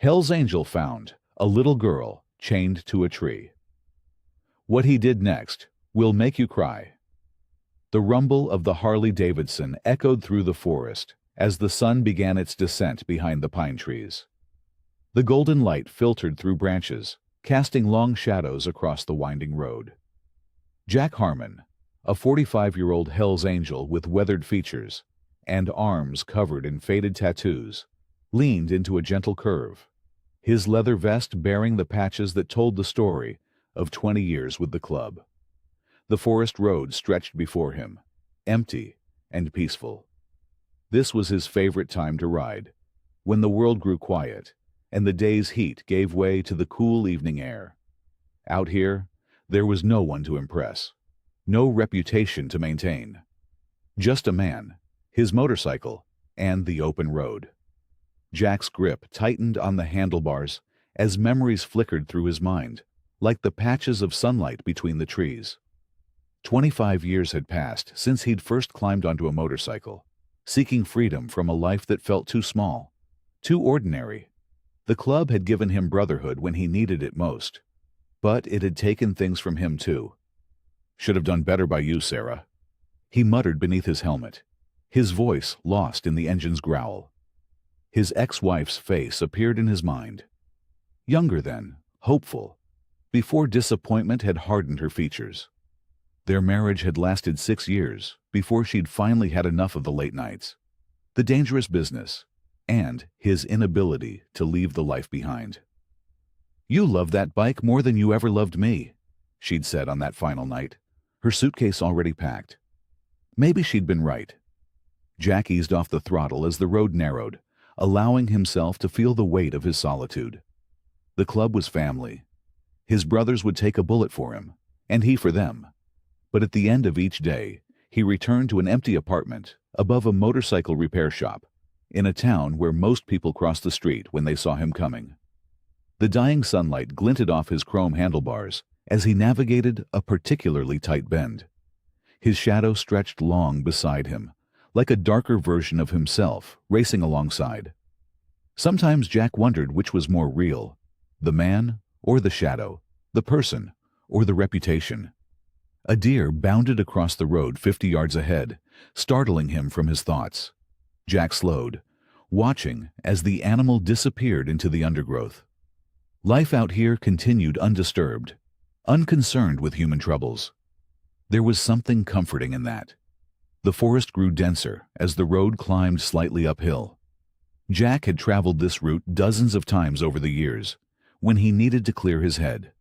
Hell's Angel found a little girl chained to a tree. What he did next will make you cry. The rumble of the Harley-Davidson echoed through the forest as the sun began its descent behind the pine trees. The golden light filtered through branches, casting long shadows across the winding road. Jack Harmon, a 45-year-old Hell's Angel with weathered features and arms covered in faded tattoos, leaned into a gentle curve, his leather vest bearing the patches that told the story of 20 years with the club. The forest road stretched before him, empty and peaceful. This was his favorite time to ride, when the world grew quiet and the day's heat gave way to the cool evening air. Out here, there was no one to impress, no reputation to maintain. Just a man, his motorcycle, and the open road. Jack's grip tightened on the handlebars as memories flickered through his mind, like the patches of sunlight between the trees. 25 years had passed since he'd first climbed onto a motorcycle, seeking freedom from a life that felt too small, too ordinary. The club had given him Brotherhood when he needed it most, but it had taken things from him too. "Should have done better by you, Sarah," he muttered beneath his helmet, his voice lost in the engine's growl. His ex-wife's face appeared in his mind. Younger then, hopeful, before disappointment had hardened her features. Their marriage had lasted 6 years before she'd finally had enough of the late nights, the dangerous business, and his inability to leave the life behind. "You love that bike more than you ever loved me," she'd said on that final night, her suitcase already packed. Maybe she'd been right. Jack eased off the throttle as the road narrowed, allowing himself to feel the weight of his solitude. The club was family. His brothers would take a bullet for him, and he for them. But at the end of each day, he returned to an empty apartment above a motorcycle repair shop, in a town where most people crossed the street when they saw him coming. The dying sunlight glinted off his chrome handlebars as he navigated a particularly tight bend. His shadow stretched long beside him, like a darker version of himself racing alongside. Sometimes Jack wondered which was more real, the man or the shadow, the person or the reputation. A deer bounded across the road 50 yards ahead, startling him from his thoughts. Jack slowed, watching as the animal disappeared into the undergrowth. Life out here continued undisturbed, unconcerned with human troubles. There was something comforting in that. The forest grew denser as the road climbed slightly uphill. Jack had traveled this route dozens of times over the years, when he needed to clear his head.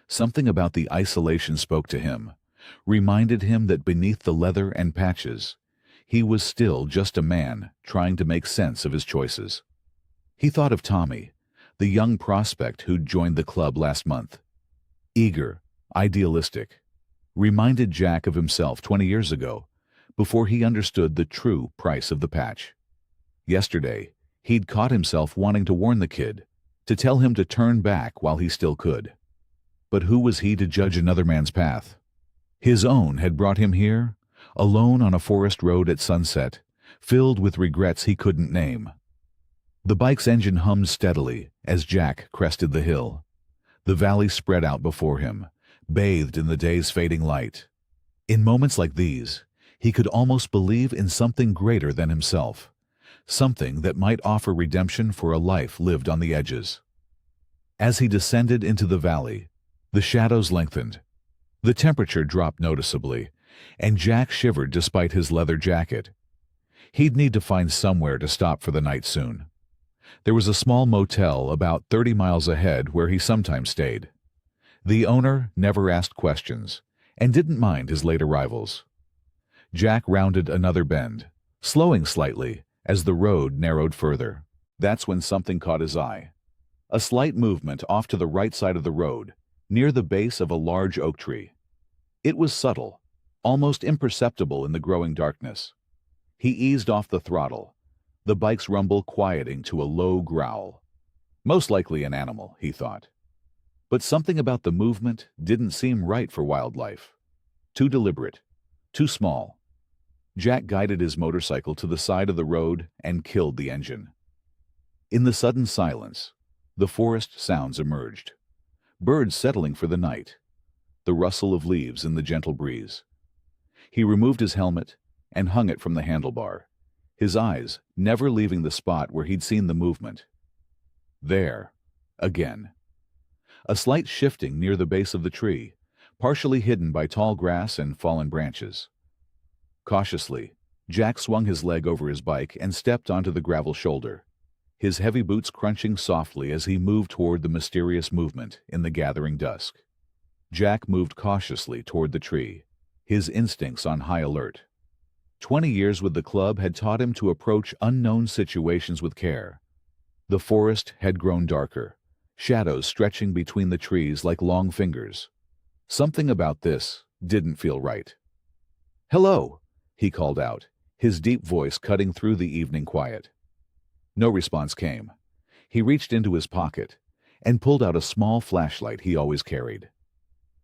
Something about the isolation spoke to him, reminded him that beneath the leather and patches, he was still just a man trying to make sense of his choices. He thought of Tommy, the young prospect who'd joined the club last month. Eager, idealistic, reminded Jack of himself 20 years ago, before he understood the true price of the patch. Yesterday, he'd caught himself wanting to warn the kid, to tell him to turn back while he still could. But who was he to judge another man's path? His own had brought him here, alone on a forest road at sunset, filled with regrets he couldn't name. The bike's engine hummed steadily as Jack crested the hill. The valley spread out before him, bathed in the day's fading light. In moments like these, he could almost believe in something greater than himself, something that might offer redemption for a life lived on the edges. As he descended into the valley, the shadows lengthened. The temperature dropped noticeably, and Jack shivered despite his leather jacket. He'd need to find somewhere to stop for the night soon. There was a small motel about 30 miles ahead where he sometimes stayed. The owner never asked questions and didn't mind his late arrivals. Jack rounded another bend, slowing slightly as the road narrowed further. That's when something caught his eye. A slight movement off to the right side of the road, near the base of a large oak tree. It was subtle, almost imperceptible in the growing darkness. He eased off the throttle, the bike's rumble quieting to a low growl. Most likely an animal, he thought. But something about the movement didn't seem right for wildlife. Too deliberate, too small. Jack guided his motorcycle to the side of the road and killed the engine. In the sudden silence, The forest sounds emerged. Birds settling for the night. The rustle of leaves in the gentle breeze. He removed his helmet and hung it from the handlebar, his eyes never leaving the spot where he'd seen the movement. There, again. A slight shifting near the base of the tree, partially hidden by tall grass and fallen branches. Cautiously, Jack swung his leg over his bike and stepped onto the gravel shoulder, his heavy boots crunching softly as he moved toward the mysterious movement in the gathering dusk. Jack moved cautiously toward the tree, his instincts on high alert. 20 years with the club had taught him to approach unknown situations with care. The forest had grown darker, shadows stretching between the trees like long fingers. Something about this didn't feel right. "Hello," he called out, his deep voice cutting through the evening quiet. No response came. He reached into his pocket and pulled out a small flashlight he always carried.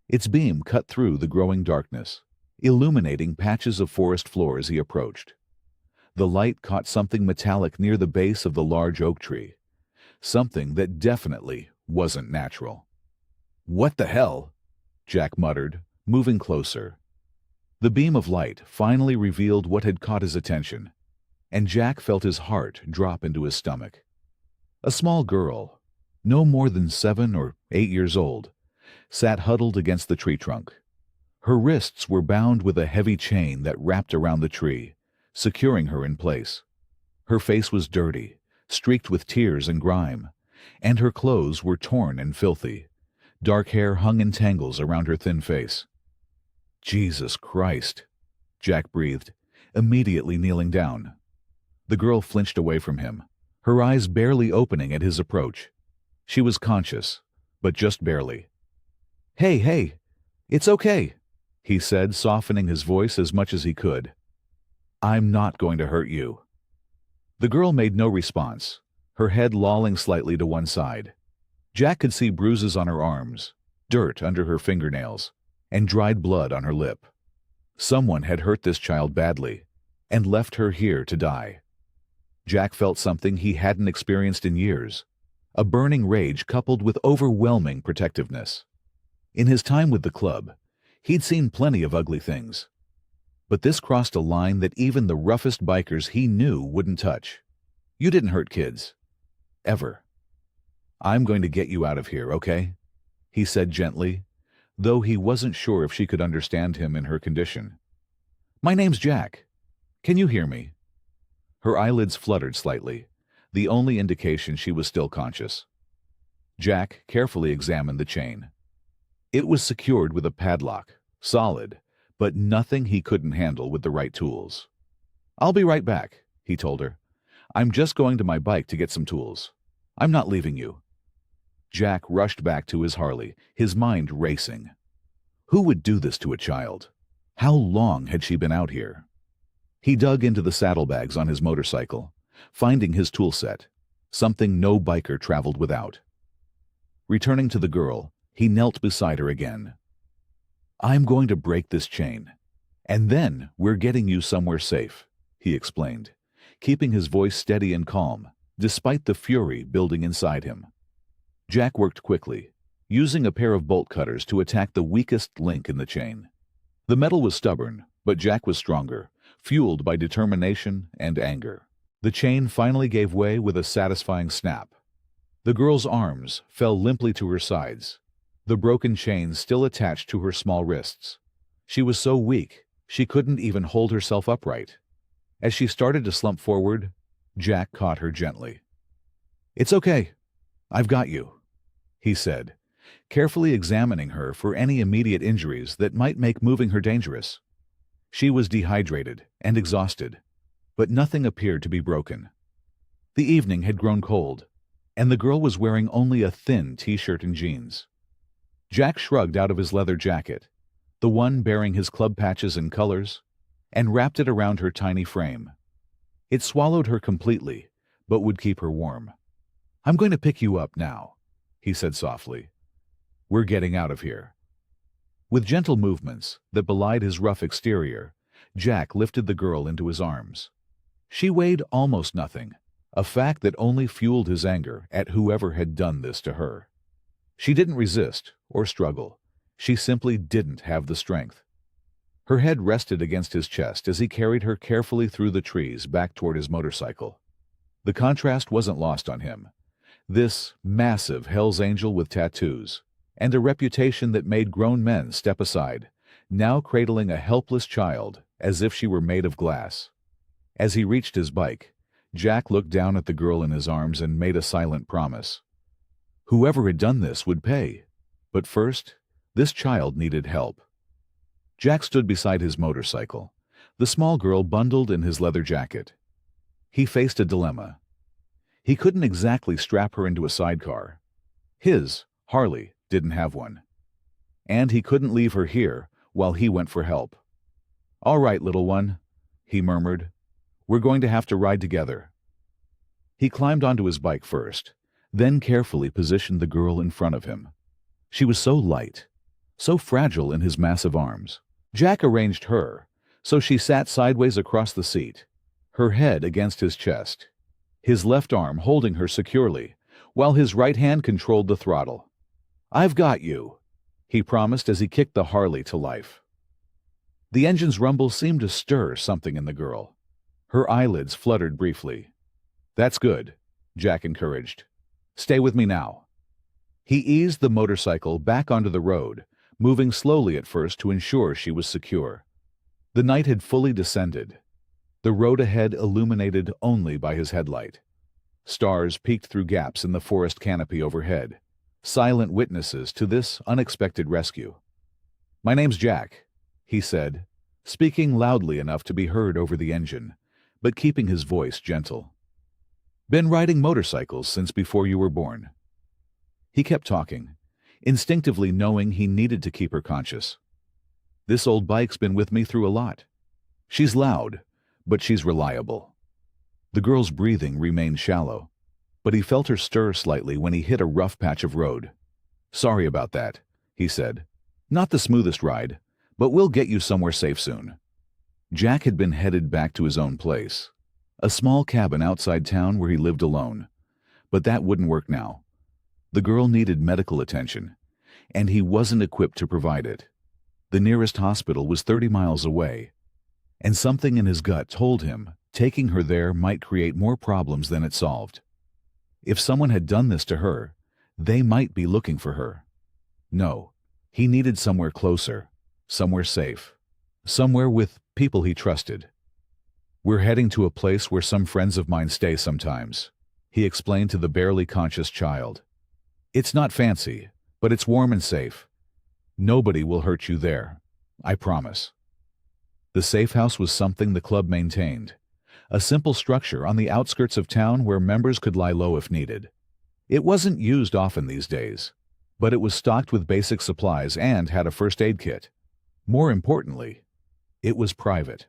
Its beam cut through the growing darkness, illuminating patches of forest floor as he approached. The light caught something metallic near the base of the large oak tree, something that definitely wasn't natural. "What the hell?" Jack muttered, moving closer. The beam of light finally revealed what had caught his attention, and Jack felt his heart drop into his stomach. A small girl, no more than 7 or 8 years old, sat huddled against the tree trunk. Her wrists were bound with a heavy chain that wrapped around the tree, securing her in place. Her face was dirty, streaked with tears and grime, and her clothes were torn and filthy. Dark hair hung in tangles around her thin face. "Jesus Christ," Jack breathed, immediately kneeling down. The girl flinched away from him, her eyes barely opening at his approach. She was conscious, but just barely. Hey, it's okay," he said, softening his voice as much as he could. "I'm not going to hurt you." The girl made no response, her head lolling slightly to one side. Jack could see bruises on her arms, dirt under her fingernails, and dried blood on her lip. Someone had hurt this child badly and left her here to die. Jack felt something he hadn't experienced in years, a burning rage coupled with overwhelming protectiveness. In his time with the club, he'd seen plenty of ugly things, but this crossed a line that even the roughest bikers he knew wouldn't touch. "You didn't hurt kids. Ever. I'm going to get you out of here, okay?" he said gently, though he wasn't sure if she could understand him in her condition. "My name's Jack. Can you hear me?" Her eyelids fluttered slightly, the only indication she was still conscious. Jack carefully examined the chain. It was secured with a padlock, solid, but nothing he couldn't handle with the right tools. "I'll be right back," he told her. "I'm just going to my bike to get some tools. I'm not leaving you." Jack rushed back to his Harley, his mind racing. Who would do this to a child? How long had she been out here? He dug into the saddlebags on his motorcycle, finding his tool set, something no biker traveled without. Returning to the girl, he knelt beside her again. "I'm going to break this chain, and then we're getting you somewhere safe," he explained, keeping his voice steady and calm, despite the fury building inside him. Jack worked quickly, using a pair of bolt cutters to attack the weakest link in the chain. The metal was stubborn, but Jack was stronger, fueled by determination and anger. The chain finally gave way with a satisfying snap. The girl's arms fell limply to her sides, the broken chain still attached to her small wrists. She was so weak, she couldn't even hold herself upright. As she started to slump forward, Jack caught her gently. "It's okay. I've got you," he said, carefully examining her for any immediate injuries that might make moving her dangerous. She was dehydrated and exhausted, but nothing appeared to be broken. The evening had grown cold, and the girl was wearing only a thin t-shirt and jeans. Jack shrugged out of his leather jacket, the one bearing his club patches and colors, and wrapped it around her tiny frame. It swallowed her completely, but would keep her warm. "I'm going to pick you up now," he said softly. "We're getting out of here." With gentle movements that belied his rough exterior, Jack lifted the girl into his arms. She weighed almost nothing, a fact that only fueled his anger at whoever had done this to her. She didn't resist or struggle. She simply didn't have the strength. Her head rested against his chest as he carried her carefully through the trees back toward his motorcycle. The contrast wasn't lost on him. This massive Hell's Angel with tattoos and a reputation that made grown men step aside, now cradling a helpless child as if she were made of glass. As he reached his bike, Jack looked down at the girl in his arms and made a silent promise. Whoever had done this would pay. But first, this child needed help. Jack stood beside his motorcycle, the small girl bundled in his leather jacket. He faced a dilemma. He couldn't exactly strap her into a sidecar. His, Harley, didn't have one. And he couldn't leave her here while he went for help. "All right, little one," he murmured. "We're going to have to ride together." He climbed onto his bike first, then carefully positioned the girl in front of him. She was so light, so fragile in his massive arms. Jack arranged her so she sat sideways across the seat, her head against his chest, his left arm holding her securely, while his right hand controlled the throttle. "I've got you," he promised as he kicked the Harley to life. The engine's rumble seemed to stir something in the girl. Her eyelids fluttered briefly. "That's good," Jack encouraged. "Stay with me now." He eased the motorcycle back onto the road, moving slowly at first to ensure she was secure. The night had fully descended, the road ahead illuminated only by his headlight. Stars peeked through gaps in the forest canopy overhead, silent witnesses to this unexpected rescue. "My name's Jack," he said, speaking loudly enough to be heard over the engine, but keeping his voice gentle. "Been riding motorcycles since before you were born." He kept talking, instinctively knowing he needed to keep her conscious. "This old bike's been with me through a lot. She's loud, but she's reliable." The girl's breathing remained shallow, but he felt her stir slightly when he hit a rough patch of road. "Sorry about that," he said. "Not the smoothest ride, but we'll get you somewhere safe soon." Jack had been headed back to his own place, a small cabin outside town where he lived alone. But that wouldn't work now. The girl needed medical attention, and he wasn't equipped to provide it. The nearest hospital was 30 miles away, and something in his gut told him taking her there might create more problems than it solved. If someone had done this to her, they might be looking for her. No, he needed somewhere closer, somewhere safe, somewhere with people he trusted. "We're heading to a place where some friends of mine stay sometimes," he explained to the barely conscious child. "It's not fancy, but it's warm and safe. Nobody will hurt you there, I promise." The safe house was something the club maintained, a simple structure on the outskirts of town where members could lie low if needed. It wasn't used often these days, but it was stocked with basic supplies and had a first aid kit. More importantly, it was private.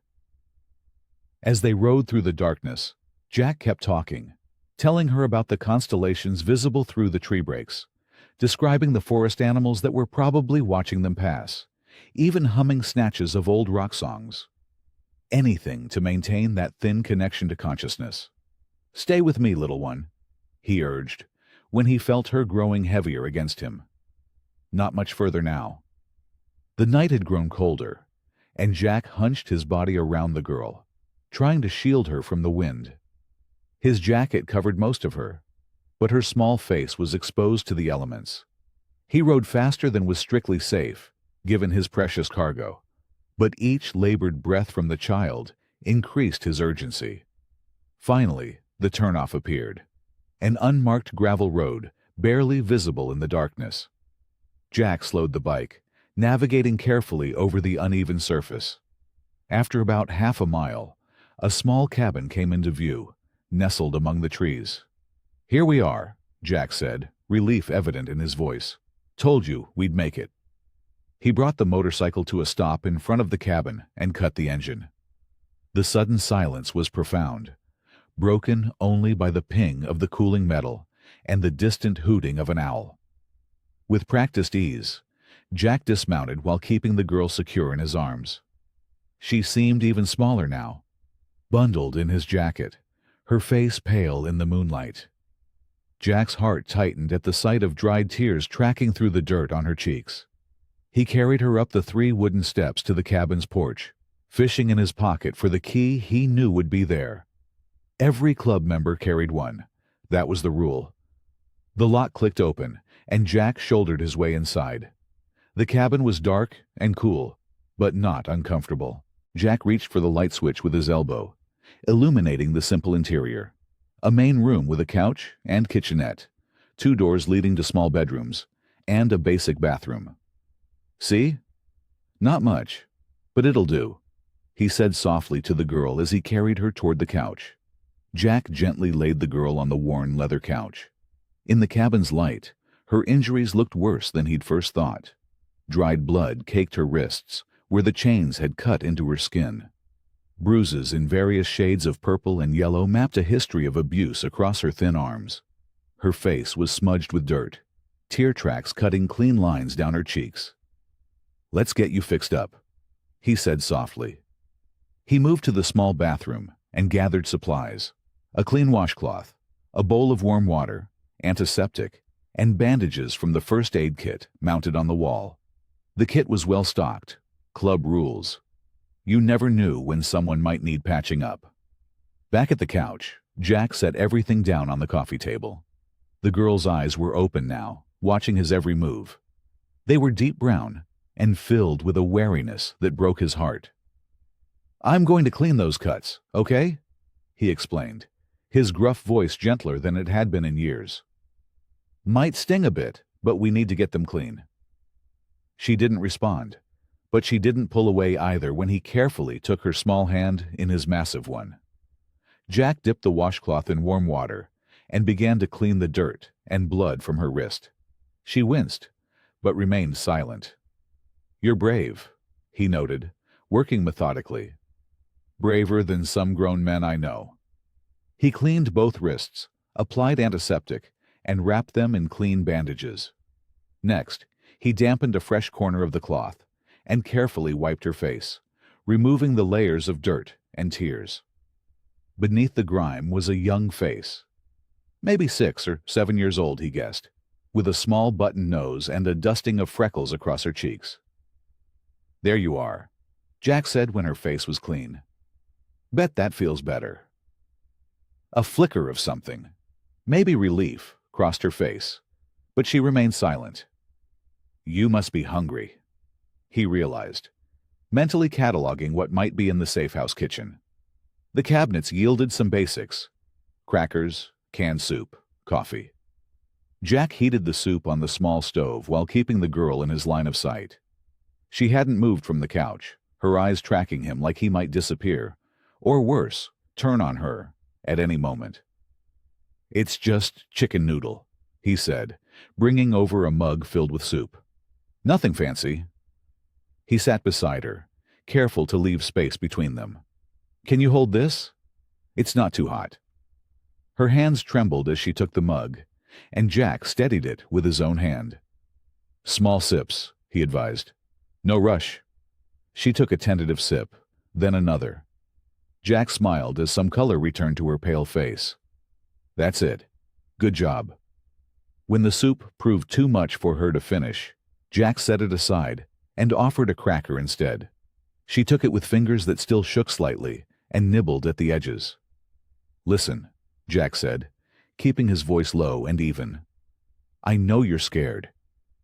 As they rode through the darkness, Jack kept talking, telling her about the constellations visible through the tree breaks, describing the forest animals that were probably watching them pass, even humming snatches of old rock songs. Anything to maintain that thin connection to consciousness. "Stay with me, little one," he urged, when he felt her growing heavier against him. Not much further now. The night had grown colder, and Jack hunched his body around the girl, trying to shield her from the wind. His jacket covered most of her, but her small face was exposed to the elements. He rode faster than was strictly safe, given his precious cargo, but each labored breath from the child increased his urgency. Finally, the turnoff appeared, an unmarked gravel road, barely visible in the darkness. Jack slowed the bike, navigating carefully over the uneven surface. After about half a mile, a small cabin came into view, nestled among the trees. "Here we are," Jack said, relief evident in his voice. "Told you we'd make it." He brought the motorcycle to a stop in front of the cabin and cut the engine. The sudden silence was profound, broken only by the ping of the cooling metal and the distant hooting of an owl. With practiced ease, Jack dismounted while keeping the girl secure in his arms. She seemed even smaller now, bundled in his jacket, her face pale in the moonlight. Jack's heart tightened at the sight of dried tears tracking through the dirt on her cheeks. He carried her up the 3 wooden steps to the cabin's porch, fishing in his pocket for the key he knew would be there. Every club member carried one. That was the rule. The lock clicked open, and Jack shouldered his way inside. The cabin was dark and cool, but not uncomfortable. Jack reached for the light switch with his elbow, illuminating the simple interior. A main room with a couch and kitchenette, 2 doors leading to small bedrooms, and a basic bathroom. "See? Not much, but it'll do," he said softly to the girl as he carried her toward the couch. Jack gently laid the girl on the worn leather couch. In the cabin's light, her injuries looked worse than he'd first thought. Dried blood caked her wrists, where the chains had cut into her skin. Bruises in various shades of purple and yellow mapped a history of abuse across her thin arms. Her face was smudged with dirt, tear tracks cutting clean lines down her cheeks. "Let's get you fixed up," he said softly. He moved to the small bathroom and gathered supplies: a clean washcloth, a bowl of warm water, antiseptic, and bandages from the first aid kit mounted on the wall. The kit was well stocked. Club rules. You never knew when someone might need patching up. Back at the couch, Jack set everything down on the coffee table. The girl's eyes were open now, watching his every move. They were deep brown and filled with a wariness that broke his heart. "I'm going to clean those cuts, okay?" he explained, his gruff voice gentler than it had been in years. "Might sting a bit, but we need to get them clean." She didn't respond, but she didn't pull away either when he carefully took her small hand in his massive one. Jack dipped the washcloth in warm water and began to clean the dirt and blood from her wrist. She winced, but remained silent. "You're brave," he noted, working methodically. "Braver than some grown men I know." He cleaned both wrists, applied antiseptic, and wrapped them in clean bandages. Next, he dampened a fresh corner of the cloth and carefully wiped her face, removing the layers of dirt and tears. Beneath the grime was a young face. Maybe 6 or 7 years old, he guessed, with a small button nose and a dusting of freckles across her cheeks. "There you are," Jack said when her face was clean. "Bet that feels better." A flicker of something, maybe relief, crossed her face, but she remained silent. "You must be hungry," he realized, mentally cataloging what might be in the safe-house kitchen. The cabinets yielded some basics: crackers, canned soup, coffee. Jack heated the soup on the small stove while keeping the girl in his line of sight. She hadn't moved from the couch, her eyes tracking him like he might disappear, or worse, turn on her, at any moment. "It's just chicken noodle," he said, bringing over a mug filled with soup. "Nothing fancy." He sat beside her, careful to leave space between them. "Can you hold this? It's not too hot." Her hands trembled as she took the mug, and Jack steadied it with his own hand. "Small sips," he advised. "No rush." She took a tentative sip, then another. Jack smiled as some color returned to her pale face. "That's it. Good job." When the soup proved too much for her to finish, Jack set it aside and offered a cracker instead. She took it with fingers that still shook slightly and nibbled at the edges. "Listen," Jack said, keeping his voice low and even. "I know you're scared.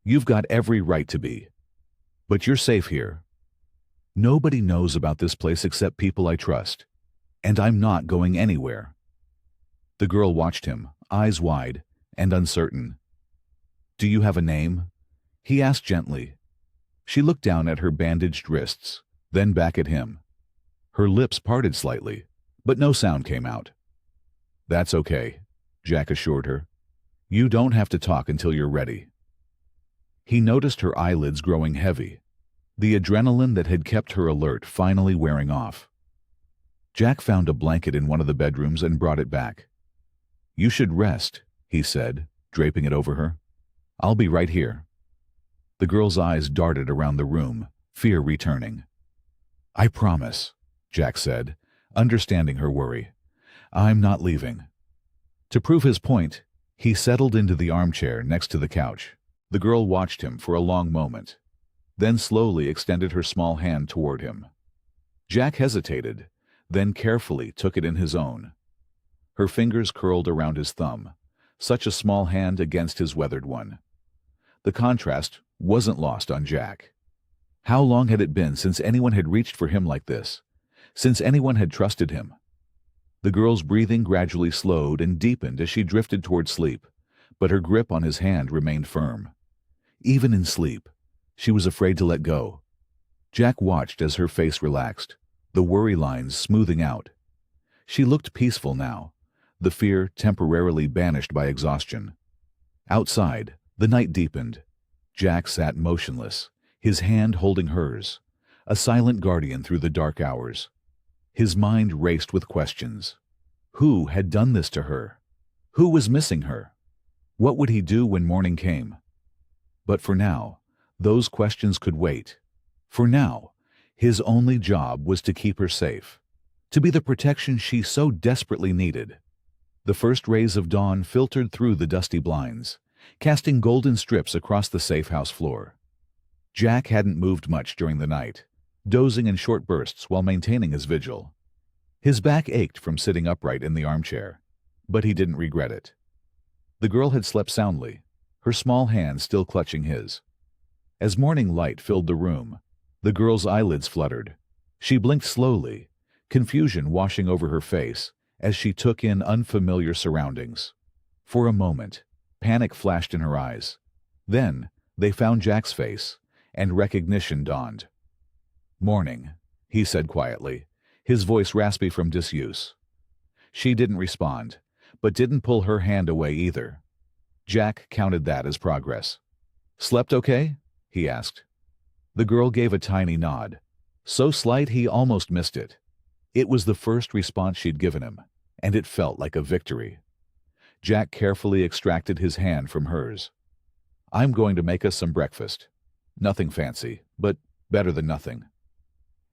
You've got every right to be. But you're safe here. Nobody knows about this place except people I trust, and I'm not going anywhere." The girl watched him, eyes wide and uncertain. "Do you have a name?" he asked gently. She looked down at her bandaged wrists, then back at him. Her lips parted slightly, but no sound came out. "That's okay," Jack assured her. "You don't have to talk until you're ready." He noticed her eyelids growing heavy, the adrenaline that had kept her alert finally wearing off. Jack found a blanket in one of the bedrooms and brought it back. "You should rest," he said, draping it over her. "I'll be right here." The girl's eyes darted around the room, fear returning. "I promise," Jack said, understanding her worry. I'm not leaving. To prove his point, he settled into the armchair next to the couch. The girl watched him for a long moment, then slowly extended her small hand toward him. Jack hesitated, then carefully took it in his own. Her fingers curled around his thumb, such a small hand against his weathered one. The contrast wasn't lost on Jack. How long had it been since anyone had reached for him like this? Since anyone had trusted him? The girl's breathing gradually slowed and deepened as she drifted toward sleep, but her grip on his hand remained firm. Even in sleep, she was afraid to let go. Jack watched as her face relaxed, the worry lines smoothing out. She looked peaceful now, the fear temporarily banished by exhaustion. Outside, the night deepened. Jack sat motionless, his hand holding hers, a silent guardian through the dark hours. His mind raced with questions. Who had done this to her? Who was missing her? What would he do when morning came? But for now, those questions could wait. For now, his only job was to keep her safe, to be the protection she so desperately needed. The first rays of dawn filtered through the dusty blinds, casting golden strips across the safe house floor. Jack hadn't moved much during the night, dozing in short bursts while maintaining his vigil. His back ached from sitting upright in the armchair, but he didn't regret it. The girl had slept soundly, her small hand still clutching his. As morning light filled the room, the girl's eyelids fluttered. She blinked slowly, confusion washing over her face as she took in unfamiliar surroundings. For a moment, panic flashed in her eyes. Then, they found Jack's face, and recognition dawned. "Morning," he said quietly, his voice raspy from disuse. She didn't respond, but didn't pull her hand away either. Jack counted that as progress. "Slept okay?" he asked. The girl gave a tiny nod, so slight he almost missed it. It was the first response she'd given him, and it felt like a victory. Jack carefully extracted his hand from hers. "I'm going to make us some breakfast. Nothing fancy, but better than nothing."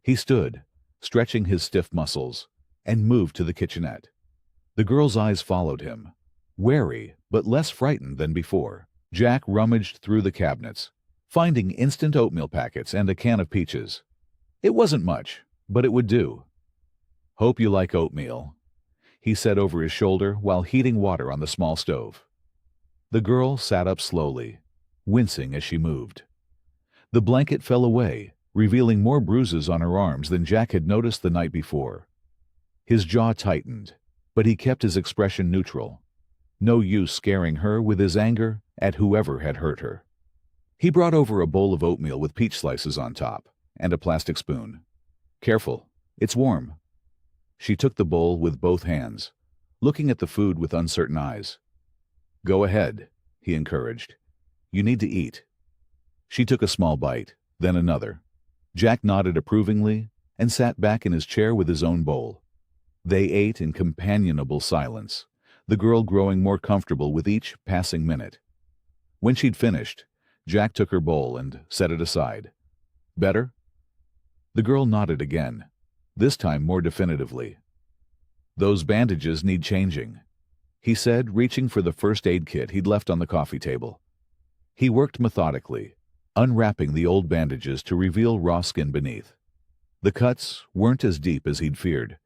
He stood, stretching his stiff muscles, and moved to the kitchenette. The girl's eyes followed him, wary but less frightened than before. Jack rummaged through the cabinets, finding instant oatmeal packets and a can of peaches. It wasn't much, but it would do. "Hope you like oatmeal," he said over his shoulder while heating water on the small stove. The girl sat up slowly, wincing as she moved. The blanket fell away, revealing more bruises on her arms than Jack had noticed the night before. His jaw tightened, but he kept his expression neutral. No use scaring her with his anger at whoever had hurt her. He brought over a bowl of oatmeal with peach slices on top, and a plastic spoon. "Careful, it's warm." She took the bowl with both hands, looking at the food with uncertain eyes. "Go ahead," he encouraged. "You need to eat." She took a small bite, then another. Jack nodded approvingly and sat back in his chair with his own bowl. They ate in companionable silence, the girl growing more comfortable with each passing minute. When she'd finished, Jack took her bowl and set it aside. "Better?" The girl nodded again, this time more definitively. "Those bandages need changing," he said, reaching for the first aid kit he'd left on the coffee table. He worked methodically, unwrapping the old bandages to reveal raw skin beneath. The cuts weren't as deep as he'd feared,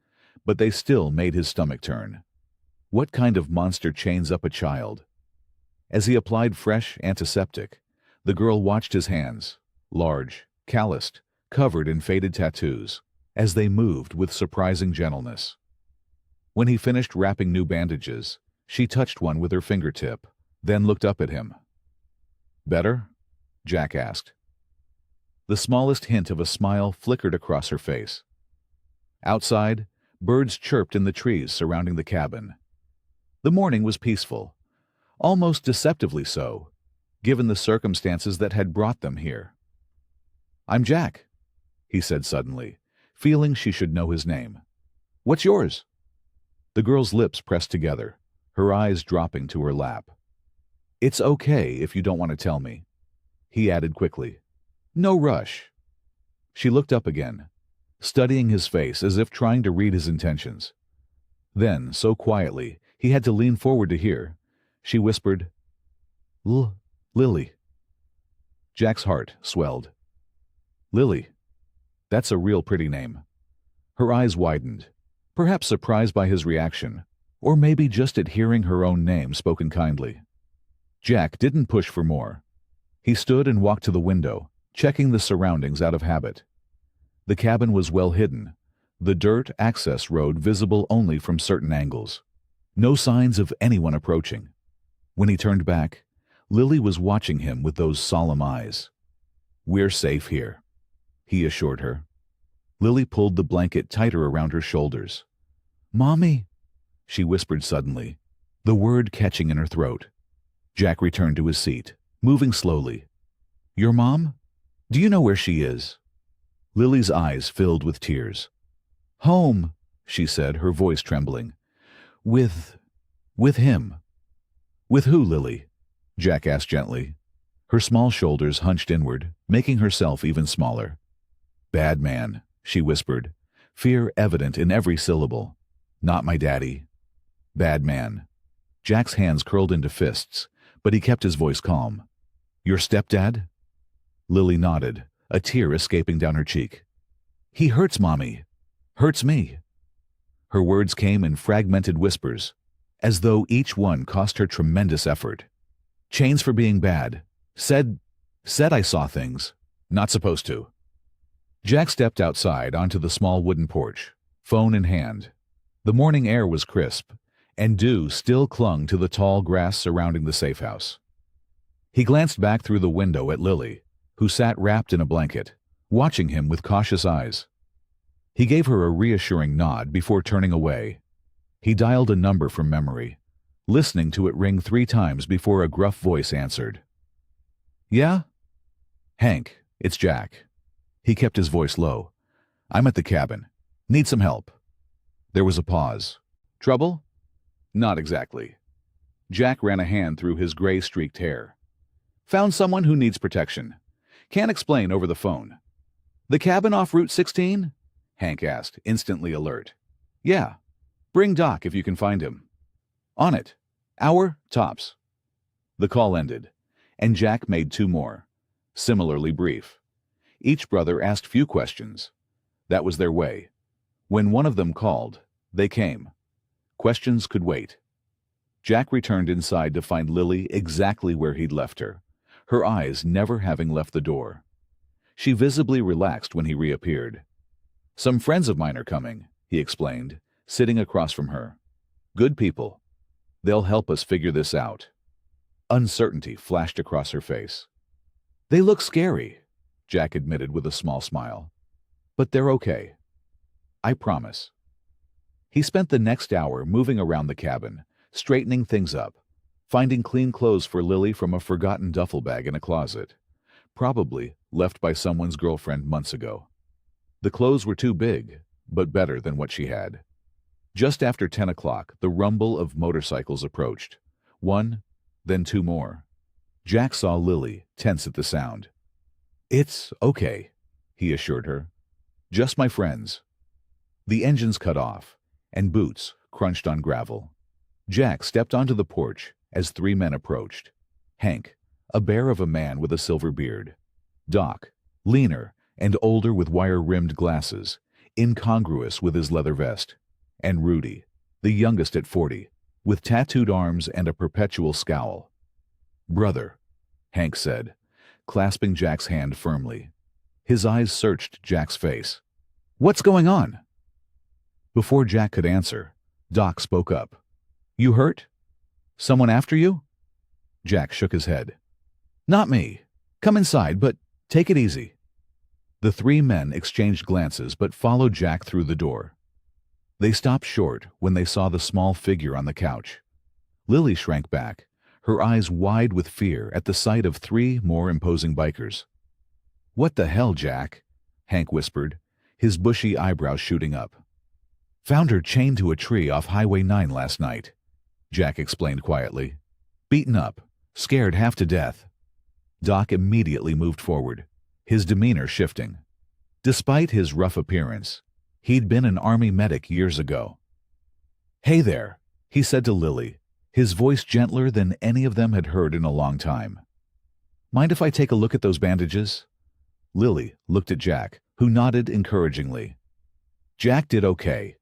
but they still made his stomach turn. What kind of monster chains up a child? As he applied fresh antiseptic, the girl watched his hands, large, calloused, covered in faded tattoos, as they moved with surprising gentleness. When he finished wrapping new bandages, she touched one with her fingertip, then looked up at him. "Better?" Jack asked. The smallest hint of a smile flickered across her face. Outside, birds chirped in the trees surrounding the cabin. The morning was peaceful, almost deceptively so, given the circumstances that had brought them here. "I'm Jack," he said suddenly, feeling she should know his name. "What's yours?" The girl's lips pressed together, her eyes dropping to her lap. "It's okay if you don't want to tell me," he added quickly. "No rush." She looked up again, studying his face as if trying to read his intentions. Then, so quietly, he had to lean forward to hear, she whispered, Lily. Jack's heart swelled. Lily. That's a real pretty name. Her eyes widened, perhaps surprised by his reaction, or maybe just at hearing her own name spoken kindly. Jack didn't push for more. He stood and walked to the window, checking the surroundings out of habit. The cabin was well hidden, the dirt access road visible only from certain angles. No signs of anyone approaching. When he turned back, Lily was watching him with those solemn eyes. "We're safe here," he assured her. Lily pulled the blanket tighter around her shoulders. "Mommy," she whispered suddenly, the word catching in her throat. Jack returned to his seat, moving slowly. "Your mom? Do you know where she is?" Lily's eyes filled with tears. "Home," she said, her voice trembling. With him." "With who, Lily?" Jack asked gently. Her small shoulders hunched inward, making herself even smaller. "Bad man," she whispered, fear evident in every syllable. "Not my daddy." "Bad man." Jack's hands curled into fists, but he kept his voice calm. "Your stepdad?" Lily nodded, a tear escaping down her cheek. "He hurts Mommy. Hurts me." Her words came in fragmented whispers, as though each one cost her tremendous effort. "Chains for being bad. Said I saw things. Not supposed to." Jack stepped outside onto the small wooden porch, phone in hand. The morning air was crisp, and dew still clung to the tall grass surrounding the safe house. He glanced back through the window at Lily, who sat wrapped in a blanket, watching him with cautious eyes. He gave her a reassuring nod before turning away. He dialed a number from memory, listening to it ring 3 times before a gruff voice answered. "Yeah?" "Hank, it's Jack." He kept his voice low. "I'm at the cabin. Need some help." There was a pause. "Trouble?" "Not exactly." Jack ran a hand through his gray-streaked hair. "Found someone who needs protection. Can't explain over the phone." "The cabin off Route 16? Hank asked, instantly alert. "Yeah. Bring Doc if you can find him." "On it. Hour, tops." The call ended, and Jack made 2 more, similarly brief. Each brother asked few questions. That was their way. When one of them called, they came. Questions could wait. Jack returned inside to find Lily exactly where he'd left her, her eyes never having left the door. She visibly relaxed when he reappeared. "Some friends of mine are coming," he explained, sitting across from her. "Good people. They'll help us figure this out." Uncertainty flashed across her face. "They look scary," Jack admitted with a small smile. "But they're okay. I promise." He spent the next hour moving around the cabin, straightening things up, finding clean clothes for Lily from a forgotten duffel bag in a closet, probably left by someone's girlfriend months ago. The clothes were too big, but better than what she had. Just after 10 o'clock, the rumble of motorcycles approached. 1, then 2 more. Jack saw Lily, tense at the sound. "It's okay," he assured her. "Just my friends." The engines cut off, and boots crunched on gravel. Jack stepped onto the porch as 3 men approached. Hank, a bear of a man with a silver beard. Doc, leaner and older with wire-rimmed glasses, incongruous with his leather vest. And Rudy, the youngest at 40, with tattooed arms and a perpetual scowl. "Brother," Hank said, clasping Jack's hand firmly. His eyes searched Jack's face. "What's going on?" Before Jack could answer, Doc spoke up. "You hurt? Someone after you?" Jack shook his head. "Not me. Come inside, but take it easy." The 3 men exchanged glances but followed Jack through the door. They stopped short when they saw the small figure on the couch. Lily shrank back, her eyes wide with fear at the sight of 3 more imposing bikers. "What the hell, Jack?" Hank whispered, his bushy eyebrows shooting up. "Found her chained to a tree off Highway 9 last night," Jack explained quietly. "Beaten up, scared half to death." Doc immediately moved forward, his demeanor shifting. Despite his rough appearance, he'd been an Army medic years ago. "Hey there," he said to Lily, his voice gentler than any of them had heard in a long time. "Mind if I take a look at those bandages?" Lily looked at Jack, who nodded encouragingly. "Jack did okay,"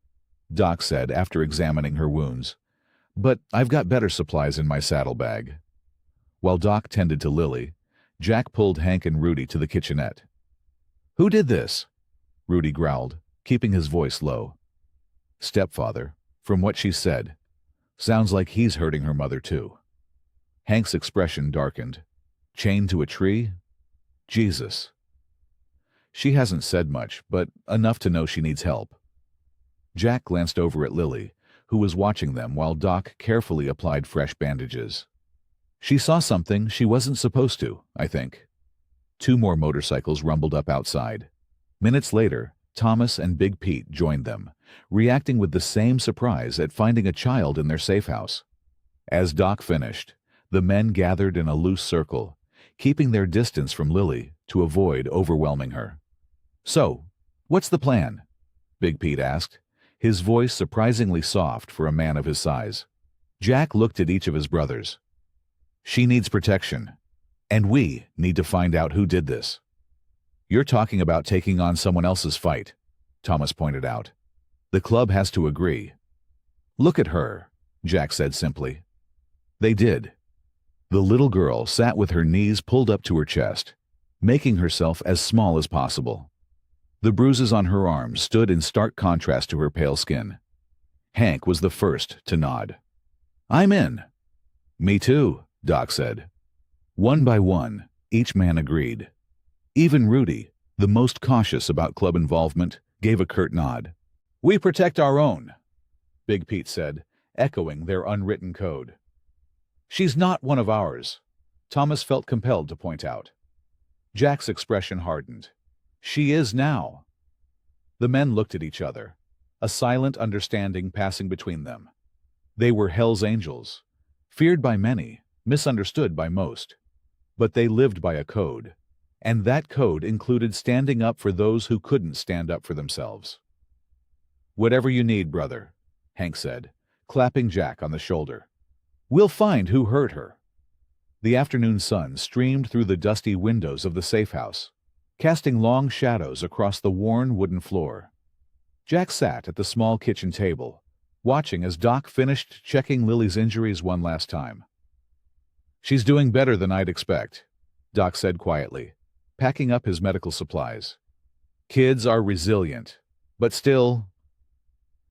Doc said after examining her wounds, "but I've got better supplies in my saddlebag." While Doc tended to Lily, Jack pulled Hank and Rudy to the kitchenette. "Who did this?" Rudy growled, keeping his voice low. "Stepfather, from what she said. Sounds like he's hurting her mother too." Hank's expression darkened. "Chained to a tree? Jesus." "She hasn't said much, but enough to know she needs help." Jack glanced over at Lily, who was watching them while Doc carefully applied fresh bandages. "She saw something she wasn't supposed to, I think." 2 more motorcycles rumbled up outside. Minutes later, Thomas and Big Pete joined them, reacting with the same surprise at finding a child in their safe house. As Doc finished, the men gathered in a loose circle, keeping their distance from Lily to avoid overwhelming her. "So, what's the plan?" Big Pete asked, his voice surprisingly soft for a man of his size. Jack looked at each of his brothers. "She needs protection, and we need to find out who did this." "You're talking about taking on someone else's fight," Thomas pointed out. "The club has to agree." "Look at her," Jack said simply. They did. The little girl sat with her knees pulled up to her chest, making herself as small as possible. The bruises on her arms stood in stark contrast to her pale skin. Hank was the first to nod. "I'm in." "Me too," Doc said. One by one, each man agreed. Even Rudy, the most cautious about club involvement, gave a curt nod. "We protect our own," Big Pete said, echoing their unwritten code. "She's not one of ours," Thomas felt compelled to point out. Jack's expression hardened. "She is now." The men looked at each other, a silent understanding passing between them. They were Hell's Angels, feared by many, misunderstood by most. But they lived by a code, and that code included standing up for those who couldn't stand up for themselves. "Whatever you need, brother," Hank said, clapping Jack on the shoulder. "We'll find who hurt her." The afternoon sun streamed through the dusty windows of the safe house, casting long shadows across the worn wooden floor. Jack sat at the small kitchen table, watching as Doc finished checking Lily's injuries one last time. "She's doing better than I'd expect," Doc said quietly, packing up his medical supplies. "Kids are resilient, but still—"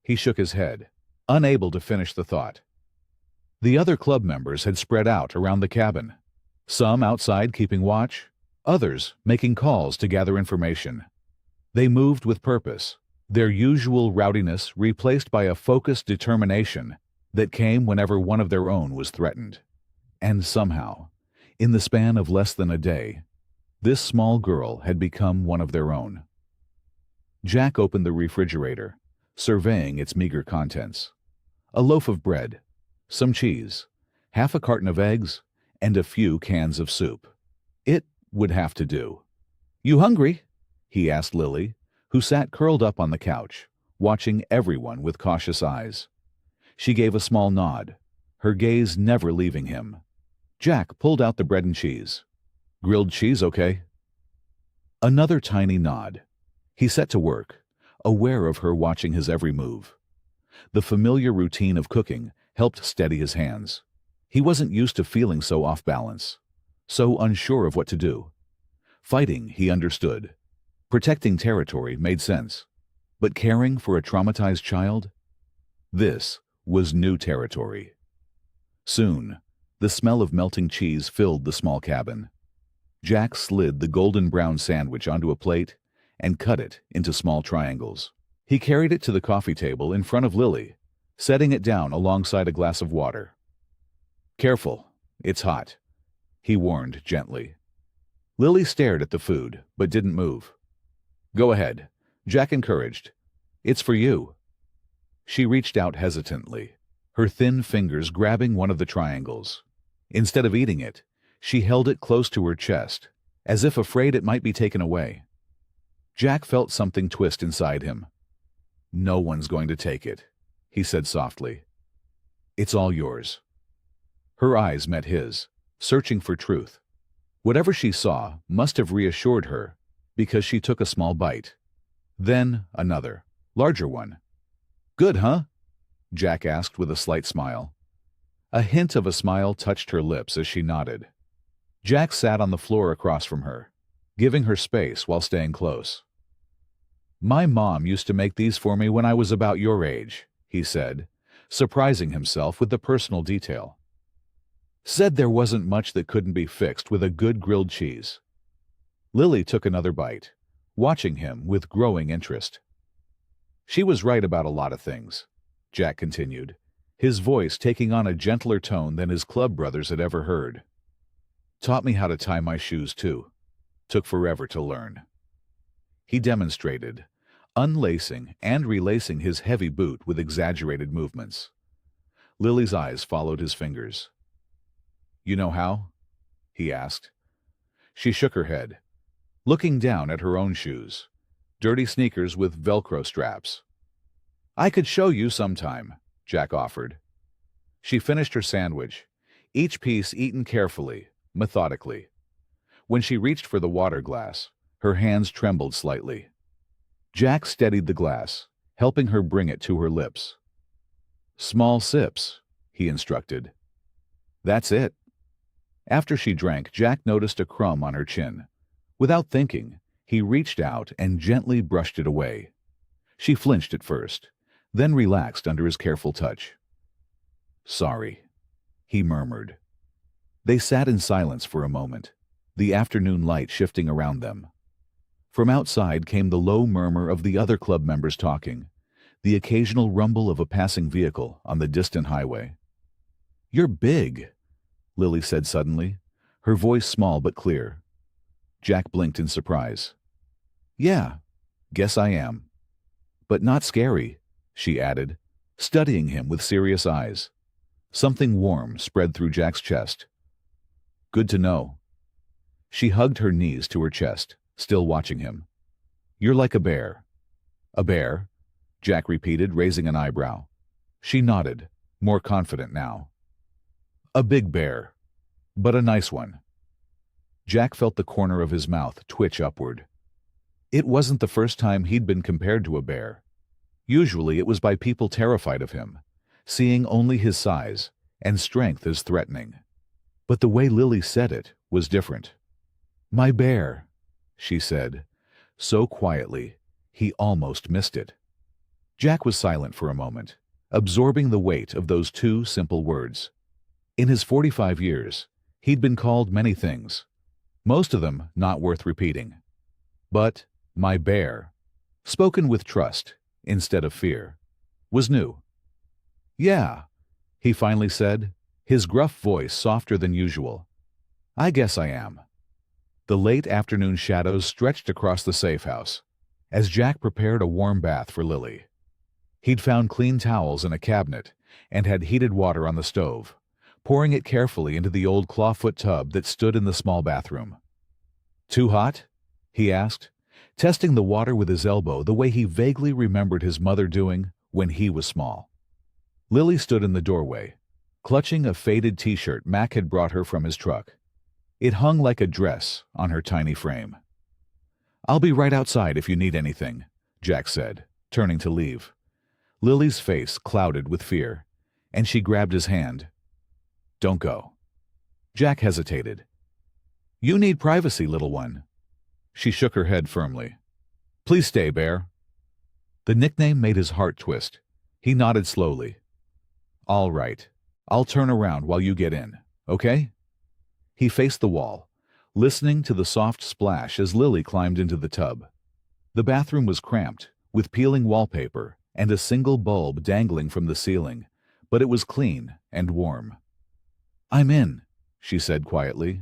He shook his head, unable to finish the thought. The other club members had spread out around the cabin, some outside keeping watch, others making calls to gather information. They moved with purpose, their usual rowdiness replaced by a focused determination that came whenever one of their own was threatened. And somehow, in the span of less than a day, this small girl had become one of their own. Jack opened the refrigerator, surveying its meager contents. A loaf of bread, some cheese, half a carton of eggs, and a few cans of soup. It would have to do. "You hungry?" he asked Lily, who sat curled up on the couch, watching everyone with cautious eyes. She gave a small nod, her gaze never leaving him. Jack pulled out the bread and cheese. "Grilled cheese, okay?" Another tiny nod. He set to work, aware of her watching his every move. The familiar routine of cooking helped steady his hands. He wasn't used to feeling so off balance, so unsure of what to do. Fighting, he understood. Protecting territory made sense. But caring for a traumatized child? This was new territory. Soon, the smell of melting cheese filled the small cabin. Jack slid the golden brown sandwich onto a plate and cut it into small triangles. He carried it to the coffee table in front of Lily, setting it down alongside a glass of water. "Careful, it's hot," he warned gently. Lily stared at the food, but didn't move. "Go ahead," Jack encouraged. "It's for you." She reached out hesitantly, her thin fingers grabbing one of the triangles. Instead of eating it, she held it close to her chest, as if afraid it might be taken away. Jack felt something twist inside him. No one's going to take it, he said softly. It's all yours. Her eyes met his, searching for truth. Whatever she saw must have reassured her, because she took a small bite. Then another, larger one. Good, huh? Jack asked with a slight smile. A hint of a smile touched her lips as she nodded. Jack sat on the floor across from her, giving her space while staying close. My mom used to make these for me when I was about your age, he said, surprising himself with the personal detail. Said there wasn't much that couldn't be fixed with a good grilled cheese. Lily took another bite, watching him with growing interest. She was right about a lot of things, Jack continued, his voice taking on a gentler tone than his club brothers had ever heard. Taught me how to tie my shoes, too. Took forever to learn. He demonstrated, unlacing and relacing his heavy boot with exaggerated movements. Lily's eyes followed his fingers. You know how? He asked. She shook her head, looking down at her own shoes, dirty sneakers with Velcro straps. I could show you sometime, Jack offered. She finished her sandwich, each piece eaten carefully, methodically. When she reached for the water glass, her hands trembled slightly. Jack steadied the glass, helping her bring it to her lips. Small sips, he instructed. That's it. After she drank, Jack noticed a crumb on her chin. Without thinking, he reached out and gently brushed it away. She flinched at first, then relaxed under his careful touch. Sorry, he murmured. They sat in silence for a moment, the afternoon light shifting around them. From outside came the low murmur of the other club members talking, the occasional rumble of a passing vehicle on the distant highway. You're big, Lily said suddenly, her voice small but clear. Jack blinked in surprise. Yeah, guess I am. But not scary, she added, studying him with serious eyes. Something warm spread through Jack's chest. Good to know. She hugged her knees to her chest, still watching him. You're like a bear. A bear? Jack repeated, raising an eyebrow. She nodded, more confident now. A big bear, but a nice one. Jack felt the corner of his mouth twitch upward. It wasn't the first time he'd been compared to a bear. Usually it was by people terrified of him, seeing only his size and strength as threatening. But the way Lily said it was different. My bear, she said, so quietly he almost missed it. Jack was silent for a moment, absorbing the weight of those two simple words. In his 45 years, he'd been called many things, most of them not worth repeating. But my bear, spoken with trust instead of fear, was new. Yeah, he finally said, his gruff voice softer than usual. I guess I am. The late afternoon shadows stretched across the safe house as Jack prepared a warm bath for Lily. He'd found clean towels in a cabinet and had heated water on the stove, pouring it carefully into the old clawfoot tub that stood in the small bathroom. Too hot? He asked, testing the water with his elbow the way he vaguely remembered his mother doing when he was small. Lily stood in the doorway, clutching a faded t-shirt Mac had brought her from his truck. It hung like a dress on her tiny frame. I'll be right outside if you need anything, Jack said, turning to leave. Lily's face clouded with fear, and she grabbed his hand. Don't go. Jack hesitated. You need privacy, little one. She shook her head firmly. Please stay, Bear. The nickname made his heart twist. He nodded slowly. All right. I'll turn around while you get in, okay? He faced the wall, listening to the soft splash as Lily climbed into the tub. The bathroom was cramped, with peeling wallpaper and a single bulb dangling from the ceiling, but it was clean and warm. I'm in, she said quietly.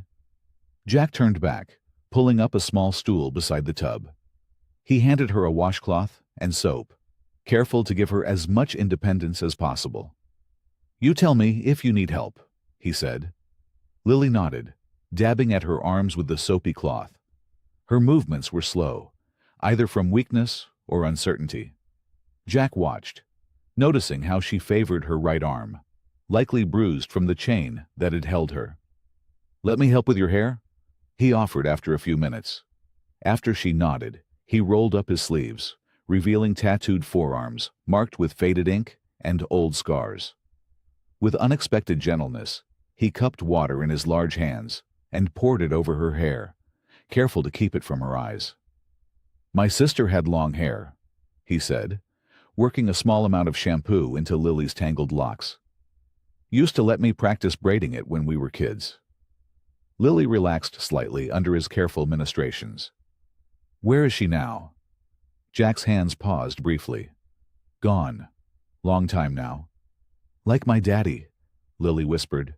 Jack turned back, pulling up a small stool beside the tub. He handed her a washcloth and soap, careful to give her as much independence as possible. You tell me if you need help, he said. Lily nodded, dabbing at her arms with the soapy cloth. Her movements were slow, either from weakness or uncertainty. Jack watched, noticing how she favored her right arm, likely bruised from the chain that had held her. "Let me help with your hair?" he offered after a few minutes. After she nodded, he rolled up his sleeves, revealing tattooed forearms marked with faded ink and old scars. With unexpected gentleness, he cupped water in his large hands and poured it over her hair, careful to keep it from her eyes. "My sister had long hair," he said, working a small amount of shampoo into Lily's tangled locks. "Used to let me practice braiding it when we were kids." Lily relaxed slightly under his careful ministrations. "Where is she now?" Jack's hands paused briefly. "Gone. Long time now." "Like my daddy," Lily whispered.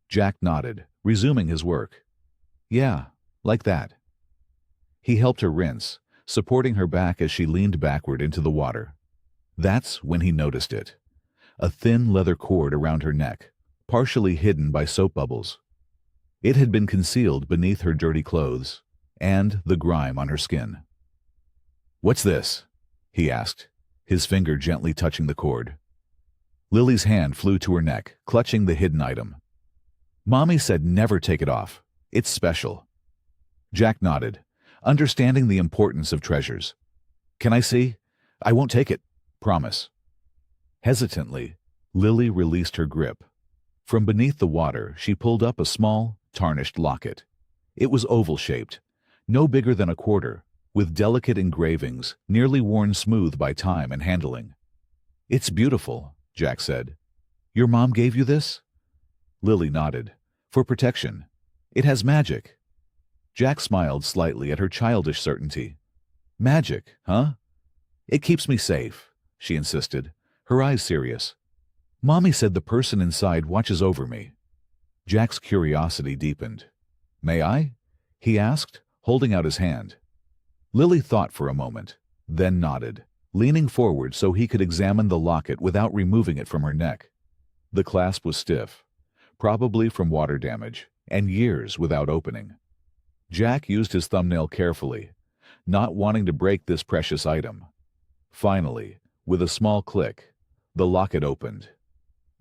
Jack nodded, resuming his work. "Yeah, like that." He helped her rinse, supporting her back as she leaned backward into the water. That's when he noticed it. A thin leather cord around her neck, partially hidden by soap bubbles. It had been concealed beneath her dirty clothes and the grime on her skin. "What's this?" he asked, his finger gently touching the cord. Lily's hand flew to her neck, clutching the hidden item. "Mommy said never take it off. It's special." Jack nodded, understanding the importance of treasures. "Can I see? I won't take it. Promise." Hesitantly, Lily released her grip. From beneath the water, she pulled up a small, tarnished locket. It was oval-shaped, no bigger than a quarter, with delicate engravings nearly worn smooth by time and handling. "It's beautiful," Jack said. "Your mom gave you this?" Lily nodded. "For protection. It has magic." Jack smiled slightly at her childish certainty. "Magic, huh?" "It keeps me safe," she insisted, her eyes serious. "Mommy said the person inside watches over me." Jack's curiosity deepened. "May I?" he asked, holding out his hand. Lily thought for a moment, then nodded, leaning forward so he could examine the locket without removing it from her neck. The clasp was stiff, probably from water damage, and years without opening. Jack used his thumbnail carefully, not wanting to break this precious item. Finally, with a small click, the locket opened.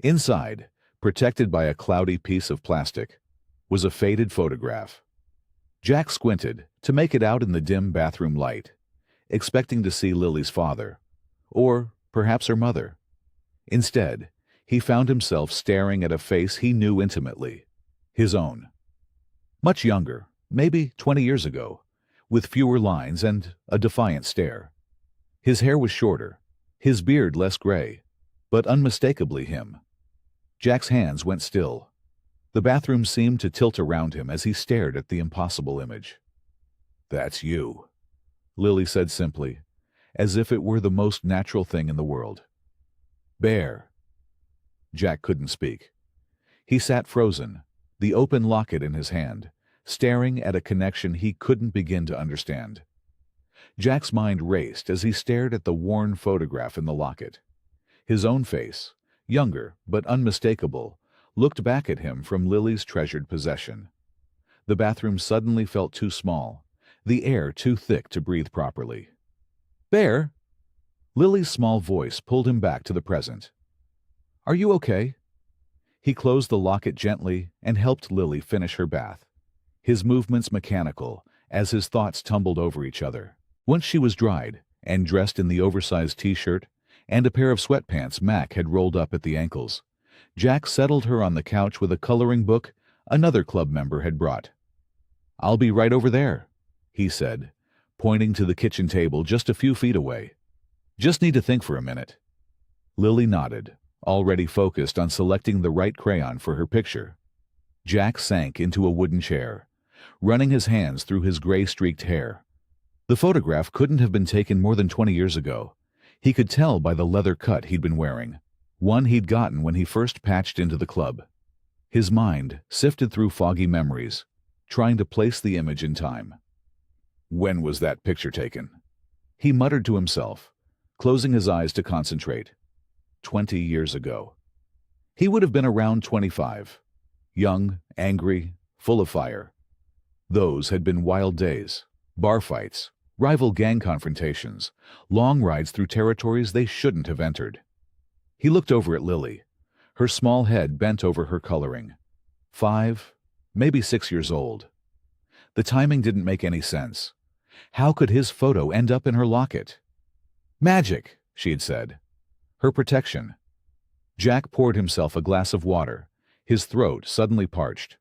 Inside, protected by a cloudy piece of plastic, was a faded photograph. Jack squinted to make it out in the dim bathroom light, expecting to see Lily's father, or perhaps her mother. Instead, he found himself staring at a face he knew intimately, his own. Much younger, maybe 20 years ago, with fewer lines and a defiant stare. His hair was shorter, his beard less gray, but unmistakably him. Jack's hands went still. The bathroom seemed to tilt around him as he stared at the impossible image. "That's you," Lily said simply, as if it were the most natural thing in the world. "Bear." Jack couldn't speak. He sat frozen, the open locket in his hand, staring at a connection he couldn't begin to understand. Jack's mind raced as he stared at the worn photograph in the locket. His own face, younger but unmistakable, looked back at him from Lily's treasured possession. The bathroom suddenly felt too small, the air too thick to breathe properly. "Bear?" Lily's small voice pulled him back to the present. "Are you okay?" He closed the locket gently and helped Lily finish her bath, his movements mechanical as his thoughts tumbled over each other. Once she was dried and dressed in the oversized t-shirt and a pair of sweatpants Mac had rolled up at the ankles, Jack settled her on the couch with a coloring book another club member had brought. "I'll be right over there," he said, pointing to the kitchen table just a few feet away. "Just need to think for a minute." Lily nodded, already focused on selecting the right crayon for her picture. Jack sank into a wooden chair, running his hands through his gray-streaked hair. The photograph couldn't have been taken more than 20 years ago. He could tell by the leather cut he'd been wearing, one he'd gotten when he first patched into the club. His mind sifted through foggy memories, trying to place the image in time. When was that picture taken? He muttered to himself, closing his eyes to concentrate. 20 years ago. He would have been around 25. Young, angry, full of fire. Those had been wild days, bar fights, rival gang confrontations, long rides through territories they shouldn't have entered. He looked over at Lily, her small head bent over her coloring. 5, maybe 6 years old. The timing didn't make any sense. How could his photo end up in her locket? Magic, she had said. Her protection. Jack poured himself a glass of water, his throat suddenly parched.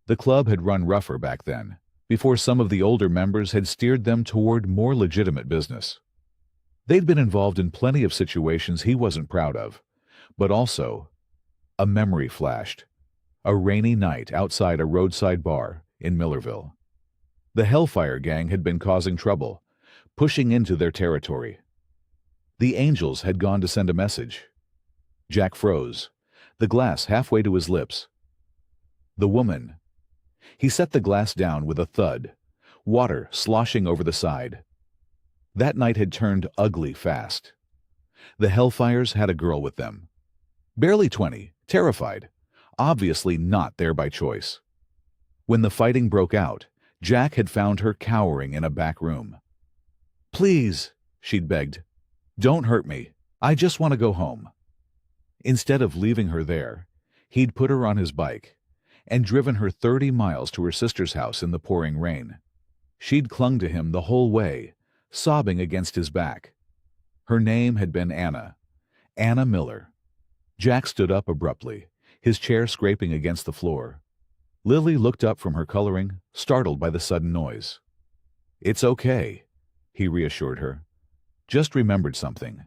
The club had run rougher back then, before some of the older members had steered them toward more legitimate business. They'd been involved in plenty of situations he wasn't proud of, but also, a memory flashed. A rainy night outside a roadside bar in Millerville. The Hellfire Gang had been causing trouble, pushing into their territory. The Angels had gone to send a message. Jack froze, the glass halfway to his lips. The woman. He set the glass down with a thud, water sloshing over the side. That night had turned ugly fast. The Hellfires had a girl with them. Barely 20, terrified, obviously not there by choice. When the fighting broke out, Jack had found her cowering in a back room. "Please," she'd begged, "don't hurt me. I just want to go home." Instead of leaving her there, he'd put her on his bike and driven her 30 miles to her sister's house in the pouring rain. She'd clung to him the whole way, sobbing against his back. Her name had been Anna Miller. Jack stood up abruptly, his chair scraping against the floor. Lily looked up from her coloring, startled by the sudden noise. "It's okay," he reassured her. "Just remembered something."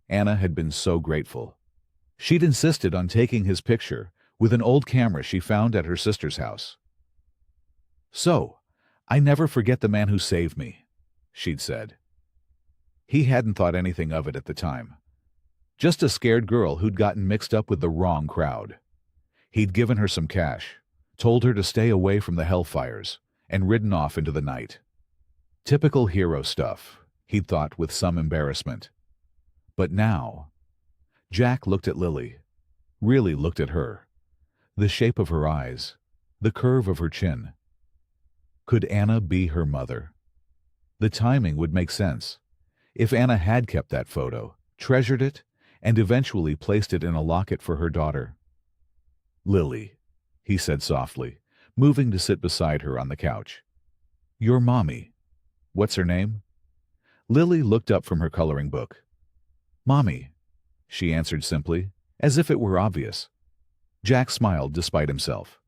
Anna had been so grateful. She'd insisted on taking his picture with an old camera she found at her sister's house. "So, I never forget the man who saved me," she'd said. He hadn't thought anything of it at the time. Just a scared girl who'd gotten mixed up with the wrong crowd. He'd given her some cash, told her to stay away from the Hellfires, and ridden off into the night. Typical hero stuff, he'd thought with some embarrassment. But now, Jack looked at Lily, really looked at her. The shape of her eyes, the curve of her chin. Could Anna be her mother? The timing would make sense. If Anna had kept that photo, treasured it, and eventually placed it in a locket for her daughter. "Lily," he said softly, moving to sit beside her on the couch. "Your mommy. What's her name?" Lily looked up from her coloring book. "Mommy," she answered simply, as if it were obvious. Jack smiled despite himself.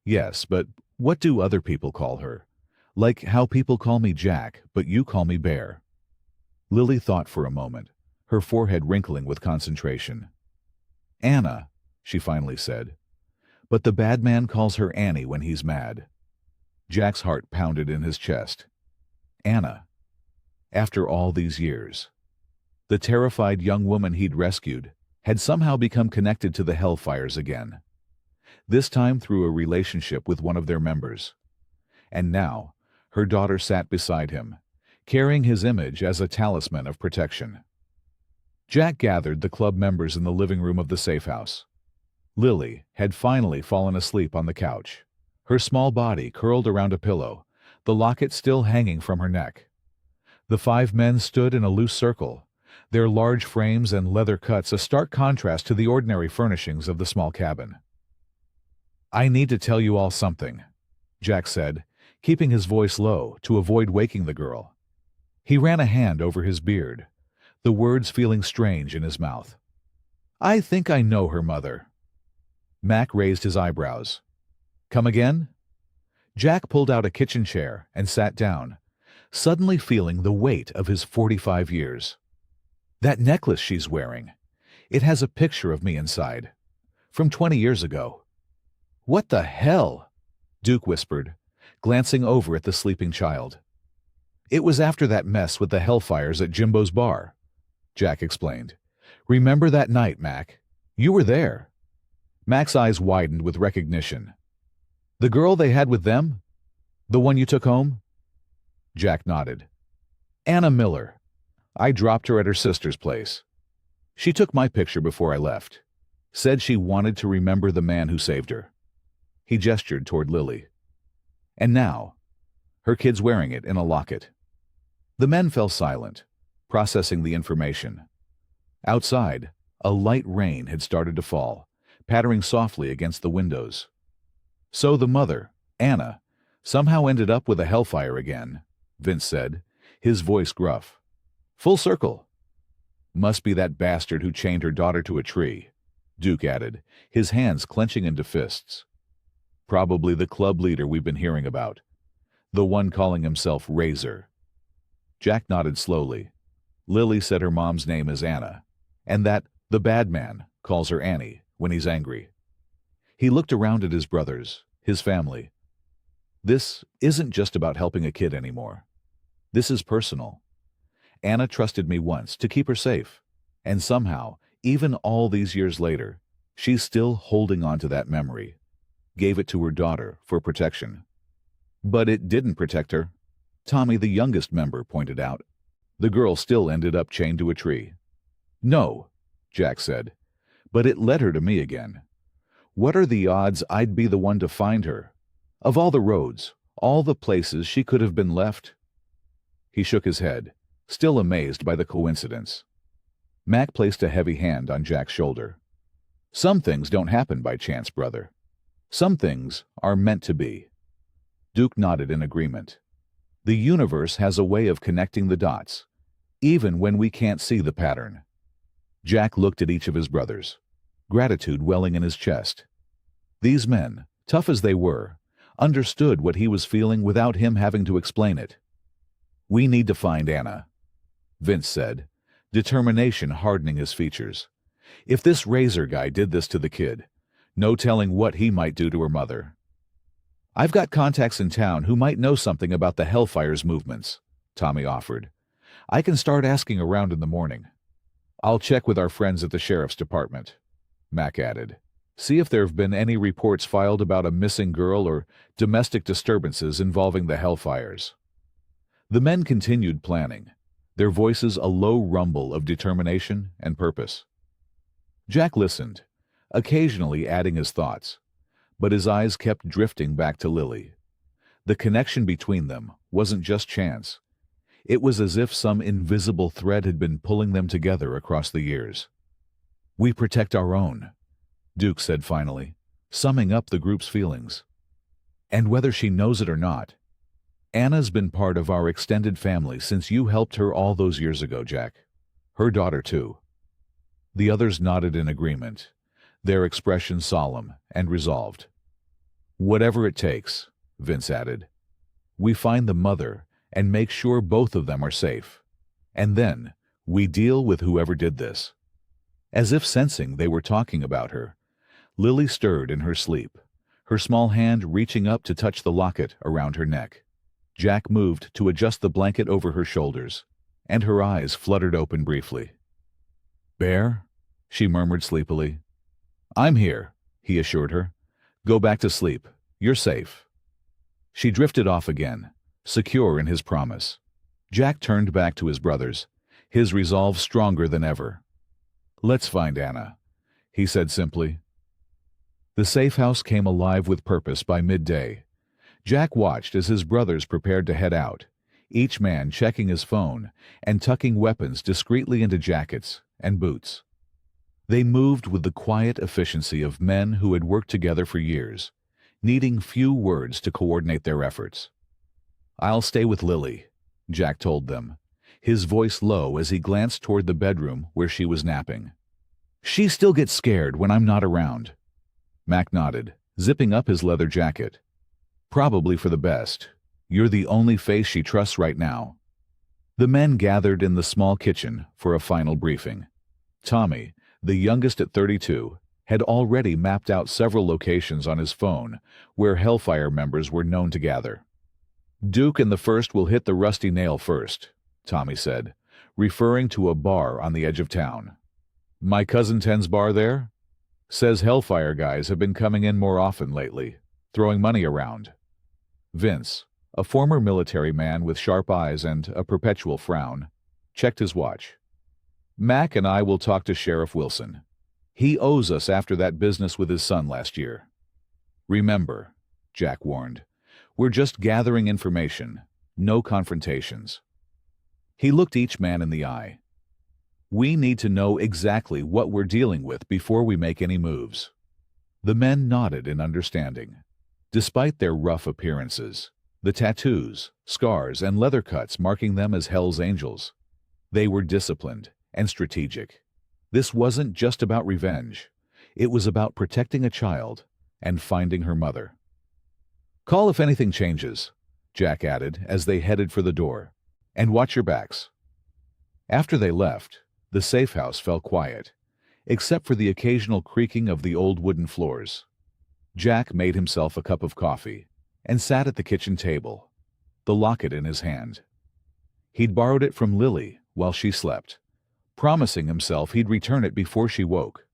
"Yes, but what do other people call her? Like how people call me Jack, but you call me Bear." Lily thought for a moment, her forehead wrinkling with concentration. "Anna," she finally said. "But the bad man calls her Annie when he's mad." Jack's heart pounded in his chest. Anna. After all these years. The terrified young woman he'd rescued had somehow become connected to the Hellfires again. This time through a relationship with one of their members. And now, her daughter sat beside him, carrying his image as a talisman of protection. Jack gathered the club members in the living room of the safe house. Lily had finally fallen asleep on the couch, her small body curled around a pillow, the locket still hanging from her neck. The 5 men stood in a loose circle, their large frames and leather cuts a stark contrast to the ordinary furnishings of the small cabin. "I need to tell you all something," Jack said, keeping his voice low to avoid waking the girl. He ran a hand over his beard, the words feeling strange in his mouth. "I think I know her mother." Mac raised his eyebrows. "Come again?" Jack pulled out a kitchen chair and sat down, suddenly feeling the weight of his 45 years. "That necklace she's wearing. It has a picture of me inside. From 20 years ago." "What the hell?" Duke whispered, glancing over at the sleeping child. "It was after that mess with the Hellfires at Jimbo's bar," Jack explained. "Remember that night, Mac? You were there." Mac's eyes widened with recognition. "The girl they had with them? The one you took home?" Jack nodded. "Anna Miller. I dropped her at her sister's place. She took my picture before I left. Said she wanted to remember the man who saved her." He gestured toward Lily. "And now, her kid's wearing it in a locket." The men fell silent, processing the information. Outside, A light rain had started to fall, pattering softly against the windows. So the mother, Anna, somehow ended up with a hellfire again, Vince said, his voice gruff. Full circle. Must be that bastard who chained her daughter to a tree, Duke added, his hands clenching into fists. Probably the club leader we've been hearing about. The one calling himself Razor. Jack nodded slowly. Lily said her mom's name is Anna, and that the bad man calls her Annie when he's angry. He looked around at his brothers, his family. This isn't just about helping a kid anymore. This is personal. Anna trusted me once to keep her safe, and somehow, even all these years later, she's still holding on to that memory. Gave it to her daughter for protection. But it didn't protect her. Tommy, the youngest member, pointed out. The girl still ended up chained to a tree. No, Jack said, but it led her to me again. What are the odds I'd be the one to find her? Of all the roads, all the places she could have been left? He shook his head, still amazed by the coincidence. Mac placed a heavy hand on Jack's shoulder. Some things don't happen by chance, brother. Some things are meant to be. Duke nodded in agreement. The universe has a way of connecting the dots, even when we can't see the pattern. Jack looked at each of his brothers, gratitude welling in his chest. These men, tough as they were, understood what he was feeling without him having to explain it. We need to find Anna, Vince said, determination hardening his features. If this Razor guy did this to the kid, no telling what he might do to her mother. I've got contacts in town who might know something about the Hellfire's movements, Tommy offered. I can start asking around in the morning. I'll check with our friends at the sheriff's department, Mac added. See if there have been any reports filed about a missing girl or domestic disturbances involving the Hellfires. The men continued planning, their voices a low rumble of determination and purpose. Jack listened, occasionally adding his thoughts, but his eyes kept drifting back to Lily. The connection between them wasn't just chance. It was as if some invisible thread had been pulling them together across the years. We protect our own, Duke said finally, summing up the group's feelings. And whether she knows it or not, Anna's been part of our extended family since you helped her all those years ago, Jack. Her daughter, too. The others nodded in agreement, their expression solemn and resolved. Whatever it takes, Vince added. We find the mother and make sure both of them are safe. And then we deal with whoever did this. As if sensing they were talking about her, Lily stirred in her sleep, her small hand reaching up to touch the locket around her neck. Jack moved to adjust the blanket over her shoulders, and her eyes fluttered open briefly. Bear? She murmured sleepily. I'm here, he assured her. Go back to sleep. You're safe. She drifted off again, secure in his promise. Jack turned back to his brothers, his resolve stronger than ever. Let's find Anna, he said simply. The safe house came alive with purpose by midday. Jack watched as his brothers prepared to head out, each man checking his phone and tucking weapons discreetly into jackets and boots. They moved with the quiet efficiency of men who had worked together for years, needing few words to coordinate their efforts. I'll stay with Lily, Jack told them, his voice low as he glanced toward the bedroom where she was napping. She still gets scared when I'm not around. Mac nodded, zipping up his leather jacket. Probably for the best. You're the only face she trusts right now. The men gathered in the small kitchen for a final briefing. Tommy, the youngest at 32, had already mapped out several locations on his phone where Hellfire members were known to gather. Duke and the first will hit the Rusty Nail first, Tommy said, referring to a bar on the edge of town. My cousin Ten's bar there? Says Hellfire guys have been coming in more often lately, throwing money around. Vince, a former military man with sharp eyes and a perpetual frown, checked his watch. Mac and I will talk to Sheriff Wilson. He owes us after that business with his son last year. Remember, Jack warned, we're just gathering information, no confrontations. He looked each man in the eye. We need to know exactly what we're dealing with before we make any moves." The men nodded in understanding. Despite their rough appearances, the tattoos, scars, and leather cuts marking them as Hell's Angels, they were disciplined and strategic. This wasn't just about revenge. It was about protecting a child and finding her mother. "Call if anything changes," Jack added as they headed for the door. "And watch your backs." After they left, the safe house fell quiet, except for the occasional creaking of the old wooden floors. Jack made himself a cup of coffee and sat at the kitchen table, the locket in his hand. He'd borrowed it from Lily while she slept, promising himself he'd return it before she woke.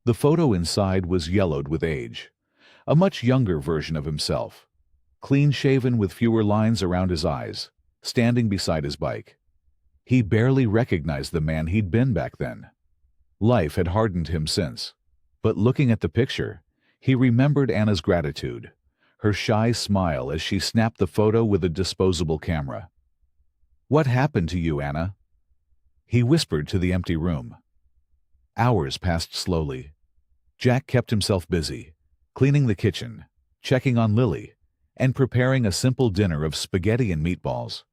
The photo inside was yellowed with age, a much younger version of himself, clean-shaven with fewer lines around his eyes, standing beside his bike. He barely recognized the man he'd been back then. Life had hardened him since, but looking at the picture, he remembered Anna's gratitude, her shy smile as she snapped the photo with a disposable camera. "What happened to you, Anna?" he whispered to the empty room. Hours passed slowly. Jack kept himself busy, cleaning the kitchen, checking on Lily, and preparing a simple dinner of spaghetti and meatballs.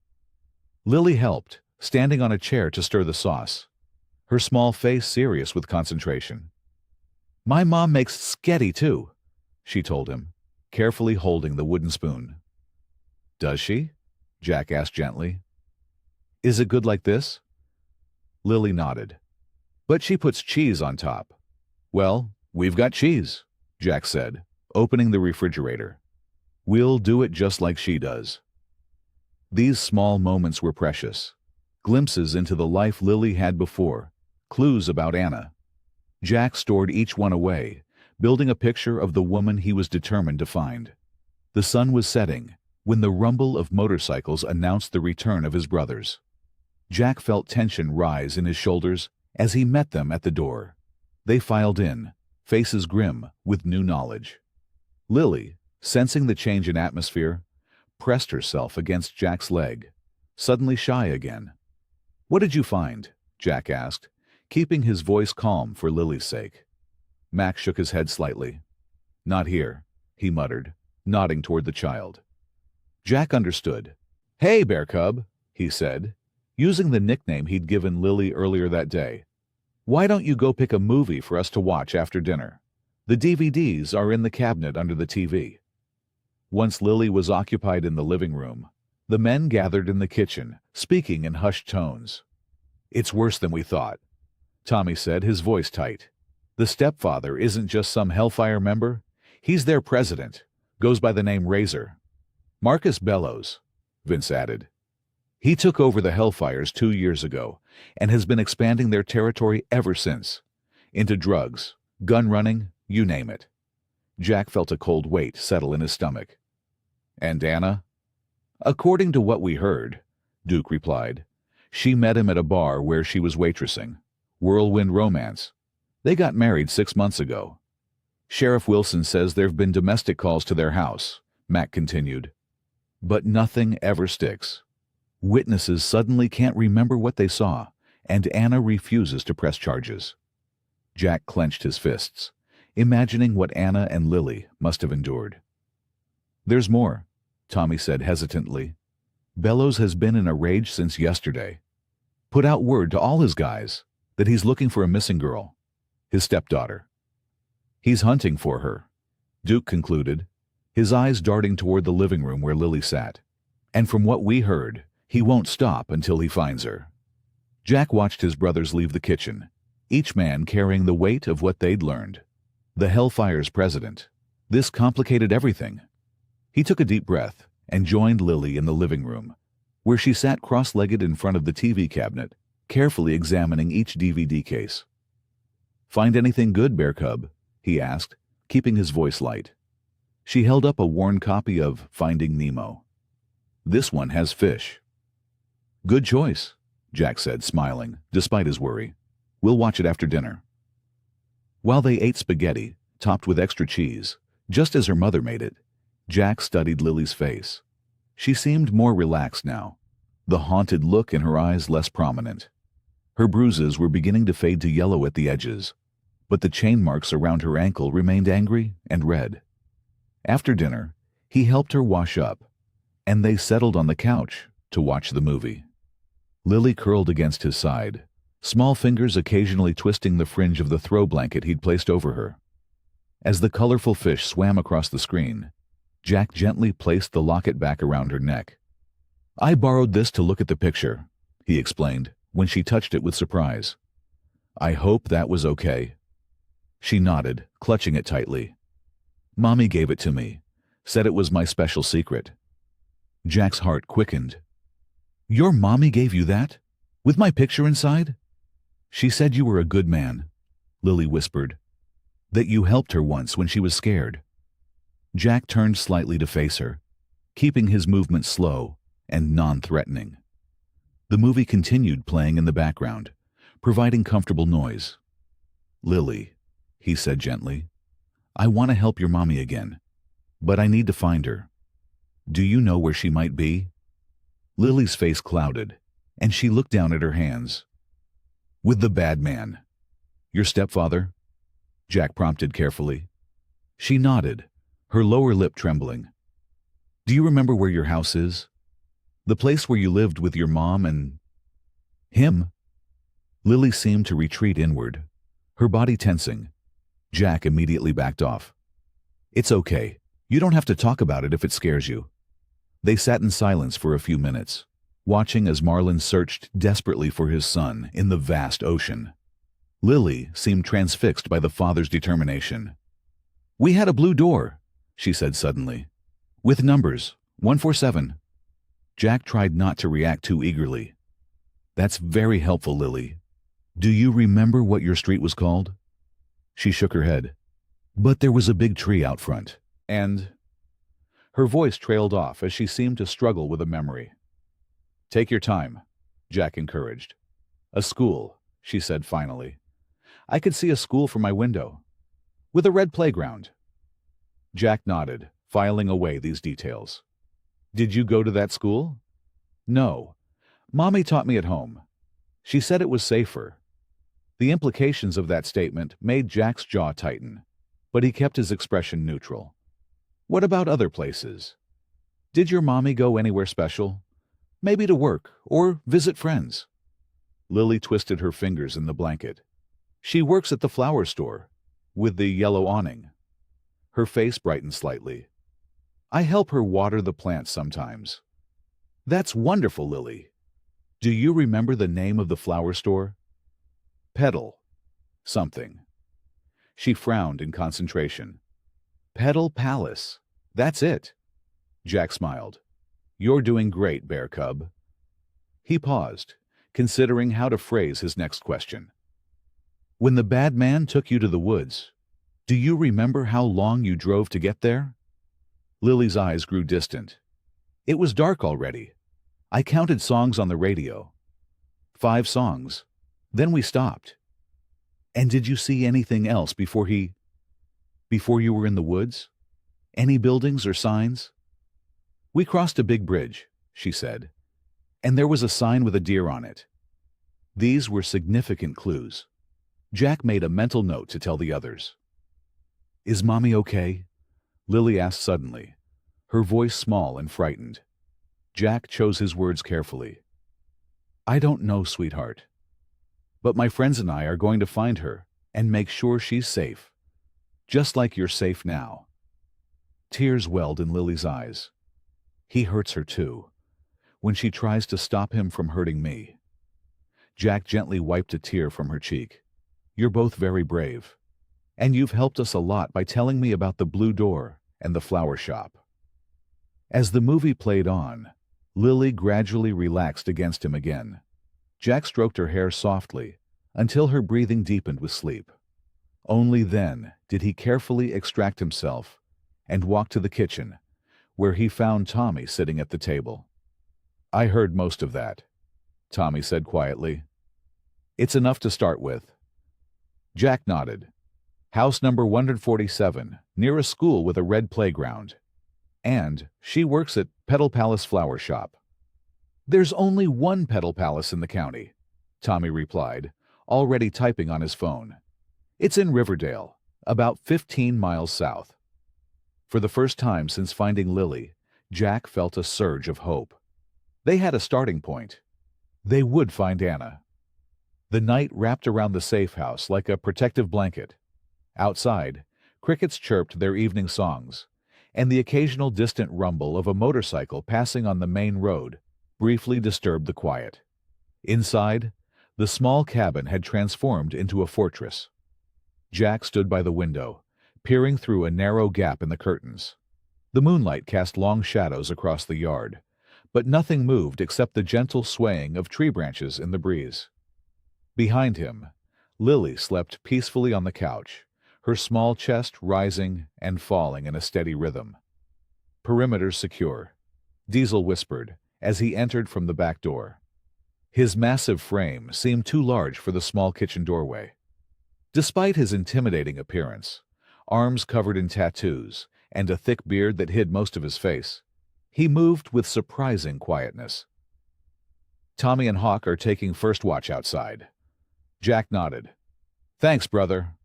Lily helped, standing on a chair to stir the sauce, her small face serious with concentration. "My mom makes sketty too," she told him, carefully holding the wooden spoon. "Does she?" Jack asked gently. "Is it good like this?" Lily nodded. "But she puts cheese on top." "Well, we've got cheese," Jack said, opening the refrigerator. "We'll do it just like she does." These small moments were precious, glimpses into the life Lily had before, clues about Anna. Jack stored each one away, building a picture of the woman he was determined to find. The sun was setting when the rumble of motorcycles announced the return of his brothers. Jack felt tension rise in his shoulders as he met them at the door. They filed in, faces grim with new knowledge. Lily, sensing the change in atmosphere, pressed herself against Jack's leg, suddenly shy again. "What did you find?" Jack asked, keeping his voice calm for Lily's sake. Mac shook his head slightly. "Not here," he muttered, nodding toward the child. Jack understood. "Hey, Bear Cub," he said, using the nickname he'd given Lily earlier that day. "Why don't you go pick a movie for us to watch after dinner? The DVDs are in the cabinet under the TV." Once Lily was occupied in the living room, the men gathered in the kitchen, speaking in hushed tones. "It's worse than we thought," Tommy said, his voice tight. "The stepfather isn't just some Hellfire member. He's their president, goes by the name Razor. Marcus Bellows," Vince added. "He took over the Hellfires 2 years ago and has been expanding their territory ever since. Into drugs, gun running, you name it." Jack felt a cold weight settle in his stomach. "And Anna?" "According to what we heard," Duke replied, "she met him at a bar where she was waitressing. Whirlwind romance. They got married 6 months ago." "Sheriff Wilson says there have been domestic calls to their house," Mac continued. "But nothing ever sticks. Witnesses suddenly can't remember what they saw, and Anna refuses to press charges." Jack clenched his fists, imagining what Anna and Lily must have endured. "There's more," Tommy said hesitantly. "Bellows has been in a rage since yesterday. Put out word to all his guys that he's looking for a missing girl, his stepdaughter. He's hunting for her," Duke concluded, his eyes darting toward the living room where Lily sat. "And from what we heard, he won't stop until he finds her." Jack watched his brothers leave the kitchen, each man carrying the weight of what they'd learned. The Hellfire's president. This complicated everything. He took a deep breath and joined Lily in the living room, where she sat cross-legged in front of the TV cabinet, carefully examining each DVD case. "Find anything good, Bear Cub?" he asked, keeping his voice light. She held up a worn copy of Finding Nemo. "This one has fish." "Good choice," Jack said, smiling, despite his worry. "We'll watch it after dinner." While they ate spaghetti, topped with extra cheese, just as her mother made it, Jack studied Lily's face. She seemed more relaxed now, the haunted look in her eyes less prominent. Her bruises were beginning to fade to yellow at the edges, but the chain marks around her ankle remained angry and red. After dinner, he helped her wash up, and they settled on the couch to watch the movie. Lily curled against his side, small fingers occasionally twisting the fringe of the throw blanket he'd placed over her. As the colorful fish swam across the screen, Jack gently placed the locket back around her neck. "I borrowed this to look at the picture," he explained, when she touched it with surprise. "I hope that was okay." She nodded, clutching it tightly. "Mommy gave it to me, said it was my special secret." Jack's heart quickened. "Your mommy gave you that? With my picture inside?" "She said you were a good man," Lily whispered. "That you helped her once when she was scared." Jack turned slightly to face her, keeping his movement slow and non-threatening. The movie continued playing in the background, providing comfortable noise. "Lily," he said gently, "I want to help your mommy again, but I need to find her. Do you know where she might be?" Lily's face clouded, and she looked down at her hands. "With the bad man." "Your stepfather?" Jack prompted carefully. She nodded, her lower lip trembling. "Do you remember where your house is? The place where you lived with your mom and him?" Lily seemed to retreat inward, her body tensing. Jack immediately backed off. "It's okay. You don't have to talk about it if it scares you." They sat in silence for a few minutes, watching as Marlon searched desperately for his son in the vast ocean. Lily seemed transfixed by the father's determination. "We had a blue door," she said suddenly, "with numbers, 147. Jack tried not to react too eagerly. "That's very helpful, Lily. Do you remember what your street was called?" She shook her head. "But there was a big tree out front, and—" Her voice trailed off as she seemed to struggle with a memory. "Take your time," Jack encouraged. "A school," she said finally. "I could see a school from my window, with a red playground." Jack nodded, filing away these details. "Did you go to that school?" "No. Mommy taught me at home. She said it was safer." The implications of that statement made Jack's jaw tighten, but he kept his expression neutral. "What about other places? Did your mommy go anywhere special? Maybe to work or visit friends?" Lily twisted her fingers in the blanket. "She works at the flower store, with the yellow awning." Her face brightened slightly. "I help her water the plants sometimes." "That's wonderful, Lily. Do you remember the name of the flower store?" "Petal something." She frowned in concentration. "Petal Palace. That's it." Jack smiled. "You're doing great, Bear Cub." He paused, considering how to phrase his next question. "When the bad man took you to the woods, do you remember how long you drove to get there?" Lily's eyes grew distant. "It was dark already. I counted songs on the radio. 5 songs. Then we stopped." "And did you see anything else before you were in the woods? Any buildings or signs?" "We crossed a big bridge," she said, "and there was a sign with a deer on it." These were significant clues. Jack made a mental note to tell the others. "Is Mommy okay?" Lily asked suddenly, her voice small and frightened. Jack chose his words carefully. "I don't know, sweetheart. But my friends and I are going to find her and make sure she's safe. Just like you're safe now." Tears welled in Lily's eyes. "He hurts her too, when she tries to stop him from hurting me." Jack gently wiped a tear from her cheek. "You're both very brave. And you've helped us a lot by telling me about the blue door and the flower shop." As the movie played on, Lily gradually relaxed against him again. Jack stroked her hair softly until her breathing deepened with sleep. Only then did he carefully extract himself and walk to the kitchen, where he found Tommy sitting at the table. "I heard most of that," Tommy said quietly. "It's enough to start with." Jack nodded. "House number 147, near a school with a red playground. And she works at Petal Palace Flower Shop." "There's only one Petal Palace in the county," Tommy replied, already typing on his phone. It's in Riverdale, about 15 miles south. For the first time since finding Lily, Jack felt a surge of hope. They had a starting point. They would find Anna. The night wrapped around the safe house like a protective blanket. Outside, crickets chirped their evening songs, and the occasional distant rumble of a motorcycle passing on the main road briefly disturbed the quiet. Inside, the small cabin had transformed into a fortress. Jack stood by the window, peering through a narrow gap in the curtains. The moonlight cast long shadows across the yard, but nothing moved except the gentle swaying of tree branches in the breeze. Behind him, Lily slept peacefully on the couch, her small chest rising and falling in a steady rhythm. "Perimeter secure," Diesel whispered as he entered from the back door. His massive frame seemed too large for the small kitchen doorway. Despite his intimidating appearance, arms covered in tattoos, and a thick beard that hid most of his face, he moved with surprising quietness. "Tommy and Hawk are taking first watch outside." Jack nodded. "Thanks, brother."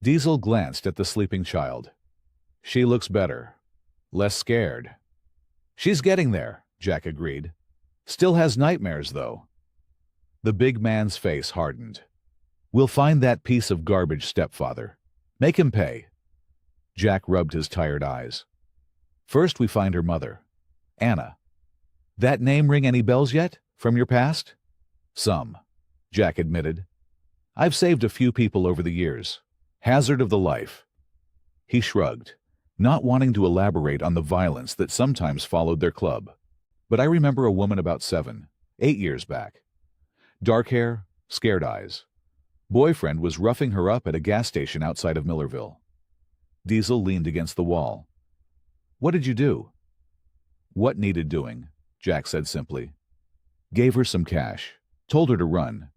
Diesel glanced at the sleeping child. "She looks better. Less scared." "She's getting there," Jack agreed. "Still has nightmares, though." The big man's face hardened. "We'll find that piece of garbage stepfather. Make him pay." Jack rubbed his tired eyes. "First we find her mother, Anna. That name ring any bells yet, from your past?" "Some," Jack admitted. "I've saved a few people over the years. Hazard of the life." He shrugged, not wanting to elaborate on the violence that sometimes followed their club. "But I remember a woman about 7, 8 years back. Dark hair, scared eyes. Boyfriend was roughing her up at a gas station outside of Millerville." Diesel leaned against the wall. "What did you do?" "What needed doing," Jack said simply. "Gave her some cash, told her to run.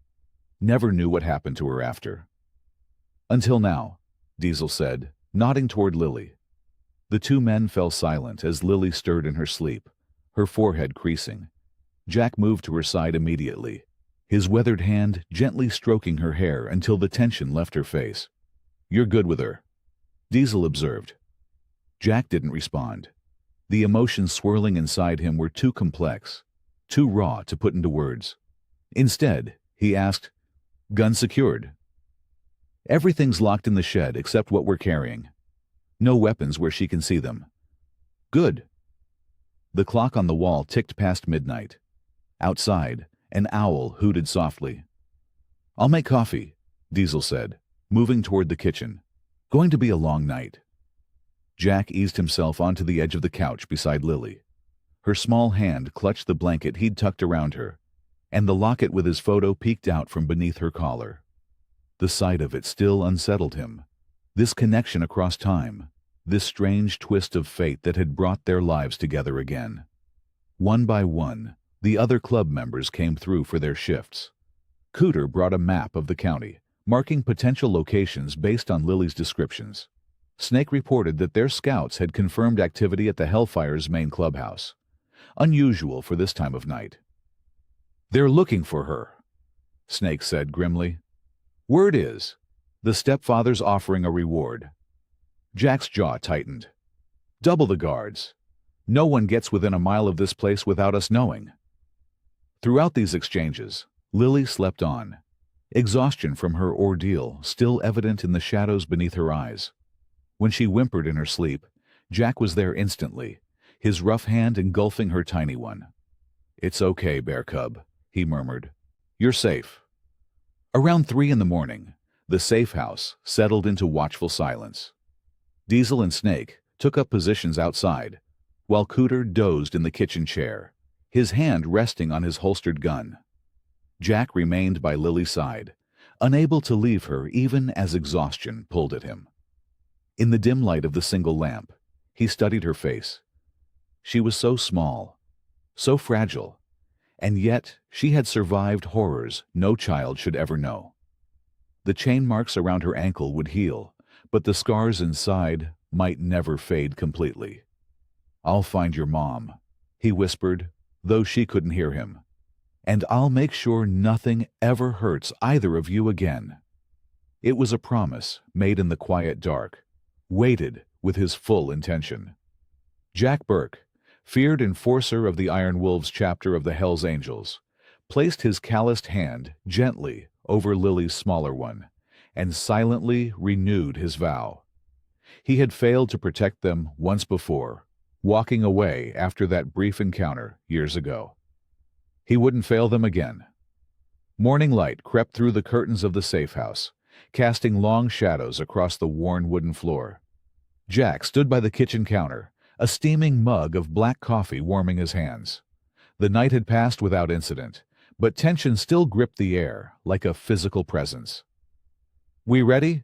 Never knew what happened to her after." "Until now," Diesel said, nodding toward Lily. The two men fell silent as Lily stirred in her sleep, her forehead creasing. Jack moved to her side immediately, his weathered hand gently stroking her hair until the tension left her face. "You're good with her," Diesel observed. Jack didn't respond. The emotions swirling inside him were too complex, too raw to put into words. Instead, he asked, "Gun secured?" "Everything's locked in the shed except what we're carrying. No weapons where she can see them." "Good." The clock on the wall ticked past midnight. Outside, an owl hooted softly. "I'll make coffee," Diesel said, moving toward the kitchen. "Going to be a long night." Jack eased himself onto the edge of the couch beside Lily. Her small hand clutched the blanket he'd tucked around her, and the locket with his photo peeked out from beneath her collar. The sight of it still unsettled him. This connection across time, this strange twist of fate that had brought their lives together again. One by one, the other club members came through for their shifts. Cooter brought a map of the county, marking potential locations based on Lily's descriptions. Snake reported that their scouts had confirmed activity at the Hellfire's main clubhouse. Unusual for this time of night. "They're looking for her," Snake said grimly. "Word is, the stepfather's offering a reward." Jack's jaw tightened. "Double the guards. No one gets within a mile of this place without us knowing." Throughout these exchanges, Lily slept on, exhaustion from her ordeal still evident in the shadows beneath her eyes. When she whimpered in her sleep, Jack was there instantly, his rough hand engulfing her tiny one. "It's okay, bear cub," he murmured. "You're safe." Around 3 in the morning, the safe house settled into watchful silence. Diesel and Snake took up positions outside, while Cooter dozed in the kitchen chair, his hand resting on his holstered gun. Jack remained by Lily's side, unable to leave her even as exhaustion pulled at him. In the dim light of the single lamp, he studied her face. She was so small, so fragile, and yet she had survived horrors no child should ever know. The chain marks around her ankle would heal, but the scars inside might never fade completely. "I'll find your mom," he whispered, though she couldn't hear him. And I'll make sure nothing ever hurts either of you again." It was a promise made in the quiet dark, weighted with his full intention. Jack Burke, feared enforcer of the Iron Wolves chapter of the Hells Angels, placed his calloused hand gently over Lily's smaller one and silently renewed his vow. He had failed to protect them once before, walking away after that brief encounter years ago. He wouldn't fail them again. Morning light crept through the curtains of the safe house, casting long shadows across the worn wooden floor. Jack stood by the kitchen counter, a steaming mug of black coffee warming his hands. The night had passed without incident, but tension still gripped the air like a physical presence. "We ready?"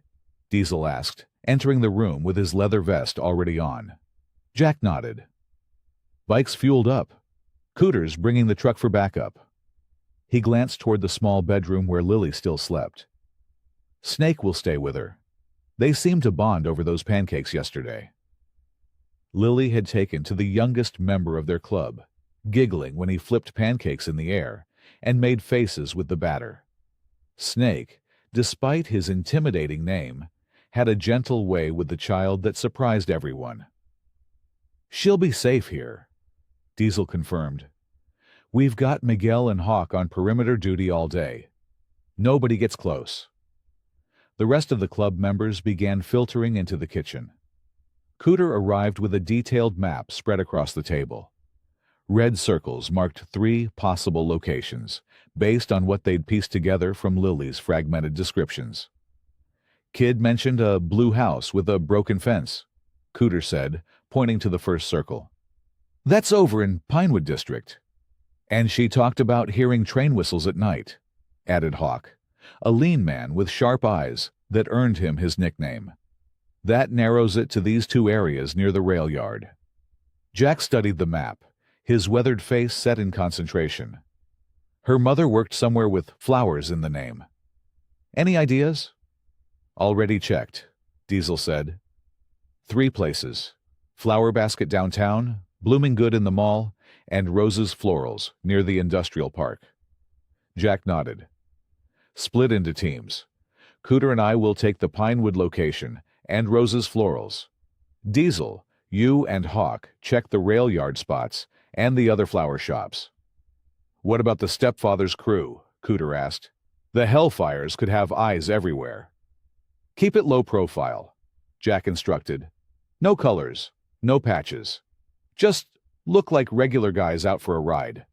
Diesel asked, entering the room with his leather vest already on. Jack nodded. "Bike's fueled up. Cooter's bringing the truck for backup." He glanced toward the small bedroom where Lily still slept. "Snake will stay with her. They seemed to bond over those pancakes yesterday." Lily had taken to the youngest member of their club, giggling when he flipped pancakes in the air and made faces with the batter. Snake, despite his intimidating name, had a gentle way with the child that surprised everyone. "She'll be safe here," Diesel confirmed. "We've got Miguel and Hawk on perimeter duty all day. Nobody gets close." The rest of the club members began filtering into the kitchen. Cooter arrived with a detailed map spread across the table. Red circles marked 3 possible locations, based on what they'd pieced together from Lily's fragmented descriptions. "Kid mentioned a blue house with a broken fence," Cooter said, pointing to the first circle. "That's over in Pinewood District." "And she talked about hearing train whistles at night," added Hawk, a lean man with sharp eyes that earned him his nickname. "That narrows it to these 2 areas near the rail yard." Jack studied the map, his weathered face set in concentration. "Her mother worked somewhere with flowers in the name. Any ideas?" "Already checked," Diesel said. 3 places: Flower Basket downtown, Blooming Good in the mall, and Rose's Florals near the industrial park. Jack nodded. "Split into teams. Cooter and I will take the Pinewood location and Rose's Florals. Diesel, you and Hawk check the rail yard spots and the other flower shops." "What about the stepfather's crew?" Cooter asked. "The Hellfires could have eyes everywhere." "Keep it low profile," Jack instructed. "No colors, no patches. Just look like regular guys out for a ride."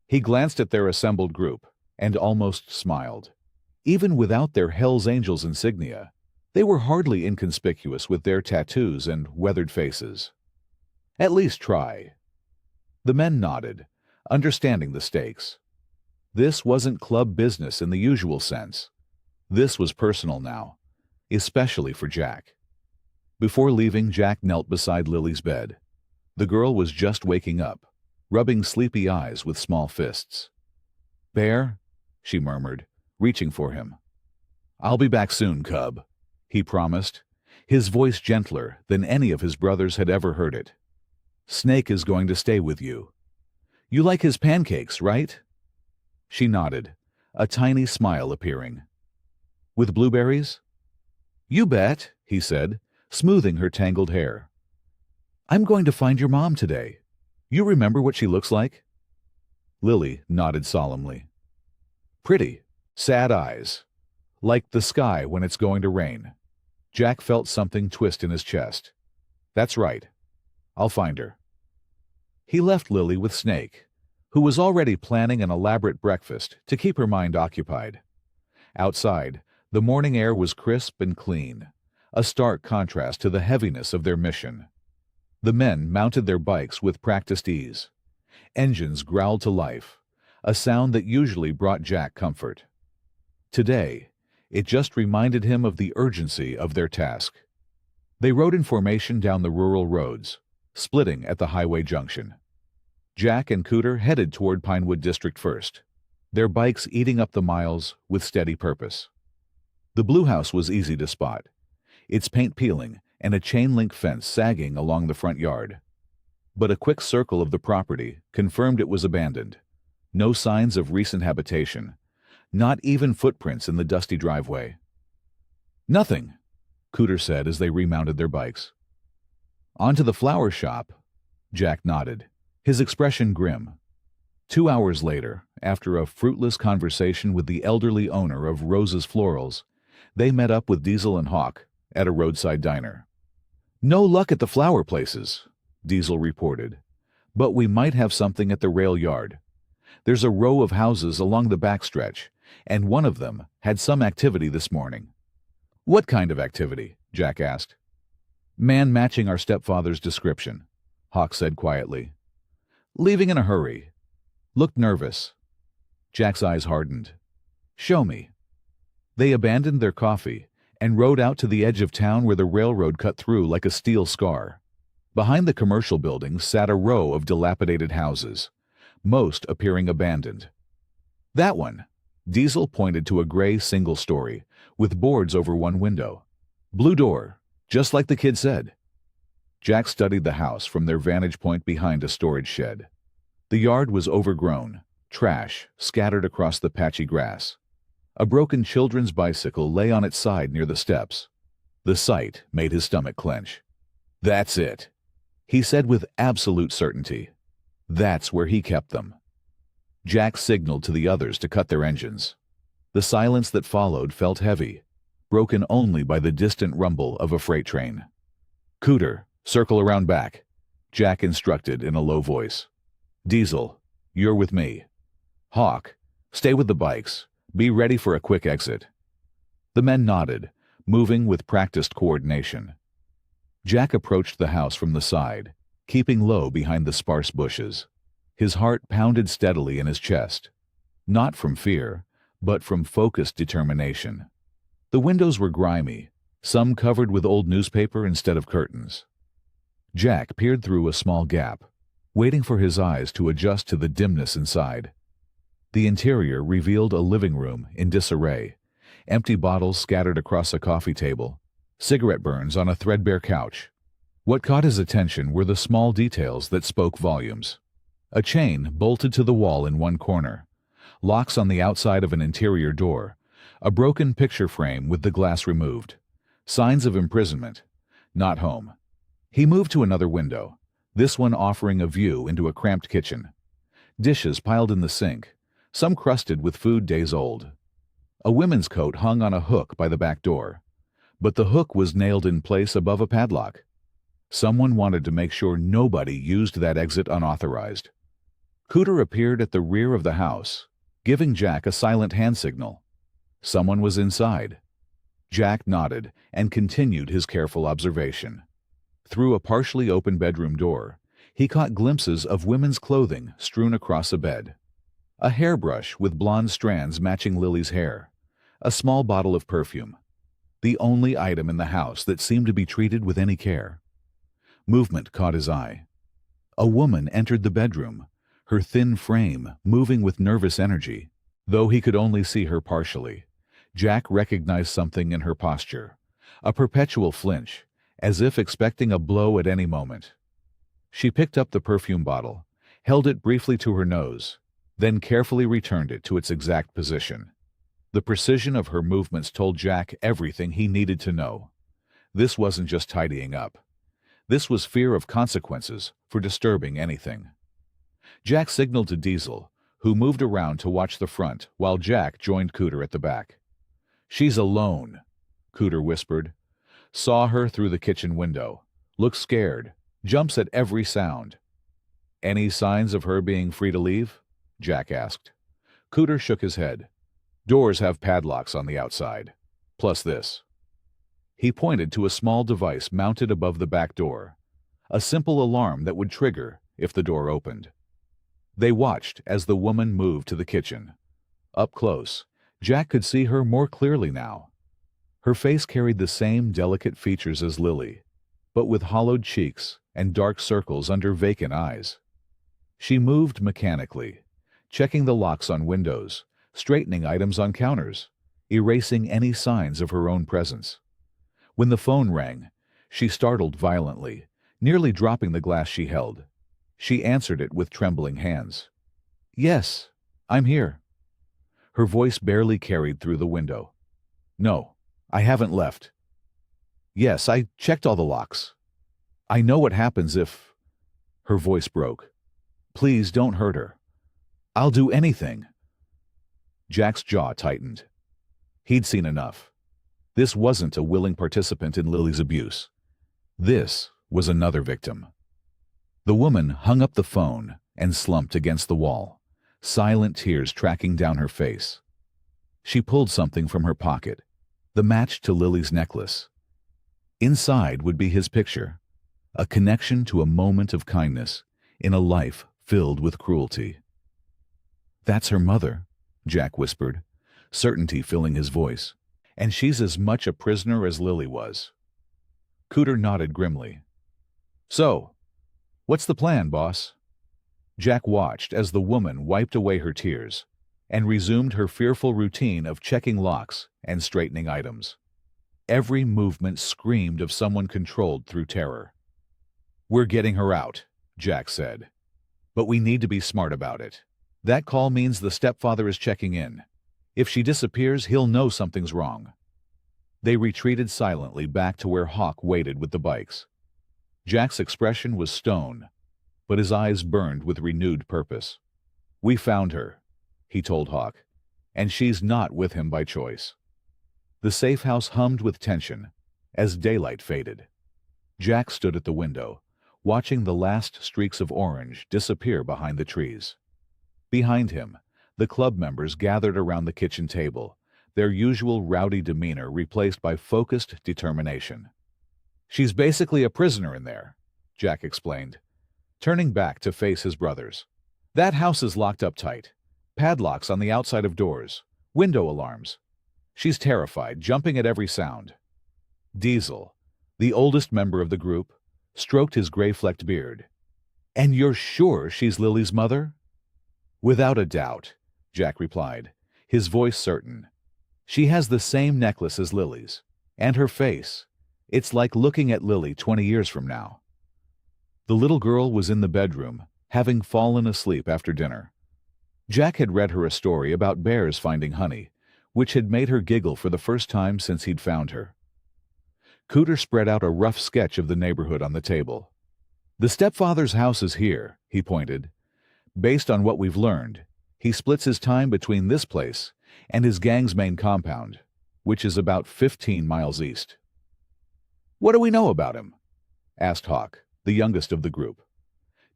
He glanced at their assembled group and almost smiled. Even without their Hells Angels insignia, they were hardly inconspicuous with their tattoos and weathered faces. "At least try." The men nodded, understanding the stakes. This wasn't club business in the usual sense. This was personal now, especially for Jack. Before leaving, Jack knelt beside Lily's bed. The girl was just waking up, rubbing sleepy eyes with small fists. "Bear," she murmured, reaching for him. "I'll be back soon, cub," he promised, his voice gentler than any of his brothers had ever heard it. "Snake is going to stay with you. You like his pancakes, right?" She nodded, a tiny smile appearing. "With blueberries?" "You bet," he said, smoothing her tangled hair. "I'm going to find your mom today. You remember what she looks like?" Lily nodded solemnly. "Pretty, sad eyes. Like the sky when it's going to rain." Jack felt something twist in his chest. "That's right. I'll find her." He left Lily with Snake, who was already planning an elaborate breakfast to keep her mind occupied. Outside, the morning air was crisp and clean, a stark contrast to the heaviness of their mission. The men mounted their bikes with practiced ease. Engines growled to life, a sound that usually brought Jack comfort. Today, it just reminded him of the urgency of their task. They rode in formation down the rural roads, splitting at the highway junction. Jack and Cooter headed toward Pinewood District first, their bikes eating up the miles with steady purpose. The blue house was easy to spot, its paint peeling and a chain-link fence sagging along the front yard. But a quick circle of the property confirmed it was abandoned. No signs of recent habitation, not even footprints in the dusty driveway. "Nothing," Cooter said as they remounted their bikes. "On to the flower shop," Jack nodded, his expression grim. 2 hours later, after a fruitless conversation with the elderly owner of Rose's Florals, they met up with Diesel and Hawk at a roadside diner. "No luck at the flower places," Diesel reported, "but we might have something at the rail yard. There's a row of houses along the backstretch, and one of them had some activity this morning." "What kind of activity?" Jack asked. "Man matching our stepfather's description," Hawk said quietly. "Leaving in a hurry. Looked nervous." Jack's eyes hardened. "Show me." They abandoned their coffee and rode out to the edge of town where the railroad cut through like a steel scar. Behind the commercial buildings sat a row of dilapidated houses, most appearing abandoned. "That one," Diesel pointed to a gray single-story, with boards over one window. "Blue door, just like the kid said." Jack studied the house from their vantage point behind a storage shed. The yard was overgrown, trash scattered across the patchy grass. A broken children's bicycle lay on its side near the steps. The sight made his stomach clench. "That's it," he said with absolute certainty. "That's where he kept them." Jack signaled to the others to cut their engines. The silence that followed felt heavy, broken only by the distant rumble of a freight train. "Cooter, circle around back," Jack instructed in a low voice. "Diesel, you're with me. Hawk, stay with the bikes. Be ready for a quick exit." The men nodded, moving with practiced coordination. Jack approached the house from the side, keeping low behind the sparse bushes. His heart pounded steadily in his chest, not from fear, but from focused determination. The windows were grimy, some covered with old newspaper instead of curtains. Jack peered through a small gap, waiting for his eyes to adjust to the dimness inside. The interior revealed a living room in disarray, empty bottles scattered across a coffee table, cigarette burns on a threadbare couch. What caught his attention were the small details that spoke volumes. A chain bolted to the wall in one corner, locks on the outside of an interior door, a broken picture frame with the glass removed, signs of imprisonment, not home. He moved to another window, this one offering a view into a cramped kitchen. Dishes piled in the sink, some crusted with food days old. A women's coat hung on a hook by the back door, but the hook was nailed in place above a padlock. Someone wanted to make sure nobody used that exit unauthorized. Cooter appeared at the rear of the house, giving Jack a silent hand signal. Someone was inside. Jack nodded and continued his careful observation. Through a partially open bedroom door, he caught glimpses of women's clothing strewn across a bed. A hairbrush with blonde strands matching Lily's hair. A small bottle of perfume. The only item in the house that seemed to be treated with any care. Movement caught his eye. A woman entered the bedroom, her thin frame moving with nervous energy. Though he could only see her partially, Jack recognized something in her posture. A perpetual flinch, as if expecting a blow at any moment. She picked up the perfume bottle, held it briefly to her nose, then carefully returned it to its exact position. The precision of her movements told Jack everything he needed to know. This wasn't just tidying up. This was fear of consequences for disturbing anything. Jack signaled to Diesel, who moved around to watch the front while Jack joined Cooter at the back. "She's alone," Cooter whispered. "Saw her through the kitchen window. Looks scared. Jumps at every sound." "Any signs of her being free to leave?" Jack asked. Cooter shook his head. "Doors have padlocks on the outside. Plus this." He pointed to a small device mounted above the back door, a simple alarm that would trigger if the door opened. They watched as the woman moved to the kitchen. Up close, Jack could see her more clearly now. Her face carried the same delicate features as Lily, but with hollowed cheeks and dark circles under vacant eyes. She moved mechanically, checking the locks on windows, straightening items on counters, erasing any signs of her own presence. When the phone rang, she startled violently, nearly dropping the glass she held. She answered it with trembling hands. "Yes," I'm here. Her voice barely carried through the window. No, I haven't left. Yes, I checked all the locks. I know what happens if... Her voice broke. Please don't hurt her. I'll do anything. Jack's jaw tightened. He'd seen enough. This wasn't a willing participant in Lily's abuse. This was another victim. The woman hung up the phone and slumped against the wall, silent tears tracking down her face. She pulled something from her pocket, the match to Lily's necklace. Inside would be his picture, a connection to a moment of kindness in a life filled with cruelty. That's her mother, Jack whispered, certainty filling his voice. And she's as much a prisoner as Lily was. Cooter nodded grimly. So, what's the plan, boss? Jack watched as the woman wiped away her tears and resumed her fearful routine of checking locks and straightening items. Every movement screamed of someone controlled through terror. We're getting her out, Jack said. But we need to be smart about it. That call means the stepfather is checking in. If she disappears, he'll know something's wrong. They retreated silently back to where Hawk waited with the bikes. Jack's expression was stone, but his eyes burned with renewed purpose. We found her, he told Hawk, and she's not with him by choice. The safe house hummed with tension as daylight faded. Jack stood at the window, watching the last streaks of orange disappear behind the trees. Behind him, the club members gathered around the kitchen table, their usual rowdy demeanor replaced by focused determination. She's basically a prisoner in there, Jack explained, turning back to face his brothers. That house is locked up tight. Padlocks on the outside of doors, window alarms. She's terrified, jumping at every sound. Diesel, the oldest member of the group, stroked his gray-flecked beard. And you're sure she's Lily's mother? Without a doubt, Jack replied, his voice certain. She has the same necklace as Lily's, and her face. It's like looking at Lily 20 years from now. The little girl was in the bedroom, having fallen asleep after dinner. Jack had read her a story about bears finding honey, which had made her giggle for the first time since he'd found her. Cooter spread out a rough sketch of the neighborhood on the table. The stepfather's house is here, he pointed. Based on what we've learned, he splits his time between this place and his gang's main compound, which is about 15 miles east. What do we know about him? Asked Hawk, the youngest of the group.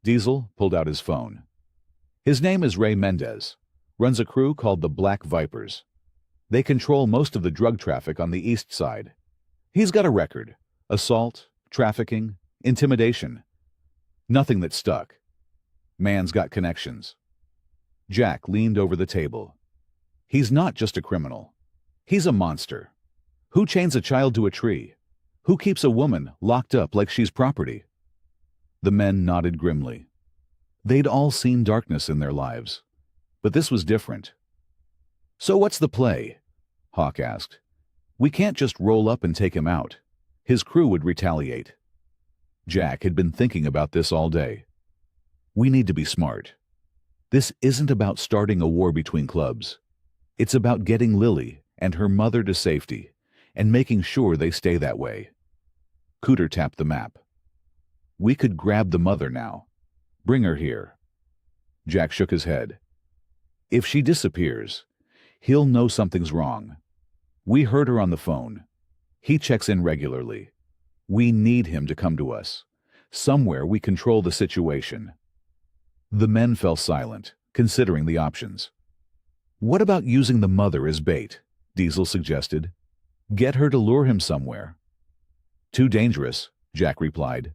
Diesel pulled out his phone. His name is Ray Mendez, runs a crew called the Black Vipers. They control most of the drug traffic on the east side. He's got a record: assault, trafficking, intimidation. Nothing that stuck. Man's got connections. Jack leaned over the table. He's not just a criminal. He's a monster. Who chains a child to a tree? Who keeps a woman locked up like she's property? The men nodded grimly. They'd all seen darkness in their lives, but this was different. So what's the play? Hawk asked. We can't just roll up and take him out. His crew would retaliate. Jack had been thinking about this all day. We need to be smart. This isn't about starting a war between clubs. It's about getting Lily and her mother to safety and making sure they stay that way. Cooter tapped the map. We could grab the mother now. Bring her here. Jack shook his head. If she disappears, he'll know something's wrong. We heard her on the phone. He checks in regularly. We need him to come to us. Somewhere we control the situation. The men fell silent, considering the options. What about using the mother as bait? Diesel suggested. Get her to lure him somewhere. Too dangerous, Jack replied.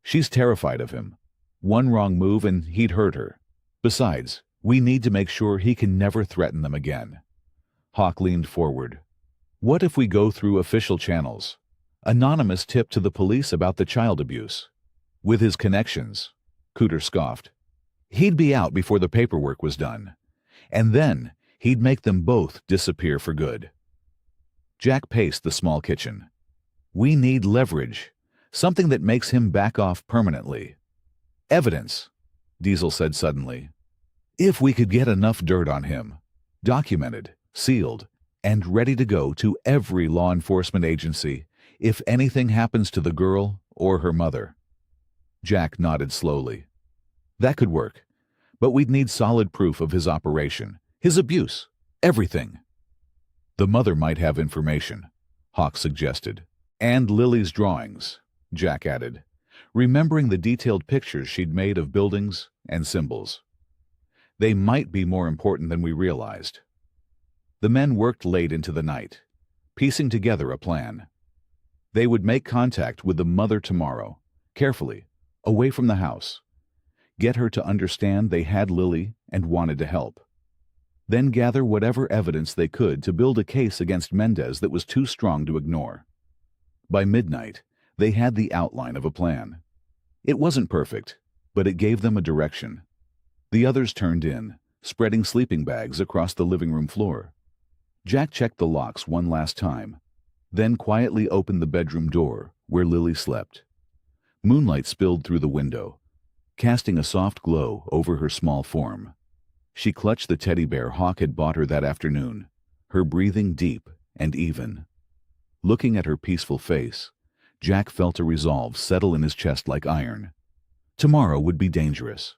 She's terrified of him. One wrong move and he'd hurt her. Besides, we need to make sure he can never threaten them again. Hawk leaned forward. What if we go through official channels? Anonymous tip to the police about the child abuse. With his connections, Cooter scoffed. He'd be out before the paperwork was done. And then he'd make them both disappear for good. Jack paced the small kitchen. We need leverage, something that makes him back off permanently. Evidence, Diesel said suddenly. If we could get enough dirt on him, documented, sealed, and ready to go to every law enforcement agency if anything happens to the girl or her mother. Jack nodded slowly. That could work, but we'd need solid proof of his operation, his abuse, everything. The mother might have information, Hawk suggested. And Lily's drawings, Jack added, remembering the detailed pictures she'd made of buildings and symbols. They might be more important than we realized. The men worked late into the night, piecing together a plan. They would make contact with the mother tomorrow, carefully, away from the house. Get her to understand they had Lily and wanted to help. Then gather whatever evidence they could to build a case against Mendez that was too strong to ignore. By midnight, they had the outline of a plan. It wasn't perfect, but it gave them a direction. The others turned in, spreading sleeping bags across the living room floor. Jack checked the locks one last time, then quietly opened the bedroom door where Lily slept. Moonlight spilled through the window, casting a soft glow over her small form. She clutched the teddy bear Hawk had bought her that afternoon, her breathing deep and even. Looking at her peaceful face, Jack felt a resolve settle in his chest like iron. Tomorrow would be dangerous.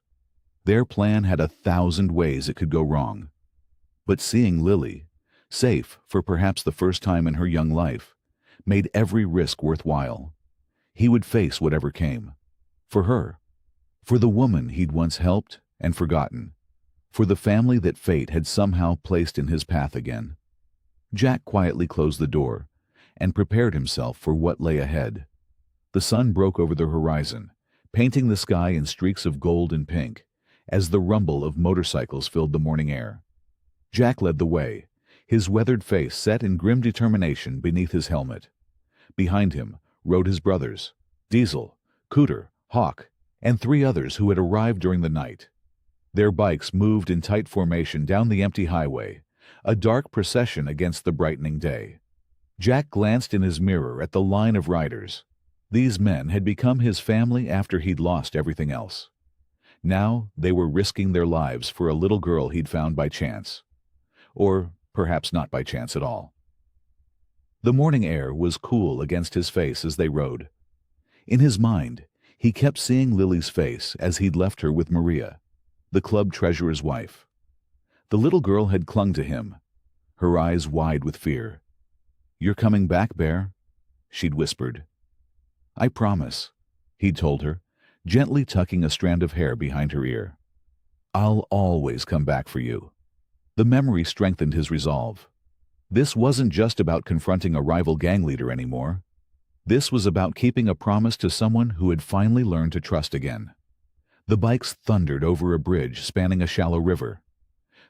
Their plan had 1,000 ways it could go wrong. But seeing Lily, safe for perhaps the first time in her young life, made every risk worthwhile. He would face whatever came. For her. For the woman he'd once helped and forgotten. For the family that fate had somehow placed in his path again. Jack quietly closed the door and prepared himself for what lay ahead. The sun broke over the horizon, painting the sky in streaks of gold and pink, as the rumble of motorcycles filled the morning air. Jack led the way, his weathered face set in grim determination beneath his helmet. Behind him rode his brothers, Diesel, Cooter, Hawk, and 3 others who had arrived during the night. Their bikes moved in tight formation down the empty highway, a dark procession against the brightening day. Jack glanced in his mirror at the line of riders. These men had become his family after he'd lost everything else. Now they were risking their lives for a little girl he'd found by chance. Or perhaps not by chance at all. The morning air was cool against his face as they rode. In his mind, he kept seeing Lily's face as he'd left her with Maria, the club treasurer's wife. The little girl had clung to him, her eyes wide with fear. "You're coming back, Bear," she'd whispered. "I promise," he'd told her, gently tucking a strand of hair behind her ear. "I'll always come back for you." The memory strengthened his resolve. This wasn't just about confronting a rival gang leader anymore. This was about keeping a promise to someone who had finally learned to trust again. The bikes thundered over a bridge spanning a shallow river.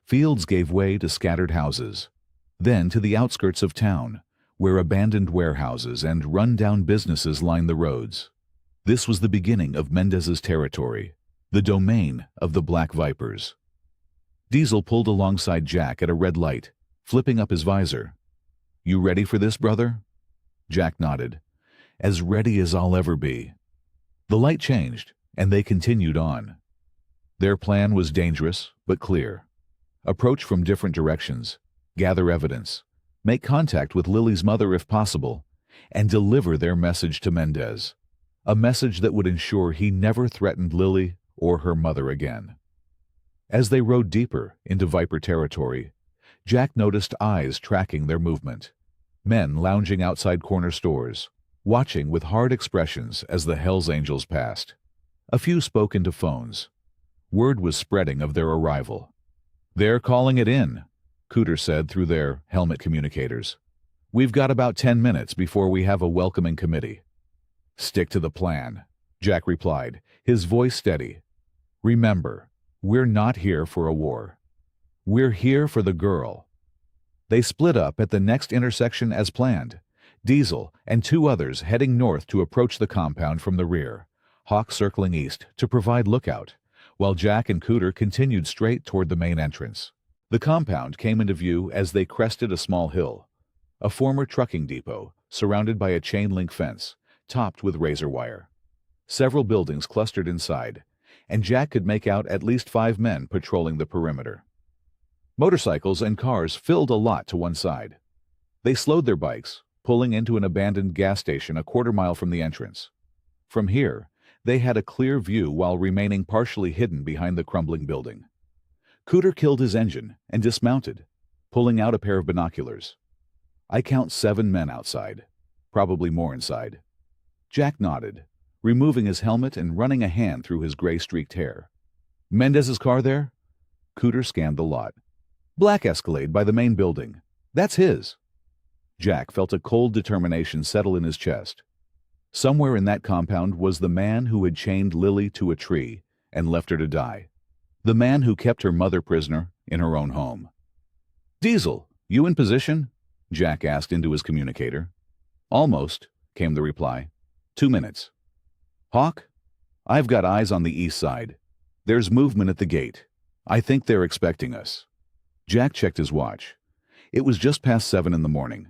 Fields gave way to scattered houses, then to the outskirts of town, where abandoned warehouses and run-down businesses lined the roads. This was the beginning of Mendez's territory, the domain of the Black Vipers. Diesel pulled alongside Jack at a red light, flipping up his visor. "You ready for this, brother?" Jack nodded. "As ready as I'll ever be." The light changed, and they continued on. Their plan was dangerous, but clear. Approach from different directions, gather evidence, make contact with Lily's mother if possible, and deliver their message to Mendez. A message that would ensure he never threatened Lily or her mother again. As they rode deeper into Viper territory, Jack noticed eyes tracking their movement. Men lounging outside corner stores, watching with hard expressions as the Hells Angels passed. A few spoke into phones. Word was spreading of their arrival. "They're calling it in," Cooter said through their helmet communicators. "We've got about 10 minutes before we have a welcoming committee." "Stick to the plan," Jack replied, his voice steady. "Remember, we're not here for a war. We're here for the girl." They split up at the next intersection as planned, Diesel and 2 others heading north to approach the compound from the rear, Hawk circling east to provide lookout, while Jack and Cooter continued straight toward the main entrance. The compound came into view as they crested a small hill, a former trucking depot surrounded by a chain-link fence, topped with razor wire. Several buildings clustered inside, and Jack could make out at least 5 men patrolling the perimeter. Motorcycles and cars filled a lot to one side. They slowed their bikes, pulling into an abandoned gas station a quarter-mile from the entrance. From here, they had a clear view while remaining partially hidden behind the crumbling building. Cooter killed his engine and dismounted, pulling out a pair of binoculars. "I count 7 men outside, probably more inside." Jack nodded, removing his helmet and running a hand through his gray-streaked hair. "Mendez's car there?" Cooter scanned the lot. "Black Escalade by the main building. That's his." Jack felt a cold determination settle in his chest. Somewhere in that compound was the man who had chained Lily to a tree and left her to die. The man who kept her mother prisoner in her own home. "Diesel, you in position?" Jack asked into his communicator. "Almost," came the reply. 2 minutes. "Hawk, I've got eyes on the east side. There's movement at the gate. I think they're expecting us." Jack checked his watch. It was just past 7 in the morning.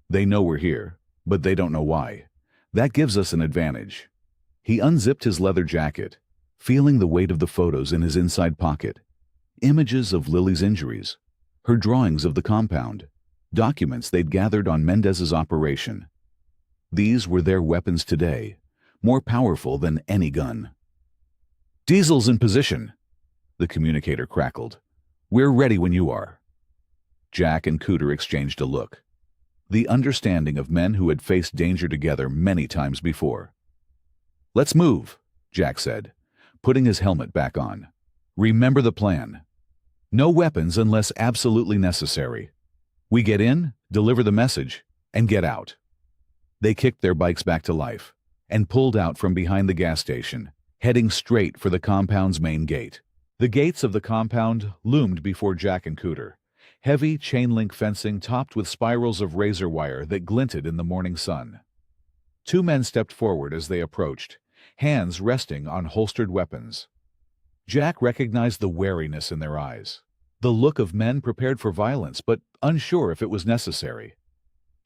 "They know we're here, but they don't know why. That gives us an advantage." He unzipped his leather jacket, feeling the weight of the photos in his inside pocket. Images of Lily's injuries, her drawings of the compound, documents they'd gathered on Mendez's operation. These were their weapons today, more powerful than any gun. "Diesel's in position," the communicator crackled. "We're ready when you are." Jack and Cooter exchanged a look. The understanding of men who had faced danger together many times before. "Let's move," Jack said, putting his helmet back on. "Remember the plan. No weapons unless absolutely necessary. We get in, deliver the message, and get out." They kicked their bikes back to life and pulled out from behind the gas station, heading straight for the compound's main gate. The gates of the compound loomed before Jack and Cooter, heavy chain-link fencing topped with spirals of razor wire that glinted in the morning sun. 2 men stepped forward as they approached, hands resting on holstered weapons. Jack recognized the wariness in their eyes, the look of men prepared for violence but unsure if it was necessary.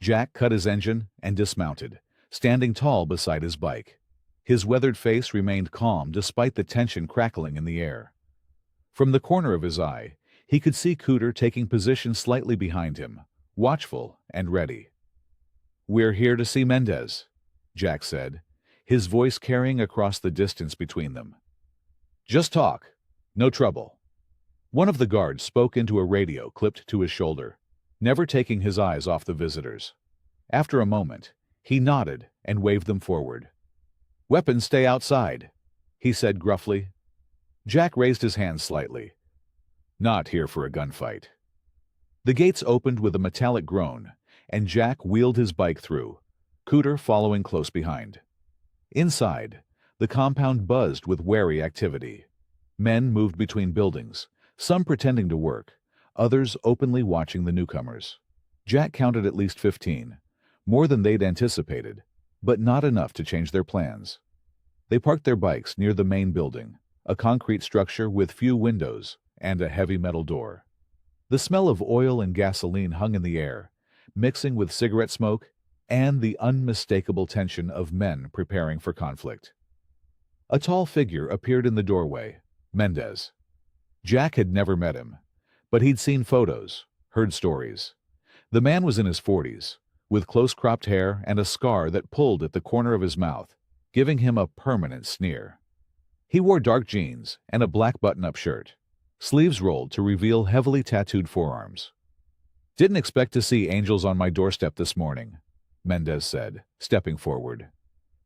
Jack cut his engine and dismounted, standing tall beside his bike. His weathered face remained calm despite the tension crackling in the air. From the corner of his eye, he could see Cooter taking position slightly behind him, watchful and ready. "We're here to see Mendez," Jack said, his voice carrying across the distance between them. "Just talk. No trouble." One of the guards spoke into a radio clipped to his shoulder, never taking his eyes off the visitors. After a moment, he nodded and waved them forward. "Weapons stay outside," he said gruffly. Jack raised his hand slightly. "Not here for a gunfight." The gates opened with a metallic groan, and Jack wheeled his bike through, Cooter following close behind. Inside, the compound buzzed with wary activity. Men moved between buildings, some pretending to work, others openly watching the newcomers. Jack counted at least 15, more than they'd anticipated, but not enough to change their plans. They parked their bikes near the main building, a concrete structure with few windows and a heavy metal door. The smell of oil and gasoline hung in the air, mixing with cigarette smoke and the unmistakable tension of men preparing for conflict. A tall figure appeared in the doorway, Mendez. Jack had never met him, but he'd seen photos, heard stories. The man was in his 40s, with close-cropped hair and a scar that pulled at the corner of his mouth, giving him a permanent sneer. He wore dark jeans and a black button-up shirt, sleeves rolled to reveal heavily tattooed forearms. "Didn't expect to see angels on my doorstep this morning," Mendez said, stepping forward.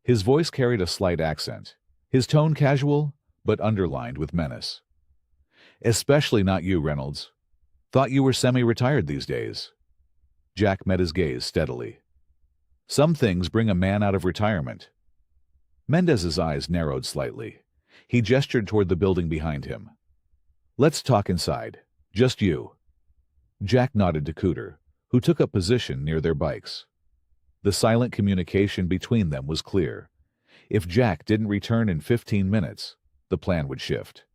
His voice carried a slight accent, his tone casual, but underlined with menace. "Especially not you, Reynolds. Thought you were semi-retired these days." Jack met his gaze steadily. "Some things bring a man out of retirement." Mendez's eyes narrowed slightly. He gestured toward the building behind him. "Let's talk inside. Just you." Jack nodded to Cooter, who took up position near their bikes. The silent communication between them was clear. If Jack didn't return in 15 minutes, the plan would shift.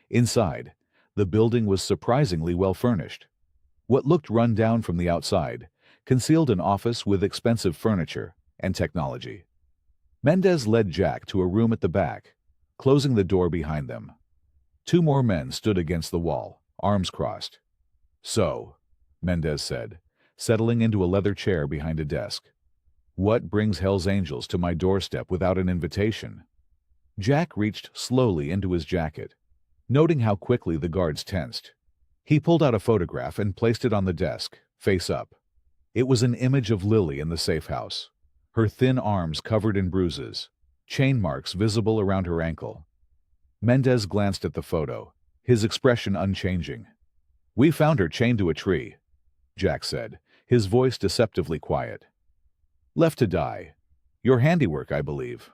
Inside, the building was surprisingly well furnished. What looked run down from the outside concealed an office with expensive furniture and technology. Mendez led Jack to a room at the back, closing the door behind them. Two more men stood against the wall, arms crossed. "So," Mendez said, settling into a leather chair behind a desk. "What brings Hell's Angels to my doorstep without an invitation?" Jack reached slowly into his jacket, noting how quickly the guards tensed. He pulled out a photograph and placed it on the desk, face up. It was an image of Lily in the safe house, her thin arms covered in bruises, chain marks visible around her ankle. Mendez glanced at the photo, his expression unchanging. "We found her chained to a tree," Jack said, his voice deceptively quiet. "Left to die. Your handiwork, I believe."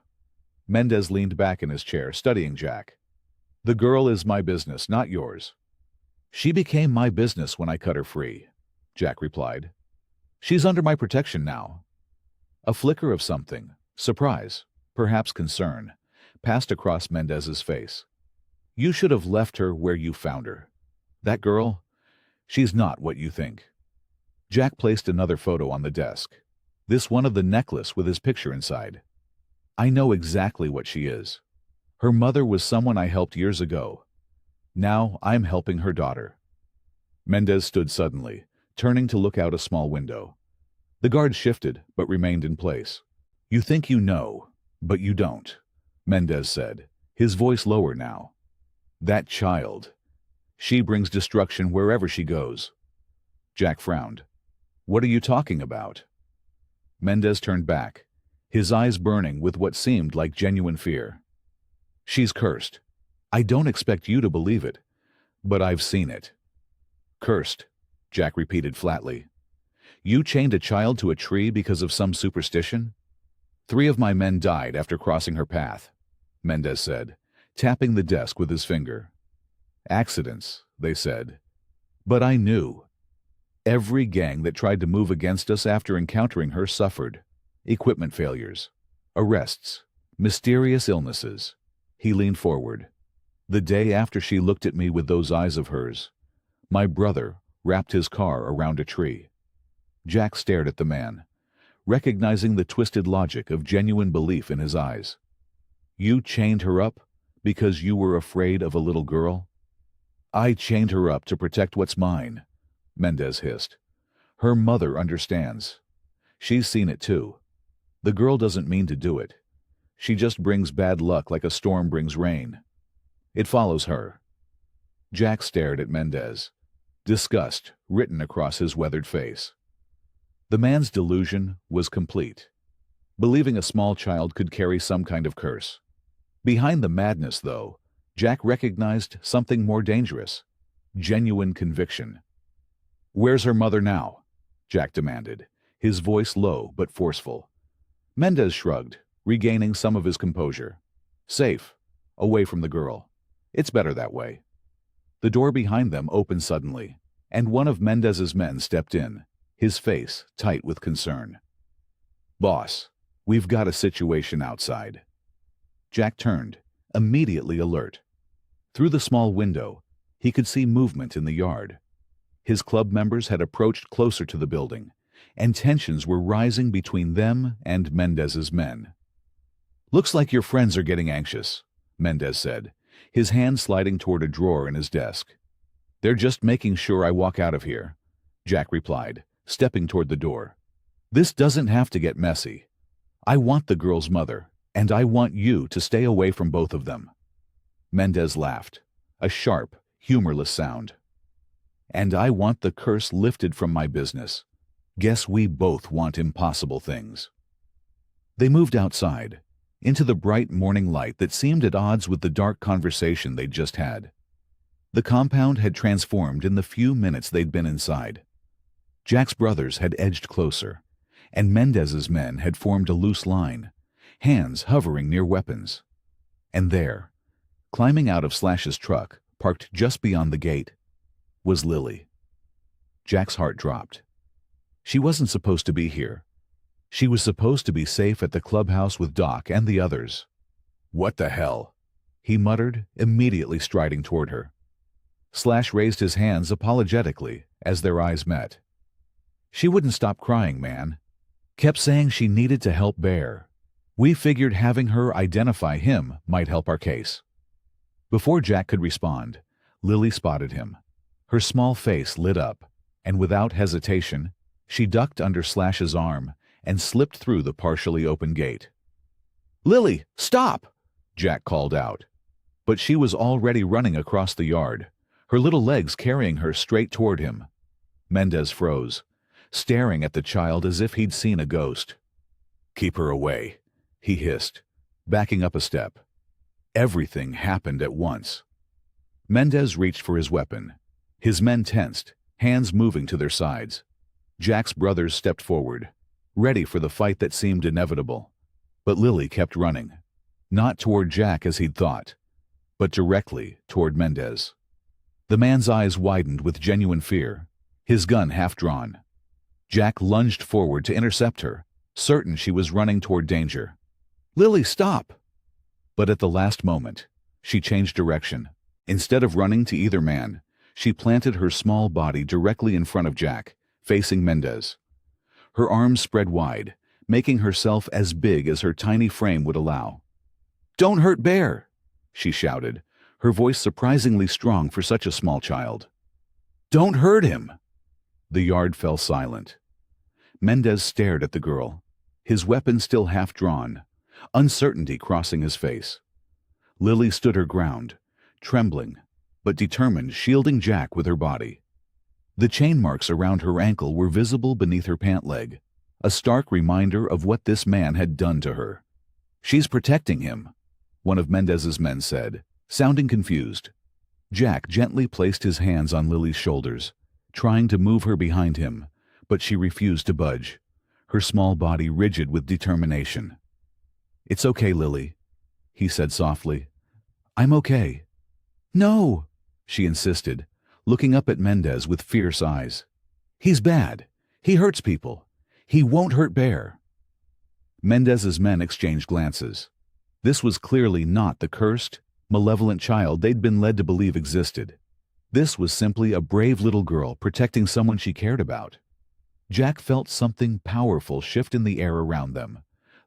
Mendez leaned back in his chair, studying Jack. "The girl is my business, not yours." "She became my business when I cut her free," Jack replied. "She's under my protection now." A flicker of something, surprise, perhaps concern, passed across Mendez's face. "You should have left her where you found her. That girl, she's not what you think." Jack placed another photo on the desk, this one of the necklace with his picture inside. "I know exactly what she is. Her mother was someone I helped years ago. Now I'm helping her daughter." Mendez stood suddenly, turning to look out a small window. The guard shifted, but remained in place. "You think you know, but you don't," Mendez said, his voice lower now. "That child. She brings destruction wherever she goes." Jack frowned. "What are you talking about?" Mendez turned back, his eyes burning with what seemed like genuine fear. "She's cursed. I don't expect you to believe it, but I've seen it." "Cursed," Jack repeated flatly. "You chained a child to a tree because of some superstition?" "3 of my men died after crossing her path," Mendez said, tapping the desk with his finger. "Accidents," they said. "But I knew. Every gang that tried to move against us after encountering her suffered. Equipment failures, arrests, mysterious illnesses." He leaned forward. "The day after she looked at me with those eyes of hers, my brother wrapped his car around a tree." Jack stared at the man, recognizing the twisted logic of genuine belief in his eyes. "You chained her up because you were afraid of a little girl?" "I chained her up to protect what's mine," Mendez hissed. "Her mother understands. She's seen it too. The girl doesn't mean to do it. She just brings bad luck like a storm brings rain. It follows her." Jack stared at Mendez, disgust written across his weathered face. The man's delusion was complete, believing a small child could carry some kind of curse. Behind the madness, though, Jack recognized something more dangerous: genuine conviction. "Where's her mother now?" Jack demanded, his voice low but forceful. Mendez shrugged, regaining some of his composure. "Safe, away from the girl. It's better that way." The door behind them opened suddenly, and one of Mendez's men stepped in, his face tight with concern. "Boss, we've got a situation outside." Jack turned, immediately alert. Through the small window, he could see movement in the yard. His club members had approached closer to the building, and tensions were rising between them and Mendez's men. "Looks like your friends are getting anxious," Mendez said, his hand sliding toward a drawer in his desk. "They're just making sure I walk out of here," Jack replied, stepping toward the door. "This doesn't have to get messy. I want the girl's mother, and I want you to stay away from both of them." Mendez laughed, a sharp, humorless sound. "And I want the curse lifted from my business. Guess we both want impossible things." They moved outside, into the bright morning light that seemed at odds with the dark conversation they'd just had. The compound had transformed in the few minutes they'd been inside. Jack's brothers had edged closer, and Mendez's men had formed a loose line, hands hovering near weapons. And there, climbing out of Slash's truck, parked just beyond the gate, was Lily. Jack's heart dropped. She wasn't supposed to be here. She was supposed to be safe at the clubhouse with Doc and the others. "What the hell?" he muttered, immediately striding toward her. Slash raised his hands apologetically as their eyes met. "She wouldn't stop crying, man. Kept saying she needed to help Bear. We figured having her identify him might help our case. Before Jack could respond, Lily spotted him. Her small face lit up, and without hesitation, she ducked under Slash's arm and slipped through the partially open gate. "Lily, stop!" Jack called out. But she was already running across the yard, her little legs carrying her straight toward him. Mendez froze, staring at the child as if he'd seen a ghost. "Keep her away," he hissed, backing up a step. Everything happened at once. Mendez reached for his weapon. His men tensed, hands moving to their sides. Jack's brothers stepped forward, ready for the fight that seemed inevitable. But Lily kept running, not toward Jack as he'd thought, but directly toward Mendez. The man's eyes widened with genuine fear, his gun half drawn. Jack lunged forward to intercept her, certain she was running toward danger. "Lily, stop!" But at the last moment, she changed direction. Instead of running to either man, she planted her small body directly in front of Jack, facing Mendez. Her arms spread wide, making herself as big as her tiny frame would allow. "Don't hurt Bear!" she shouted, her voice surprisingly strong for such a small child. "Don't hurt him!" The yard fell silent. Mendez stared at the girl, his weapon still half drawn, uncertainty crossing his face. Lily stood her ground, trembling, but determined, shielding Jack with her body. The chain marks around her ankle were visible beneath her pant leg, a stark reminder of what this man had done to her. "She's protecting him," one of Mendez's men said, sounding confused. Jack gently placed his hands on Lily's shoulders, trying to move her behind him, but she refused to budge, her small body rigid with determination. "It's okay, Lily," he said softly. "I'm okay." "No," she insisted, looking up at Mendez with fierce eyes. "He's bad. He hurts people. He won't hurt Bear." Mendez's men exchanged glances. This was clearly not the cursed, malevolent child they'd been led to believe existed. This was simply a brave little girl protecting someone she cared about. Jack felt something powerful shift in the air around them,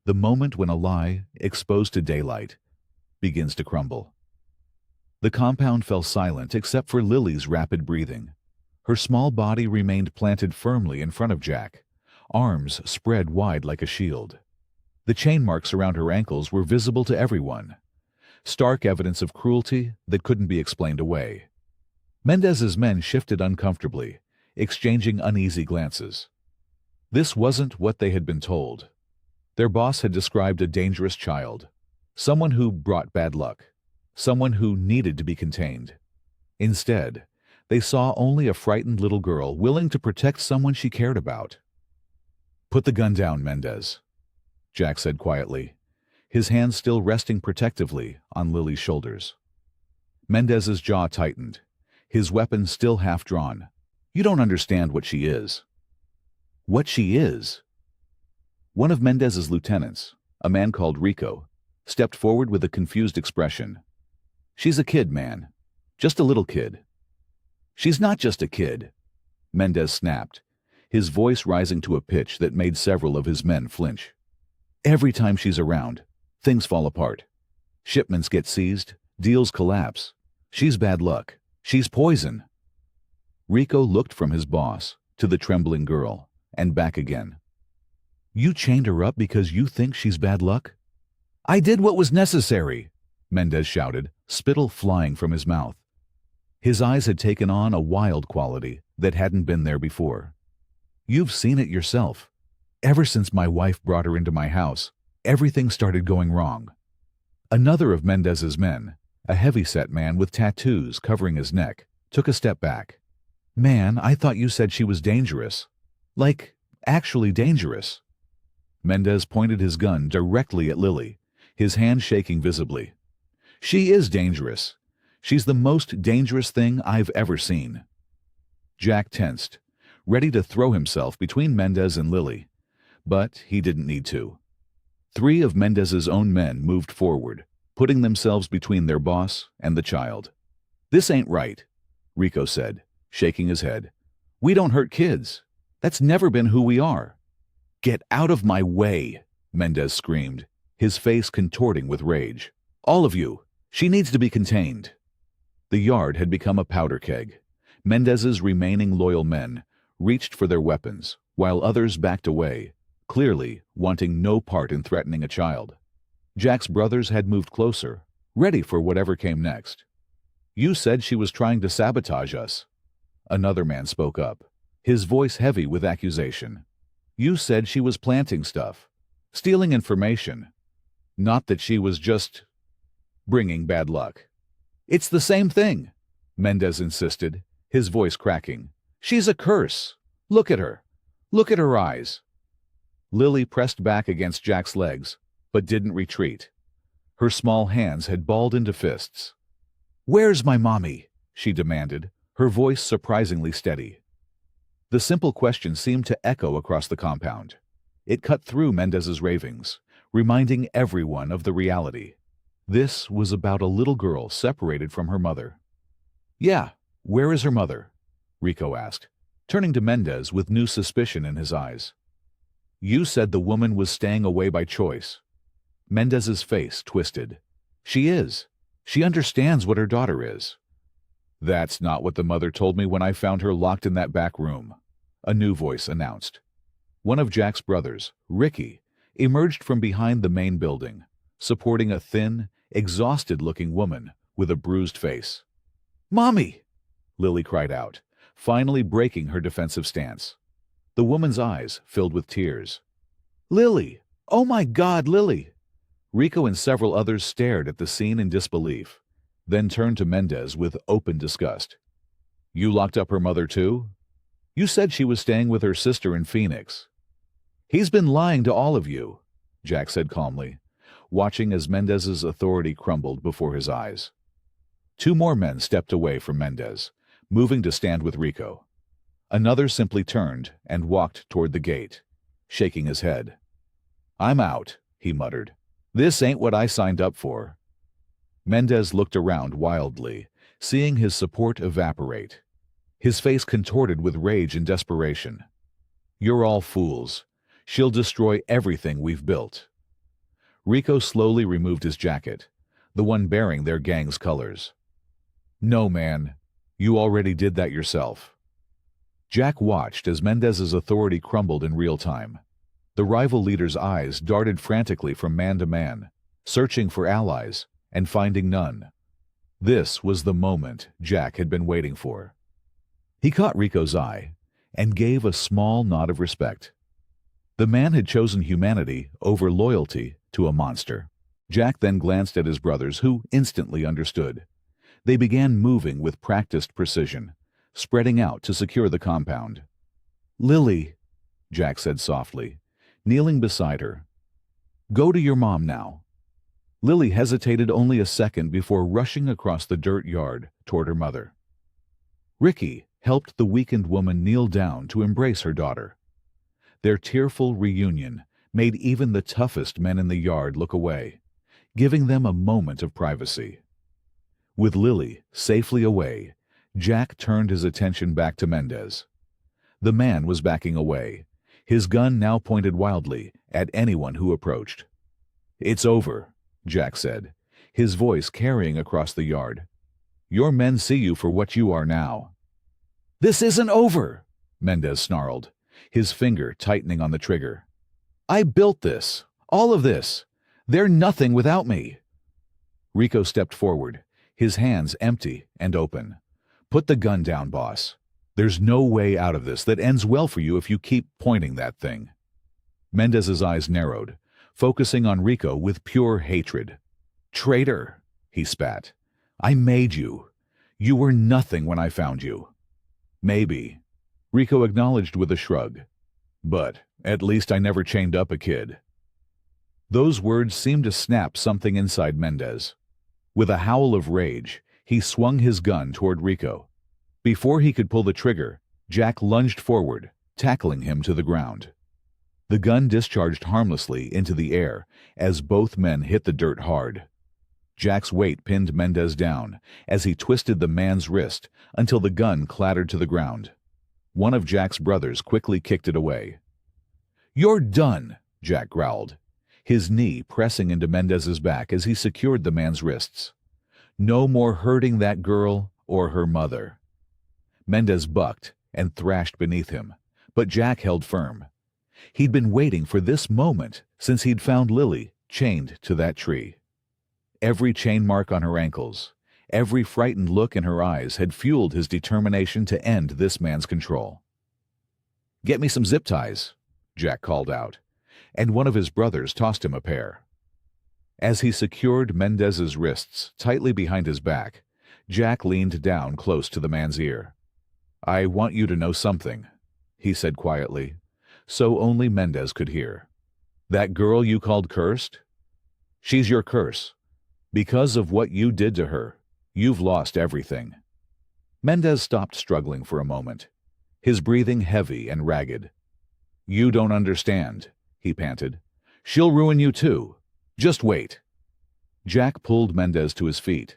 the moment when a lie, exposed to daylight, begins to crumble. The compound fell silent except for Lily's rapid breathing. Her small body remained planted firmly in front of Jack, arms spread wide like a shield. The chain marks around her ankles were visible to everyone, stark evidence of cruelty that couldn't be explained away. Mendez's men shifted uncomfortably, exchanging uneasy glances. This wasn't what they had been told. Their boss had described a dangerous child, someone who brought bad luck, someone who needed to be contained. Instead, they saw only a frightened little girl willing to protect someone she cared about. "Put the gun down, Mendez," Jack said quietly, his hands still resting protectively on Lily's shoulders. Mendez's jaw tightened, his weapon still half drawn. "You don't understand what she is." "What she is?" One of Mendez's lieutenants, a man called Rico, stepped forward with a confused expression. "She's a kid, man. Just a little kid." "She's not just a kid," Mendez snapped, his voice rising to a pitch that made several of his men flinch. "Every time she's around, things fall apart. Shipments get seized, deals collapse. She's bad luck. She's poison." Rico looked from his boss to the trembling girl and back again. "You chained her up because you think she's bad luck?" "I did what was necessary," Mendez shouted, spittle flying from his mouth. His eyes had taken on a wild quality that hadn't been there before. "You've seen it yourself. Ever since my wife brought her into my house, everything started going wrong." Another of Mendez's men, a heavy-set man with tattoos covering his neck, took a step back. "Man, I thought you said she was dangerous. Like, actually dangerous." Mendez pointed his gun directly at Lily, his hand shaking visibly. "She is dangerous. She's the most dangerous thing I've ever seen." Jack tensed, ready to throw himself between Mendez and Lily, but he didn't need to. 3 of Mendez's own men moved forward, putting themselves between their boss and the child. "This ain't right," Rico said, shaking his head. "We don't hurt kids. That's never been who we are." "Get out of my way," Mendez screamed, his face contorting with rage. "All of you! She needs to be contained!" The yard had become a powder keg. Mendez's remaining loyal men reached for their weapons, while others backed away, clearly wanting no part in threatening a child. Jack's brothers had moved closer, ready for whatever came next. "You said she was trying to sabotage us." Another man spoke up, his voice heavy with accusation. "You said she was planting stuff, stealing information. Not that she was just bringing bad luck." "It's the same thing," Mendez insisted, his voice cracking. "She's a curse. Look at her. Look at her eyes." Lily pressed back against Jack's legs, but didn't retreat. Her small hands had balled into fists. "Where's my mommy?" she demanded, her voice surprisingly steady. The simple question seemed to echo across the compound. It cut through Mendez's ravings, reminding everyone of the reality. This was about a little girl separated from her mother. "Yeah, where is her mother?" Rico asked, turning to Mendez with new suspicion in his eyes. "You said the woman was staying away by choice." Mendez's face twisted. "She is. She understands what her daughter is." "That's not what the mother told me when I found her locked in that back room," a new voice announced. One of Jack's brothers, Ricky, emerged from behind the main building, supporting a thin, exhausted-looking woman with a bruised face. "Mommy!" Lily cried out, finally breaking her defensive stance. The woman's eyes filled with tears. "Lily! Oh my God, Lily!" Rico and several others stared at the scene in disbelief, then turned to Mendez with open disgust. "You locked up her mother too? You said she was staying with her sister in Phoenix." "He's been lying to all of you," Jack said calmly, watching as Mendez's authority crumbled before his eyes. Two more men stepped away from Mendez, moving to stand with Rico. Another simply turned and walked toward the gate, shaking his head. "I'm out," he muttered. "This ain't what I signed up for." Mendez looked around wildly, seeing his support evaporate. His face contorted with rage and desperation. "You're all fools. She'll destroy everything we've built." Rico slowly removed his jacket, the one bearing their gang's colors. "No, man. You already did that yourself." Jack watched as Mendez's authority crumbled in real time. The rival leader's eyes darted frantically from man to man, searching for allies and finding none. This was the moment Jack had been waiting for. He caught Rico's eye and gave a small nod of respect. The man had chosen humanity over loyalty to a monster. Jack then glanced at his brothers, who instantly understood. They began moving with practiced precision, spreading out to secure the compound. "Lily," Jack said softly, kneeling beside her. "Go to your mom now." Lily hesitated only a second before rushing across the dirt yard toward her mother. Ricky helped the weakened woman kneel down to embrace her daughter. Their tearful reunion made even the toughest men in the yard look away, giving them a moment of privacy. With Lily safely away, Jack turned his attention back to Mendez. The man was backing away, his gun now pointed wildly at anyone who approached. "It's over," Jack said, his voice carrying across the yard. "Your men see you for what you are now." "This isn't over," Mendez snarled, his finger tightening on the trigger. "I built this, all of this. They're nothing without me." Rico stepped forward, his hands empty and open. "Put the gun down, boss. There's no way out of this that ends well for you if you keep pointing that thing." Mendez's eyes narrowed, focusing on Rico with pure hatred. "Traitor," he spat. "I made you. You were nothing when I found you." "Maybe," Rico acknowledged with a shrug. "But at least I never chained up a kid." Those words seemed to snap something inside Mendez. With a howl of rage, he swung his gun toward Rico. Before he could pull the trigger, Jack lunged forward, tackling him to the ground. The gun discharged harmlessly into the air as both men hit the dirt hard. Jack's weight pinned Mendez down as he twisted the man's wrist until the gun clattered to the ground. One of Jack's brothers quickly kicked it away. "You're done," Jack growled, his knee pressing into Mendez's back as he secured the man's wrists. No more hurting that girl or her mother. Mendez bucked and thrashed beneath him, but Jack held firm. He'd been waiting for this moment since he'd found Lily chained to that tree. Every chain mark on her ankles, every frightened look in her eyes had fueled his determination to end this man's control. "Get me some zip ties," Jack called out, and one of his brothers tossed him a pair. As he secured Mendez's wrists tightly behind his back, Jack leaned down close to the man's ear. "I want you to know something," he said quietly, so only Mendez could hear. "That girl you called cursed? She's your curse. Because of what you did to her, you've lost everything." Mendez stopped struggling for a moment, his breathing heavy and ragged. "You don't understand," he panted. "She'll ruin you too. Just wait." Jack pulled Mendez to his feet,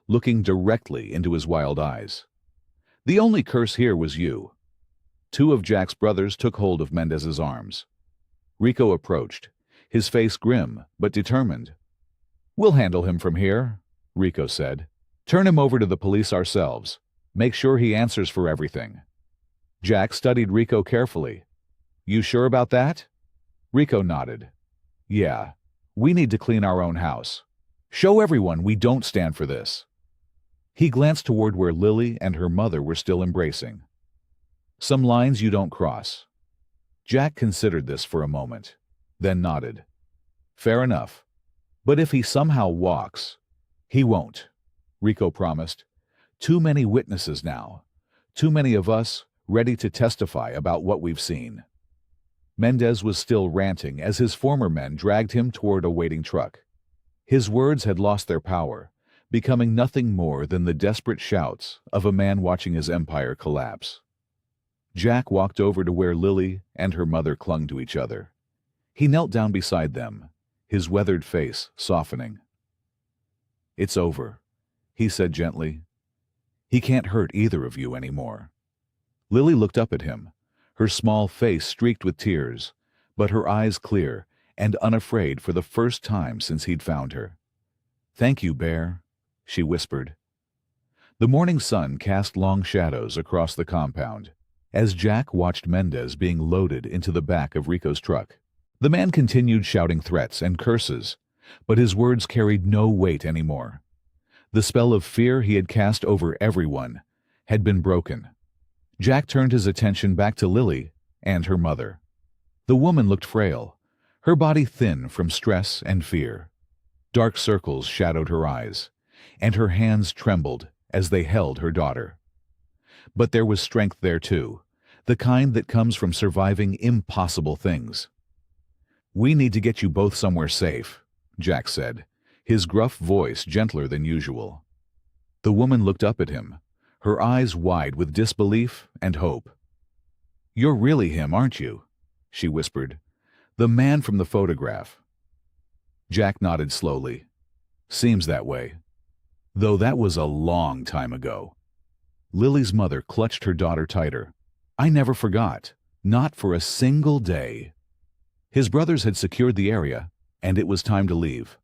looking directly into his wild eyes. "The only curse here was you." Two of Jack's brothers took hold of Mendez's arms. Rico approached, his face grim but determined. "We'll handle him from here," Rico said. "Turn him over to the police ourselves. Make sure he answers for everything." Jack studied Rico carefully. "You sure about that?" Rico nodded. "Yeah, we need to clean our own house. Show everyone we don't stand for this." He glanced toward where Lily and her mother were still embracing. "Some lines you don't cross." Jack considered this for a moment, then nodded. "Fair enough. But if he somehow walks—" "He won't," Rico promised. "Too many witnesses now. Too many of us ready to testify about what we've seen." Mendez was still ranting as his former men dragged him toward a waiting truck. His words had lost their power, becoming nothing more than the desperate shouts of a man watching his empire collapse. Jack walked over to where Lily and her mother clung to each other. He knelt down beside them, his weathered face softening. "It's over," he said gently. "He can't hurt either of you anymore." Lily looked up at him, her small face streaked with tears, but her eyes clear and unafraid for the first time since he'd found her. "Thank you, Bear," she whispered. The morning sun cast long shadows across the compound as Jack watched Mendez being loaded into the back of Rico's truck. The man continued shouting threats and curses, but his words carried no weight anymore. The spell of fear he had cast over everyone had been broken. Jack turned his attention back to Lily and her mother. The woman looked frail, her body thin from stress and fear. Dark circles shadowed her eyes, and her hands trembled as they held her daughter. But there was strength there too, the kind that comes from surviving impossible things. "We need to get you both somewhere safe," Jack said, his gruff voice gentler than usual. The woman looked up at him, her eyes wide with disbelief and hope. "You're really him, aren't you?" she whispered. "The man from the photograph." Jack nodded slowly. "Seems that way. Though that was a long time ago." Lily's mother clutched her daughter tighter. "I never forgot. Not for a single day." His brothers had secured the area, and it was time to leave.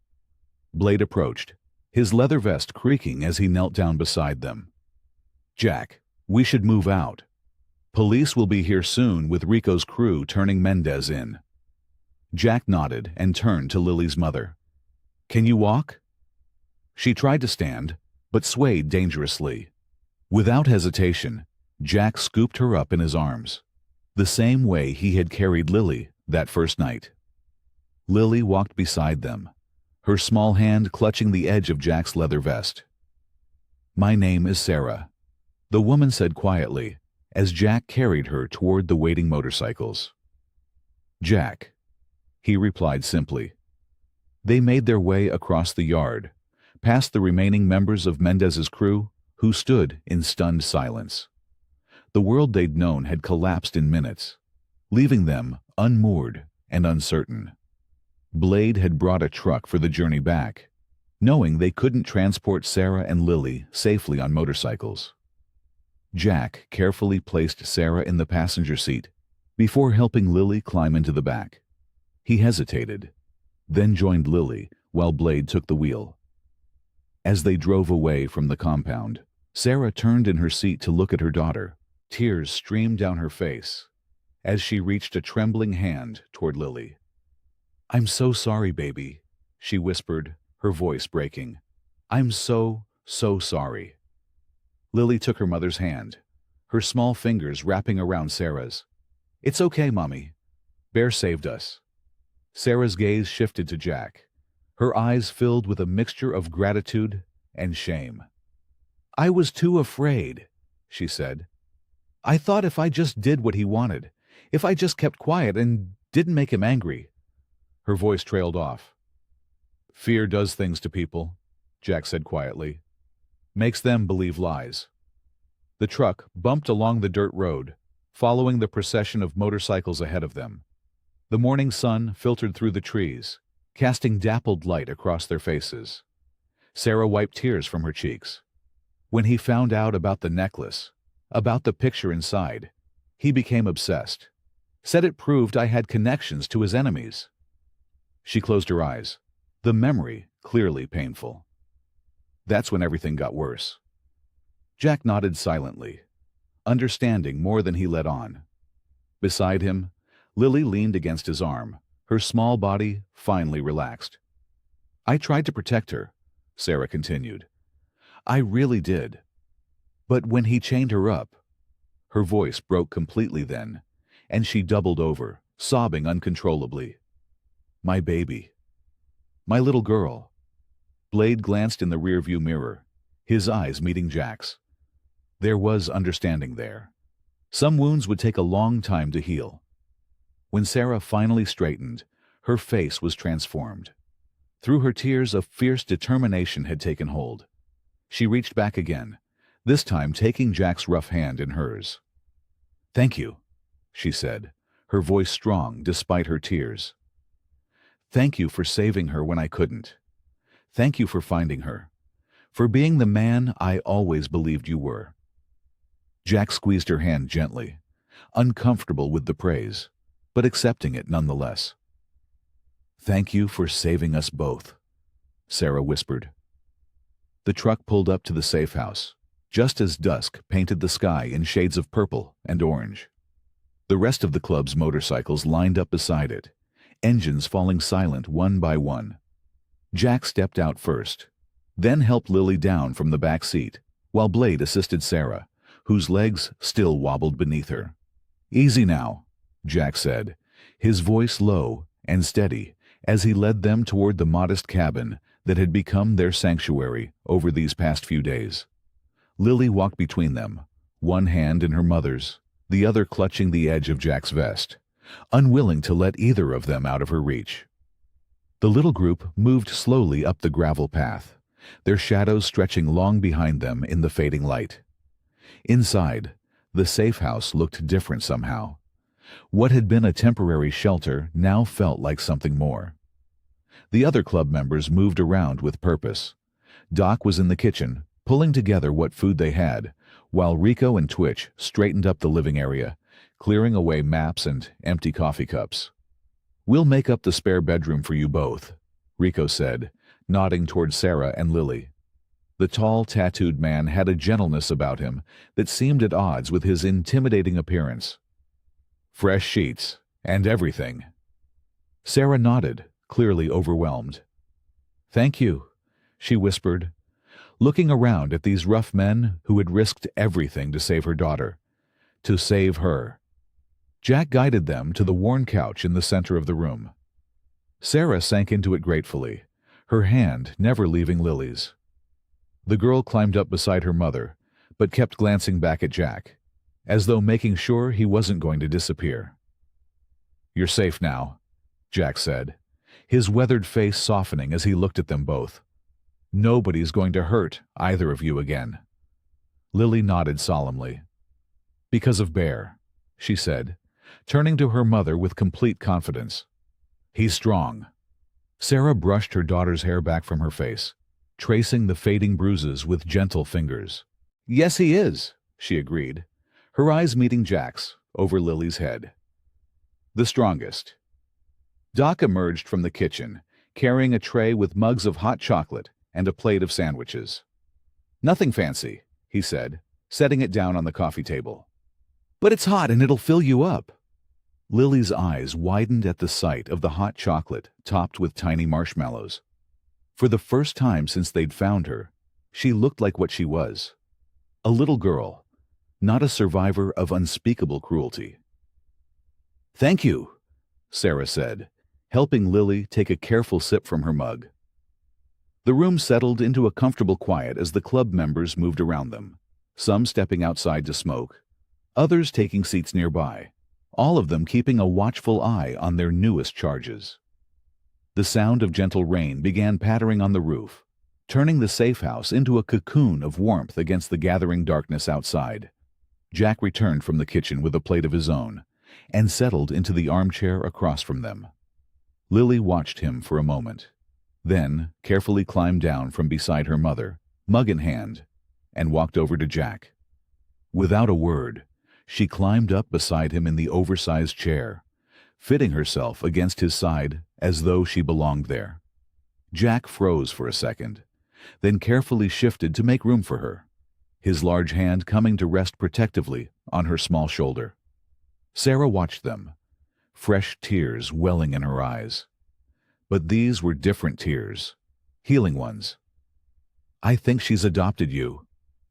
Blade approached, his leather vest creaking as he knelt down beside them. "Jack, we should move out. Police will be here soon with Rico's crew turning Mendez in." Jack nodded and turned to Lily's mother. "Can you walk?" She tried to stand, but swayed dangerously. Without hesitation, Jack scooped her up in his arms, the same way he had carried Lily that first night. Lily walked beside them, her small hand clutching the edge of Jack's leather vest. "My name is Sarah," the woman said quietly, as Jack carried her toward the waiting motorcycles. "Jack," he replied simply. They made their way across the yard, past the remaining members of Mendez's crew, who stood in stunned silence. The world they'd known had collapsed in minutes, leaving them unmoored and uncertain. Blade had brought a truck for the journey back, knowing they couldn't transport Sarah and Lily safely on motorcycles. Jack carefully placed Sarah in the passenger seat before helping Lily climb into the back. He hesitated. then joined Lily while Blade took the wheel. As they drove away from the compound, Sarah turned in her seat to look at her daughter. Tears streamed down her face as she reached a trembling hand toward Lily. "I'm so sorry, baby," she whispered, her voice breaking. "I'm so sorry." Lily took her mother's hand, her small fingers wrapping around Sarah's. "It's okay, Mommy. Bear saved us." Sarah's gaze shifted to Jack, her eyes filled with a mixture of gratitude and shame. "I was too afraid," she said. "I thought if I just did what he wanted, if I just kept quiet and didn't make him angry." Her voice trailed off. "Fear does things to people," Jack said quietly. "Makes them believe lies." The truck bumped along the dirt road, following the procession of motorcycles ahead of them. The morning sun filtered through the trees, casting dappled light across their faces. Sarah wiped tears from her cheeks. When he found out about the necklace, about the picture inside, he became obsessed. Said it proved I had connections to his enemies. She closed her eyes, the memory clearly painful. That's when everything got worse. Jack nodded silently, understanding more than he let on. Beside him, Lily leaned against his arm, her small body finally relaxed. "I tried to protect her," Sarah continued. "I really did. But when he chained her up," her voice broke completely then, and she doubled over, sobbing uncontrollably. "My baby. My little girl." Blade glanced in the rearview mirror, his eyes meeting Jack's. There was understanding there. Some wounds would take a long time to heal. When Sarah finally straightened, her face was transformed. Through her tears, a fierce determination had taken hold. She reached back again, this time taking Jack's rough hand in hers. "Thank you," she said, her voice strong despite her tears. "Thank you for saving her when I couldn't. Thank you for finding her. For being the man I always believed you were." Jack squeezed her hand gently, uncomfortable with the praise, but accepting it nonetheless. "Thank you for saving us both," Sarah whispered. The truck pulled up to the safe house, just as dusk painted the sky in shades of purple and orange. The rest of the club's motorcycles lined up beside it, engines falling silent one by one. Jack stepped out first, then helped Lily down from the back seat, while Blade assisted Sarah, whose legs still wobbled beneath her. "Easy now," Jack said, his voice low and steady as he led them toward the modest cabin that had become their sanctuary over these past few days. Lily walked between them, one hand in her mother's, the other clutching the edge of Jack's vest, unwilling to let either of them out of her reach. The little group moved slowly up the gravel path, their shadows stretching long behind them in the fading light. Inside, the safe house looked different somehow. What had been a temporary shelter now felt like something more. The other club members moved around with purpose. Doc was in the kitchen, pulling together what food they had, while Rico and Twitch straightened up the living area, clearing away maps and empty coffee cups. "We'll make up the spare bedroom for you both," Rico said, nodding toward Sarah and Lily. The tall, tattooed man had a gentleness about him that seemed at odds with his intimidating appearance. "Fresh sheets, and everything." Sarah nodded, clearly overwhelmed. "Thank you," she whispered, looking around at these rough men who had risked everything to save her daughter. To save her. Jack guided them to the worn couch in the center of the room. Sarah sank into it gratefully, her hand never leaving Lily's. The girl climbed up beside her mother, but kept glancing back at Jack, as though making sure he wasn't going to disappear. "You're safe now," Jack said, his weathered face softening as he looked at them both. "Nobody's going to hurt either of you again." Lily nodded solemnly. "Because of Bear," she said, turning to her mother with complete confidence. "He's strong." Sarah brushed her daughter's hair back from her face, tracing the fading bruises with gentle fingers. "Yes, he is," she agreed, her eyes meeting Jack's over Lily's head. "The strongest." Doc emerged from the kitchen, carrying a tray with mugs of hot chocolate and a plate of sandwiches. "Nothing fancy," he said, setting it down on the coffee table. "But it's hot and it'll fill you up." Lily's eyes widened at the sight of the hot chocolate topped with tiny marshmallows. For the first time since they'd found her, she looked like what she was. A little girl, not a survivor of unspeakable cruelty. "Thank you," Sarah said, helping Lily take a careful sip from her mug. The room settled into a comfortable quiet as the club members moved around them, some stepping outside to smoke, others taking seats nearby, all of them keeping a watchful eye on their newest charges. The sound of gentle rain began pattering on the roof, turning the safe house into a cocoon of warmth against the gathering darkness outside. Jack returned from the kitchen with a plate of his own and settled into the armchair across from them. Lily watched him for a moment, then carefully climbed down from beside her mother, mug in hand, and walked over to Jack. Without a word, she climbed up beside him in the oversized chair, fitting herself against his side as though she belonged there. Jack froze for a second, then carefully shifted to make room for her, his large hand coming to rest protectively on her small shoulder. Sarah watched them, fresh tears welling in her eyes. But these were different tears, healing ones. "I think she's adopted you,"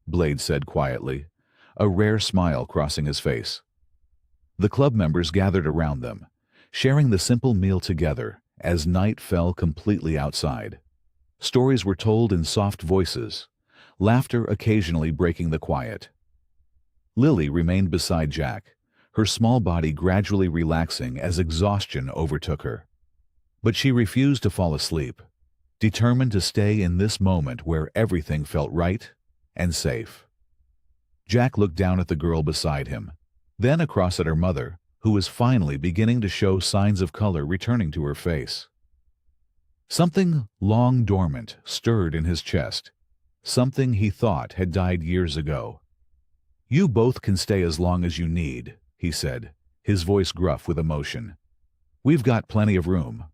Blade said quietly, a rare smile crossing his face. The club members gathered around them, sharing the simple meal together as night fell completely outside. Stories were told in soft voices, laughter occasionally breaking the quiet. Lily remained beside Jack, her small body gradually relaxing as exhaustion overtook her. But she refused to fall asleep, determined to stay in this moment where everything felt right and safe. Jack looked down at the girl beside him, then across at her mother, who was finally beginning to show signs of color returning to her face. Something long dormant stirred in his chest, something he thought had died years ago. "You both can stay as long as you need," he said, his voice gruff with emotion. "We've got plenty of room."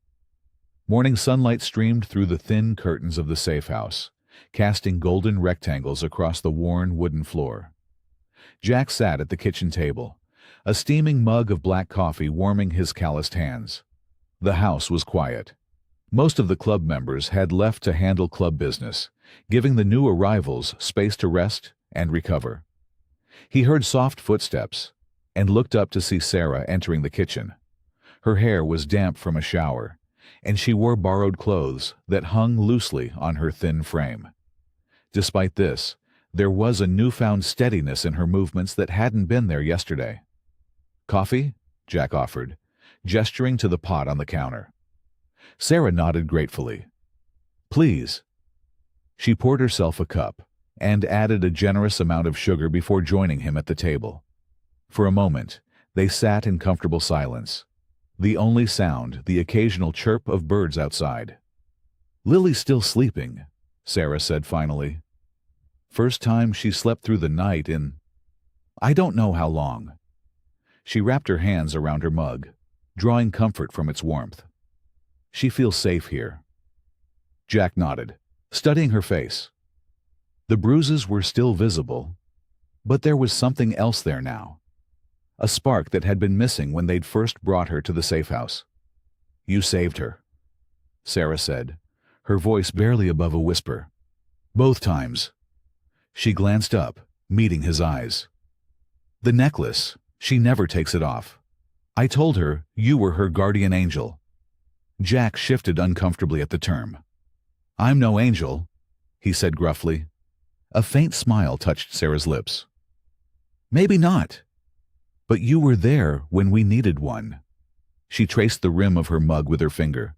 Morning sunlight streamed through the thin curtains of the safe house, casting golden rectangles across the worn wooden floor. Jack sat at the kitchen table, a steaming mug of black coffee warming his calloused hands. The house was quiet. Most of the club members had left to handle club business, giving the new arrivals space to rest and recover. He heard soft footsteps and looked up to see Sarah entering the kitchen. Her hair was damp from a shower, and she wore borrowed clothes that hung loosely on her thin frame. Despite this, there was a newfound steadiness in her movements that hadn't been there yesterday. "Coffee?" Jack offered, gesturing to the pot on the counter. Sarah nodded gratefully. "Please." She poured herself a cup and added a generous amount of sugar before joining him at the table. For a moment, they sat in comfortable silence, the only sound the occasional chirp of birds outside. "Lily's still sleeping," Sarah said finally. "First time she slept through the night in I don't know how long." She wrapped her hands around her mug, drawing comfort from its warmth. "She feels safe here." Jack nodded, studying her face. The bruises were still visible, but there was something else there now. A spark that had been missing when they'd first brought her to the safe house. "You saved her," Sarah said, her voice barely above a whisper. "Both times." She glanced up, meeting his eyes. "The necklace, she never takes it off. I told her you were her guardian angel." Jack shifted uncomfortably at the term. "I'm no angel," he said gruffly. A faint smile touched Sarah's lips. "Maybe not. But you were there when we needed one." She traced the rim of her mug with her finger.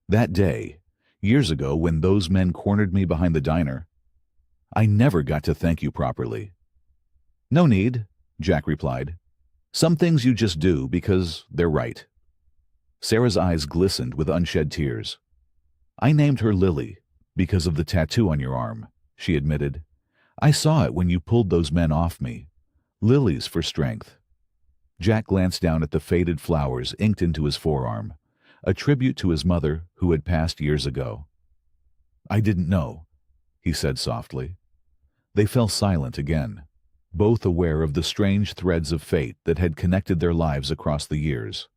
"That day, years ago when those men cornered me behind the diner, I never got to thank you properly." "No need," Jack replied. "Some things you just do because they're right." Sarah's eyes glistened with unshed tears. "I named her Lily because of the tattoo on your arm," she admitted. "I saw it when you pulled those men off me. Lilies for strength." Jack glanced down at the faded flowers inked into his forearm, a tribute to his mother who had passed years ago. "I didn't know," he said softly. They fell silent again, both aware of the strange threads of fate that had connected their lives across the years.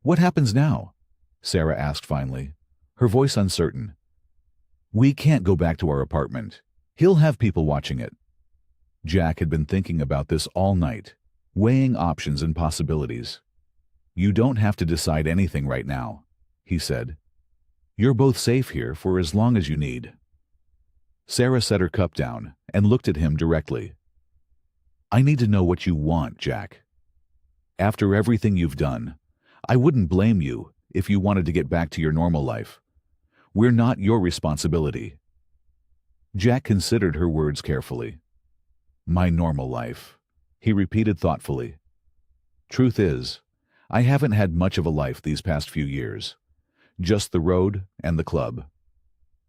"What happens now?" Sarah asked finally, her voice uncertain. "We can't go back to our apartment. He'll have people watching it." Jack had been thinking about this all night, weighing options and possibilities. "You don't have to decide anything right now," he said. "You're both safe here for as long as you need." Sarah set her cup down and looked at him directly. "I need to know what you want, Jack. After everything you've done, I wouldn't blame you if you wanted to get back to your normal life. We're not your responsibility." Jack considered her words carefully. "My normal life," he repeated thoughtfully. "Truth is, I haven't had much of a life these past few years. Just the road and the club."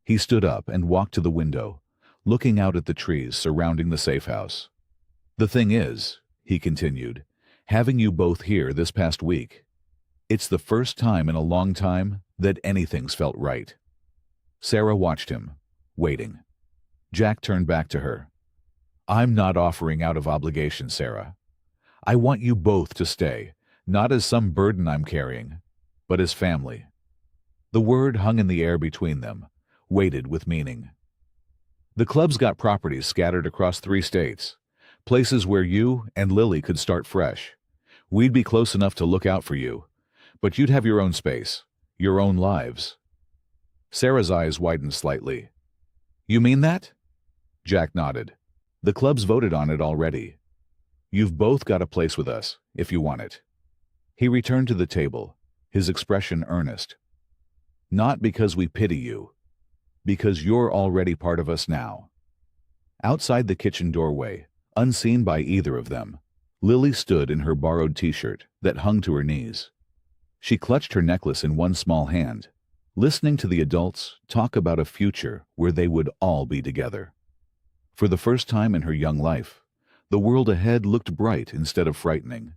He stood up and walked to the window, looking out at the trees surrounding the safe house. "The thing is," he continued, "having you both here this past week, it's the first time in a long time that anything's felt right." Sarah watched him, waiting. Jack turned back to her. "I'm not offering out of obligation, Sarah. I want you both to stay, not as some burden I'm carrying, but as family." The word hung in the air between them, weighted with meaning. "The club's got properties scattered across 3 states, places where you and Lily could start fresh. We'd be close enough to look out for you, but you'd have your own space, your own lives." Sarah's eyes widened slightly. "You mean that?" Jack nodded. "The club's voted on it already. You've both got a place with us, if you want it." He returned to the table, his expression earnest. "Not because we pity you, because you're already part of us now." Outside the kitchen doorway, unseen by either of them, Lily stood in her borrowed t-shirt that hung to her knees. She clutched her necklace in one small hand, listening to the adults talk about a future where they would all be together. For the first time in her young life, the world ahead looked bright instead of frightening.